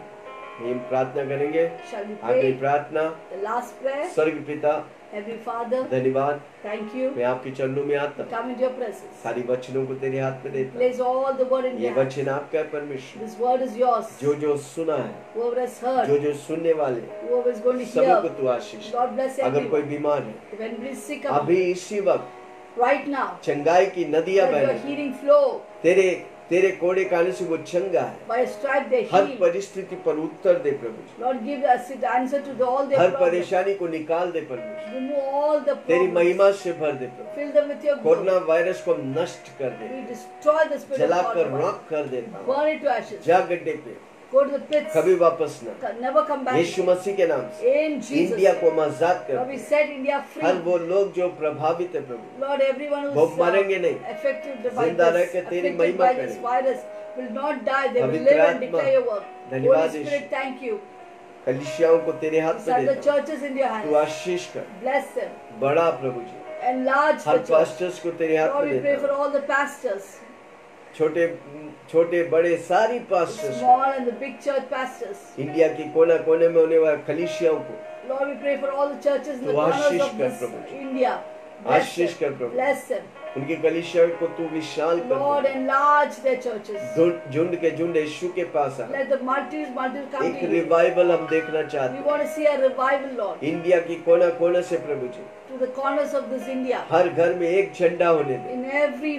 [SPEAKER 2] हम प्रार्थना करेंगे।
[SPEAKER 1] Shall we
[SPEAKER 2] आखिरी
[SPEAKER 1] pray?
[SPEAKER 2] प्रार्थना।
[SPEAKER 1] The last prayer.
[SPEAKER 2] स्वर्ग पिता,
[SPEAKER 1] Heavenly Father,
[SPEAKER 2] धन्यवाद,
[SPEAKER 1] thank you.
[SPEAKER 2] मैं आपके चरणों में आता हूँ,
[SPEAKER 1] Come into your presence.
[SPEAKER 2] सारी वचनों को तेरे हाथ में देता हूँ।
[SPEAKER 1] Place all the word in
[SPEAKER 2] ये
[SPEAKER 1] your hands.
[SPEAKER 2] वचन आपका है परमेश्वर,
[SPEAKER 1] This word is yours.
[SPEAKER 2] जो सुना है,
[SPEAKER 1] Whoever has heard,
[SPEAKER 2] जो सुनने वाले,
[SPEAKER 1] whoever is going to
[SPEAKER 2] सबों को
[SPEAKER 1] hear,
[SPEAKER 2] तू आशीष दे।
[SPEAKER 1] God bless
[SPEAKER 2] अगर कोई
[SPEAKER 1] everyone.
[SPEAKER 2] बीमार है,
[SPEAKER 1] If anybody is sick among
[SPEAKER 2] अभी
[SPEAKER 1] you,
[SPEAKER 2] इसी वक्त
[SPEAKER 1] right now,
[SPEAKER 2] चंगाई की नदियां
[SPEAKER 1] let your
[SPEAKER 2] बह
[SPEAKER 1] healing flow.
[SPEAKER 2] तेरे कोड़े खाने से वो चंगा है।
[SPEAKER 1] By a stripe they
[SPEAKER 2] her
[SPEAKER 1] heal.
[SPEAKER 2] परिस्थिति पर उत्तर दे प्रभु जी,
[SPEAKER 1] Lord, give us the answer to all their
[SPEAKER 2] her
[SPEAKER 1] problems.
[SPEAKER 2] परेशानी को निकाल दे परमेश्वर,
[SPEAKER 1] Remove all the
[SPEAKER 2] तेरी
[SPEAKER 1] problems.
[SPEAKER 2] महिमा से भर दे प्रभु।
[SPEAKER 1] Fill them with your
[SPEAKER 2] corona
[SPEAKER 1] glory.
[SPEAKER 2] Virus को हम नष्ट कर दे,
[SPEAKER 1] We destroy the spirit of
[SPEAKER 2] जलाकर
[SPEAKER 1] God.
[SPEAKER 2] राख कर देता हूँ।
[SPEAKER 1] Burn it to ashes.
[SPEAKER 2] जा गड्ढे पे,
[SPEAKER 1] Go to the pits.
[SPEAKER 2] कभी वापस न।
[SPEAKER 1] Never come back.
[SPEAKER 2] यीशु मसीह के नाम से
[SPEAKER 1] In Jesus'
[SPEAKER 2] इंडिया
[SPEAKER 1] name.
[SPEAKER 2] को आजाद कर
[SPEAKER 1] Lord,
[SPEAKER 2] they.
[SPEAKER 1] we set India
[SPEAKER 2] her
[SPEAKER 1] free.
[SPEAKER 2] वो लोग जो प्रभावित है प्रभु,
[SPEAKER 1] Lord, everyone
[SPEAKER 2] वो
[SPEAKER 1] who's
[SPEAKER 2] मरेंगे नहीं,
[SPEAKER 1] affected by
[SPEAKER 2] जिंदा रह
[SPEAKER 1] this,
[SPEAKER 2] के तेरी
[SPEAKER 1] affected
[SPEAKER 2] महिमा
[SPEAKER 1] by this
[SPEAKER 2] करेंगे।
[SPEAKER 1] virus will not die. They will
[SPEAKER 2] पवित्र
[SPEAKER 1] live and
[SPEAKER 2] आत्मा,
[SPEAKER 1] declare your work.
[SPEAKER 2] धन्यवाद
[SPEAKER 1] Holy
[SPEAKER 2] Yeshu.
[SPEAKER 1] Spirit, thank you.
[SPEAKER 2] कलीसियाओं को तेरे हाथ में
[SPEAKER 1] Set the
[SPEAKER 2] देता हूँ,
[SPEAKER 1] churches in your
[SPEAKER 2] तू
[SPEAKER 1] hands.
[SPEAKER 2] आशीष कर,
[SPEAKER 1] Bless them.
[SPEAKER 2] बड़ा प्रभु जी।
[SPEAKER 1] Enlarge the
[SPEAKER 2] her
[SPEAKER 1] church.
[SPEAKER 2] Pastors को तेरे हाथ
[SPEAKER 1] Lord,
[SPEAKER 2] में
[SPEAKER 1] we pray
[SPEAKER 2] देता
[SPEAKER 1] for
[SPEAKER 2] हूँ,
[SPEAKER 1] all the pastors,
[SPEAKER 2] छोटे बड़े सारी pastors,
[SPEAKER 1] small and the big church pastors.
[SPEAKER 2] India की कोना कोने में होने वाले कलीसियाओं को
[SPEAKER 1] Lord, we pray for all the churches in the
[SPEAKER 2] तू
[SPEAKER 1] corners
[SPEAKER 2] आशीष
[SPEAKER 1] of
[SPEAKER 2] कर
[SPEAKER 1] this
[SPEAKER 2] Prabhu ji.
[SPEAKER 1] India. Bless
[SPEAKER 2] आशीष कर
[SPEAKER 1] them.
[SPEAKER 2] प्रभु,
[SPEAKER 1] Bless them.
[SPEAKER 2] उनकी कलीसियाओं को तू विशाल कर
[SPEAKER 1] Lord,
[SPEAKER 2] Prabhu.
[SPEAKER 1] enlarge their churches.
[SPEAKER 2] झुंड के झुंड यीशु के पास आ।
[SPEAKER 1] Let the multitudes come
[SPEAKER 2] एक
[SPEAKER 1] to you.
[SPEAKER 2] रिवाइवल हम देखना
[SPEAKER 1] We
[SPEAKER 2] चाहते
[SPEAKER 1] want to see a revival, Lord,
[SPEAKER 2] हैं, इंडिया की कोना कोने से प्रभु जी।
[SPEAKER 1] to the corners of this India.
[SPEAKER 2] हर घर में एक झंडा होने दे,
[SPEAKER 1] In every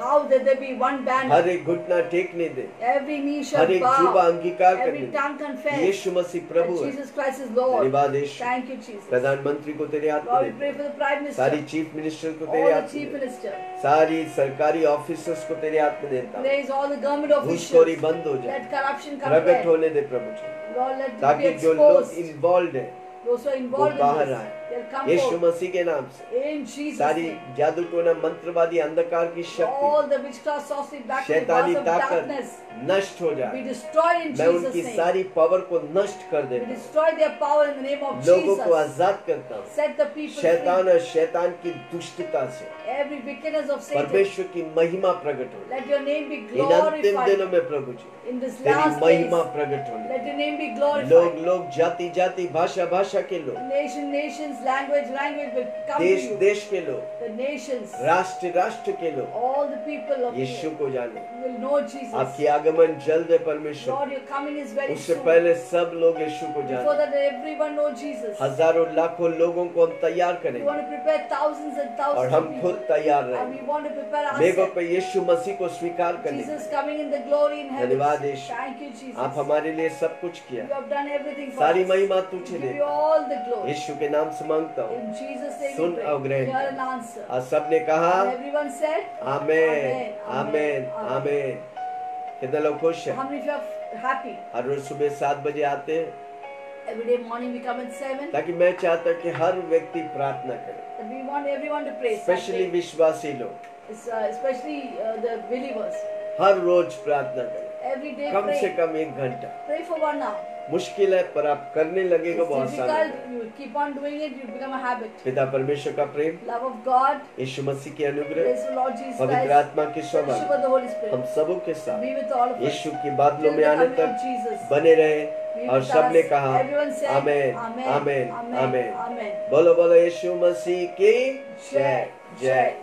[SPEAKER 1] house that there be one banner.
[SPEAKER 2] हर एक घुटना टेकने दे,
[SPEAKER 1] Every knee shall
[SPEAKER 2] हर एक जुबा
[SPEAKER 1] bow.
[SPEAKER 2] अंगीकार करने
[SPEAKER 1] Every
[SPEAKER 2] they.
[SPEAKER 1] tongue confess
[SPEAKER 2] Yeshu Masih Prabhu
[SPEAKER 1] that
[SPEAKER 2] है।
[SPEAKER 1] Jesus Christ is Lord.
[SPEAKER 2] धन्यवाद यीशु।
[SPEAKER 1] Thank you, Jesus.
[SPEAKER 2] प्रधानमंत्री को तेरे हाथ
[SPEAKER 1] Lord,
[SPEAKER 2] में
[SPEAKER 1] we pray
[SPEAKER 2] they,
[SPEAKER 1] for the Prime
[SPEAKER 2] सारी
[SPEAKER 1] Minister,
[SPEAKER 2] चीफ मिनिस्टर को
[SPEAKER 1] all
[SPEAKER 2] तेरे
[SPEAKER 1] the
[SPEAKER 2] हाथ
[SPEAKER 1] Chief
[SPEAKER 2] में दे,
[SPEAKER 1] Minister.
[SPEAKER 2] सारी सरकारी ऑफिसर्स को तेरे हाथ में देता हूँ।
[SPEAKER 1] Praise all the government
[SPEAKER 2] घूसखोरी
[SPEAKER 1] officials.
[SPEAKER 2] बंद हो जाए,
[SPEAKER 1] Let corruption come
[SPEAKER 2] प्रकट
[SPEAKER 1] there.
[SPEAKER 2] होने दे प्रभु जी,
[SPEAKER 1] Lord, let it be
[SPEAKER 2] ताकि जो लोग
[SPEAKER 1] exposed.
[SPEAKER 2] इन्वॉल्व है
[SPEAKER 1] Those who are
[SPEAKER 2] वो
[SPEAKER 1] involved in
[SPEAKER 2] बाहर
[SPEAKER 1] this,
[SPEAKER 2] आए।
[SPEAKER 1] They'll come
[SPEAKER 2] यीशु
[SPEAKER 1] forth.
[SPEAKER 2] मसीह के नाम से
[SPEAKER 1] In Jesus'
[SPEAKER 2] सारी
[SPEAKER 1] name.
[SPEAKER 2] जादू टोना मंत्रवादी अंधकार की
[SPEAKER 1] All
[SPEAKER 2] शक्ति
[SPEAKER 1] the witchcraft, sorcery, black
[SPEAKER 2] शैतानी
[SPEAKER 1] powers of
[SPEAKER 2] ताकत
[SPEAKER 1] darkness
[SPEAKER 2] नष्ट हो
[SPEAKER 1] be
[SPEAKER 2] जाए।
[SPEAKER 1] destroyed in
[SPEAKER 2] मैं उनकी
[SPEAKER 1] Jesus' name.
[SPEAKER 2] सारी पावर को नष्ट कर
[SPEAKER 1] We
[SPEAKER 2] देता
[SPEAKER 1] destroy their power in the name of
[SPEAKER 2] हूँ, लोगों को
[SPEAKER 1] Jesus.
[SPEAKER 2] आजाद करता हूँ
[SPEAKER 1] Set the people
[SPEAKER 2] शैतान
[SPEAKER 1] free.
[SPEAKER 2] और शैतान की दुष्टता से।
[SPEAKER 1] Every wickedness of Satan.
[SPEAKER 2] परमेश्वर की महिमा प्रकट हो
[SPEAKER 1] Let your name be
[SPEAKER 2] इन अंतिम
[SPEAKER 1] glorified
[SPEAKER 2] दिनों में प्रभु जी
[SPEAKER 1] in this
[SPEAKER 2] तेरी
[SPEAKER 1] last days.
[SPEAKER 2] महिमा प्रकट होने।
[SPEAKER 1] Let your name be
[SPEAKER 2] लोग
[SPEAKER 1] glorified.
[SPEAKER 2] लोग जाति जाति भाषा भाषा के लोग,
[SPEAKER 1] Nations, language will come to
[SPEAKER 2] देश
[SPEAKER 1] you.
[SPEAKER 2] देश के लोग,
[SPEAKER 1] The nations,
[SPEAKER 2] राष्ट्र राष्ट्र के लोग
[SPEAKER 1] all the people of
[SPEAKER 2] Yeshu
[SPEAKER 1] you
[SPEAKER 2] को जाने।
[SPEAKER 1] will know Jesus.
[SPEAKER 2] आपकी आगमन जल्द है परमेश्वर,
[SPEAKER 1] Lord, your coming is very
[SPEAKER 2] उससे
[SPEAKER 1] soon.
[SPEAKER 2] पहले सब लोग यीशु को
[SPEAKER 1] Before
[SPEAKER 2] जाने।
[SPEAKER 1] that, everyone know Jesus.
[SPEAKER 2] हजारों लाखों लोगों को हम तैयार
[SPEAKER 1] We
[SPEAKER 2] करेंगे
[SPEAKER 1] want to prepare thousands and
[SPEAKER 2] और
[SPEAKER 1] thousands
[SPEAKER 2] हम
[SPEAKER 1] of
[SPEAKER 2] खुद
[SPEAKER 1] people.
[SPEAKER 2] तैयार
[SPEAKER 1] And
[SPEAKER 2] रहेंगे
[SPEAKER 1] we want to prepare
[SPEAKER 2] मेघों
[SPEAKER 1] ourselves.
[SPEAKER 2] पे यीशु मसीह को स्वीकार करने।
[SPEAKER 1] Jesus coming in the glory in heaven.
[SPEAKER 2] धन्यवाद यीशु,
[SPEAKER 1] Thank you, Jesus.
[SPEAKER 2] आप हमारे लिए सब कुछ किया,
[SPEAKER 1] You have done everything for
[SPEAKER 2] सारी
[SPEAKER 1] us.
[SPEAKER 2] महिमा
[SPEAKER 1] We
[SPEAKER 2] तुझे
[SPEAKER 1] give
[SPEAKER 2] they.
[SPEAKER 1] you all the glory.
[SPEAKER 2] यीशु के नाम से मांगता हूँ,
[SPEAKER 1] In Jesus' name
[SPEAKER 2] soon
[SPEAKER 1] we
[SPEAKER 2] और
[SPEAKER 1] pray.
[SPEAKER 2] ग्रहण
[SPEAKER 1] Hear
[SPEAKER 2] कर।
[SPEAKER 1] an answer.
[SPEAKER 2] आज सबने कहा
[SPEAKER 1] And everyone said,
[SPEAKER 2] amen amen
[SPEAKER 1] Amen.
[SPEAKER 2] आमेन। कितने लोग खुश हैं?
[SPEAKER 1] How many of you are happy?
[SPEAKER 2] हर रोज सुबह 7 बजे आते हैं
[SPEAKER 1] Every day morning we come at 7.
[SPEAKER 2] ताकि मैं चाहता कि हर व्यक्ति प्रार्थना करे,
[SPEAKER 1] And we want everyone to pray.
[SPEAKER 2] Specially
[SPEAKER 1] Saturday.
[SPEAKER 2] विश्वासी लोग
[SPEAKER 1] Especially the believers.
[SPEAKER 2] हर रोज प्रार्थना करें,
[SPEAKER 1] Every day
[SPEAKER 2] कम से
[SPEAKER 1] pray.
[SPEAKER 2] कम 1 घंटा।
[SPEAKER 1] Pray for 1 hour.
[SPEAKER 2] मुश्किल है पर आप करने लगेगा
[SPEAKER 1] It's
[SPEAKER 2] बहुत आसान
[SPEAKER 1] difficult.
[SPEAKER 2] है।
[SPEAKER 1] You keep on doing it. You become a habit.
[SPEAKER 2] पिता परमेश्वर का प्रेम,
[SPEAKER 1] Love of God.
[SPEAKER 2] यीशु मसीह की अनुग्रह,
[SPEAKER 1] Praise the Lord Jesus
[SPEAKER 2] पवित्र
[SPEAKER 1] Christ.
[SPEAKER 2] आत्मा की
[SPEAKER 1] Fellowship
[SPEAKER 2] सौभाग्य
[SPEAKER 1] of the Holy Spirit.
[SPEAKER 2] हम सबों के साथ
[SPEAKER 1] Be with all of us.
[SPEAKER 2] यीशु की बादलों
[SPEAKER 1] Till
[SPEAKER 2] में
[SPEAKER 1] the
[SPEAKER 2] आने
[SPEAKER 1] coming of
[SPEAKER 2] तक
[SPEAKER 1] Jesus.
[SPEAKER 2] बने रहे।
[SPEAKER 1] Be
[SPEAKER 2] और
[SPEAKER 1] with
[SPEAKER 2] सबने
[SPEAKER 1] us.
[SPEAKER 2] कहा
[SPEAKER 1] Everyone said,
[SPEAKER 2] आमेन
[SPEAKER 1] Amen.
[SPEAKER 2] आमेन
[SPEAKER 1] Amen.
[SPEAKER 2] आमेन।
[SPEAKER 1] Amen.
[SPEAKER 2] बोलो बोलो यीशु मसीह की
[SPEAKER 1] जय
[SPEAKER 2] जय।